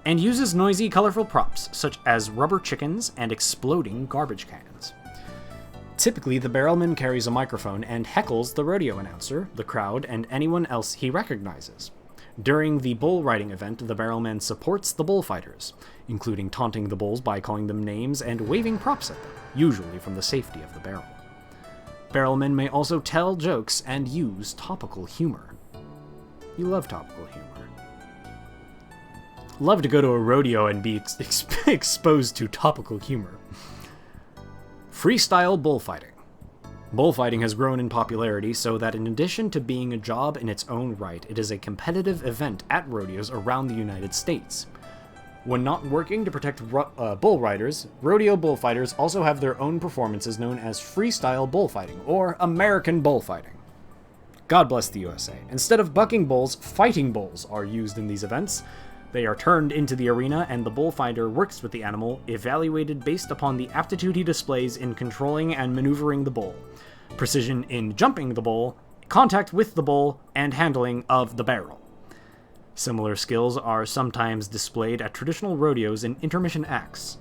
Speaker 1: And uses noisy, colorful props, such as rubber chickens and exploding garbage cans. Typically, the barrelman carries a microphone and heckles the rodeo announcer, the crowd, and anyone else he recognizes. During the bull riding event, the barrelman supports the bullfighters, including taunting the bulls by calling them names and waving props at them, usually from the safety of the barrel. Barrelmen may also tell jokes and use topical humor. You love topical humor. Love to go to a rodeo and be exposed to topical humor. Freestyle bullfighting. Bullfighting has grown in popularity so that in addition to being a job in its own right, it is a competitive event at rodeos around the United States. When not working to protect bull riders, rodeo bullfighters also have their own performances known as freestyle bullfighting, or American bullfighting. God bless the USA. Instead of bucking bulls, fighting bulls are used in these events. They are turned into the arena, and the bullfighter works with the animal, evaluated based upon the aptitude he displays in controlling and maneuvering the bull, precision in jumping the bull, contact with the bull, and handling of the barrel. Similar skills are sometimes displayed at traditional rodeos in intermission acts.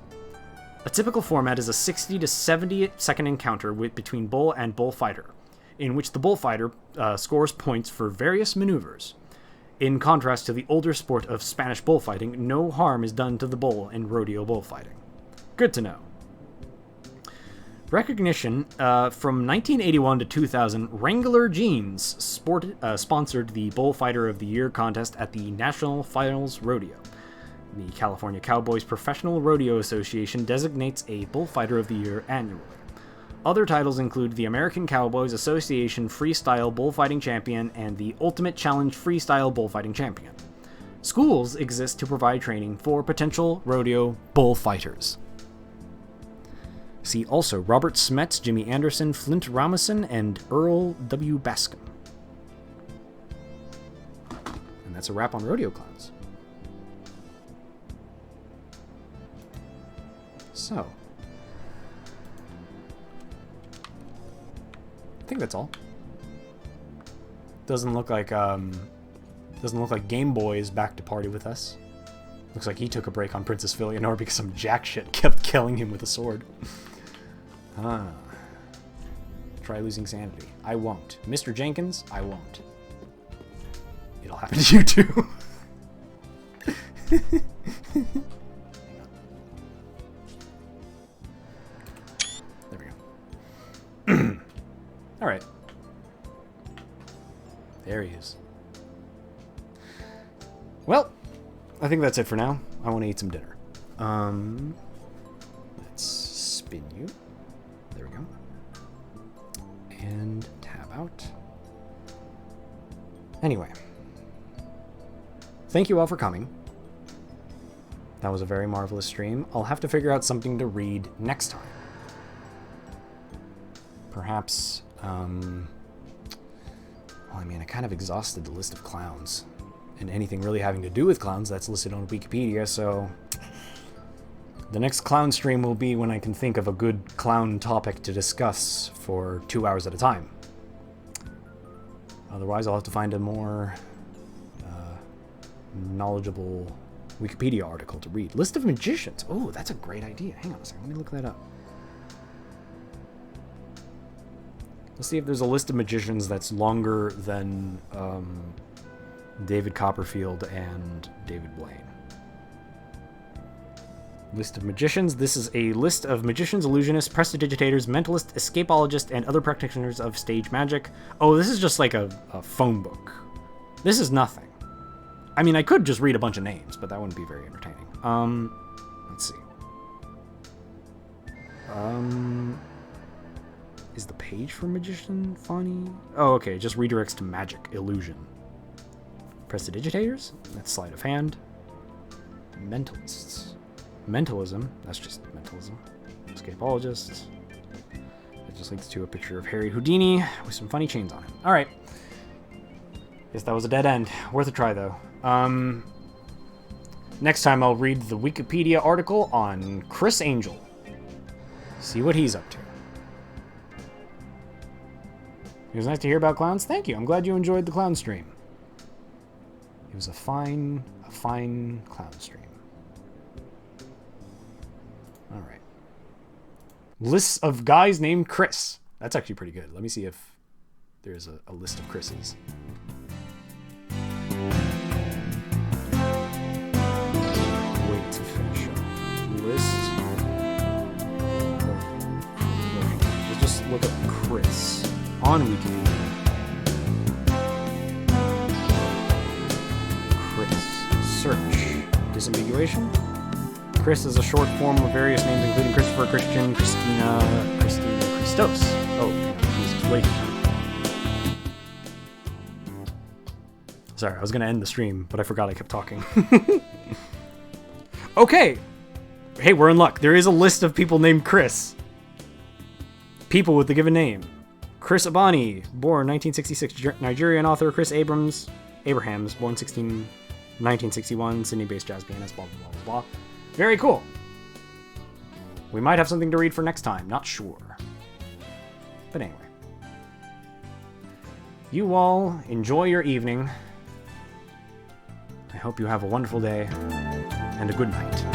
Speaker 1: A typical format is a 60 to 70 second encounter between bull and bullfighter, in which the bullfighter scores points for various maneuvers. In contrast to the older sport of Spanish bullfighting, no harm is done to the bull in rodeo bullfighting. Good to know. Recognition, from 1981 to 2000, Wrangler Jeans sponsored the Bullfighter of the Year contest at the National Finals Rodeo. The California Cowboys Professional Rodeo Association designates a Bullfighter of the Year annually. Other titles include the American Cowboys Association Freestyle Bullfighting Champion and the Ultimate Challenge Freestyle Bullfighting Champion. Schools exist to provide training for potential rodeo bullfighters. See also Robert Smets, Jimmy Anderson, Flint Ramison, and Earl W. Bascom. And that's a wrap on Rodeo Clowns. So, I think that's all. Doesn't look like Game Boy is back to party with us. Looks like he took a break on Princess Philionor because some jack shit kept killing him with a sword. Try losing sanity. I won't. Mr. Jenkins, I won't. It'll happen to you too. There we go. Alright. There he is. Well, I think that's it for now. I want to eat some dinner. Let's spin you. There we go. And tab out. Anyway. Thank you all for coming. That was a very marvelous stream. I'll have to figure out something to read next time. Perhaps, well, I mean, I kind of exhausted the list of clowns. And anything really having to do with clowns that's listed on Wikipedia, so the next clown stream will be when I can think of a good clown topic to discuss for 2 hours at a time. Otherwise, I'll have to find a more knowledgeable Wikipedia article to read. List of magicians. Oh, that's a great idea. Hang on a second. Let me look that up. Let's see if there's a list of magicians that's longer than David Copperfield and David Blaine. List of magicians. This is a list of magicians, illusionists, prestidigitators, mentalists, escapologists, and other practitioners of stage magic. Oh, this is just like a phone book. This is nothing. I mean, I could just read a bunch of names, but that wouldn't be very entertaining. Let's see. Is the page for magician funny? Oh, okay. Just redirects to magic, illusion. Prestidigitators? That's sleight of hand. Mentalists. Mentalism. That's just mentalism. Escapologists. It just links to a picture of Harry Houdini with some funny chains on him. Alright. Guess that was a dead end. Worth a try, though. Next time I'll read the Wikipedia article on Chris Angel. See what he's up to. It was nice to hear about clowns. Thank you. I'm glad you enjoyed the clown stream. It was a fine clown stream. All right. Lists of guys named Chris. That's actually pretty good. Let me see if there's a list of Chris's. Wait to finish up. List. Let's just look up Chris on Wikipedia. Search. Disambiguation. Chris is a short form of various names, including Christopher, Christian, Christina, Christos. Oh, Jesus, wait. Sorry, I was going to end the stream, but I forgot I kept talking. Okay. Hey, we're in luck. There is a list of people named Chris. People with the given name. Chris Abani, born 1966, Nigerian author. Chris Abrahams, born 1961, Sydney-based jazz pianist, blah, blah, blah, blah. Very cool. We might have something to read for next time. Not sure. But anyway. You all enjoy your evening. I hope you have a wonderful day and a good night.